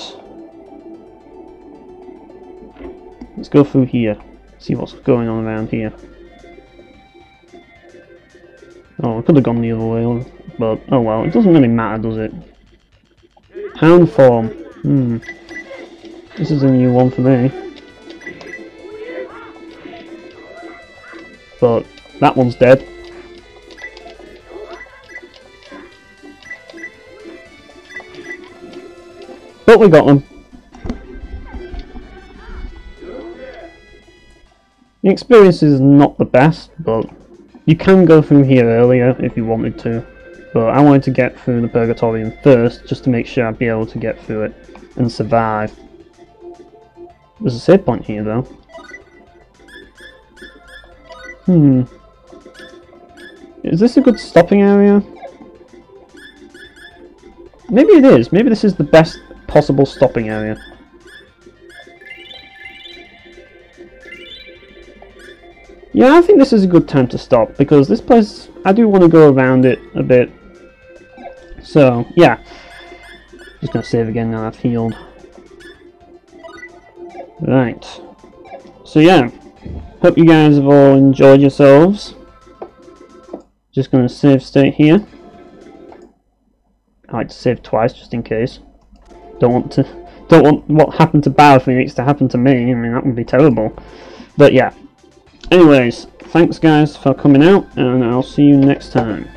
A: Let's go through here. See what's going on around here. Oh, I could have gone the other way, but oh well, it doesn't really matter, does it? Hound form. This is a new one for me. But that one's dead. But we got them. The experience is not the best, but you can go through here earlier if you wanted to. But I wanted to get through the Purgatorium first, just to make sure I'd be able to get through it and survive. There's a save point here though. Is this a good stopping area? Maybe it is. Maybe this is the best possible stopping area. Yeah, I think this is a good time to stop, because this place, I do want to go around it a bit. So, yeah. Just gonna save again now I've healed. Right. So yeah, hope you guys have all enjoyed yourselves. Just gonna save state here. I like to save twice just in case. Don't want what happened to Bow Phoenix to happen to me. I mean, that would be terrible. But yeah. Anyways, thanks guys for coming out, and I'll see you next time.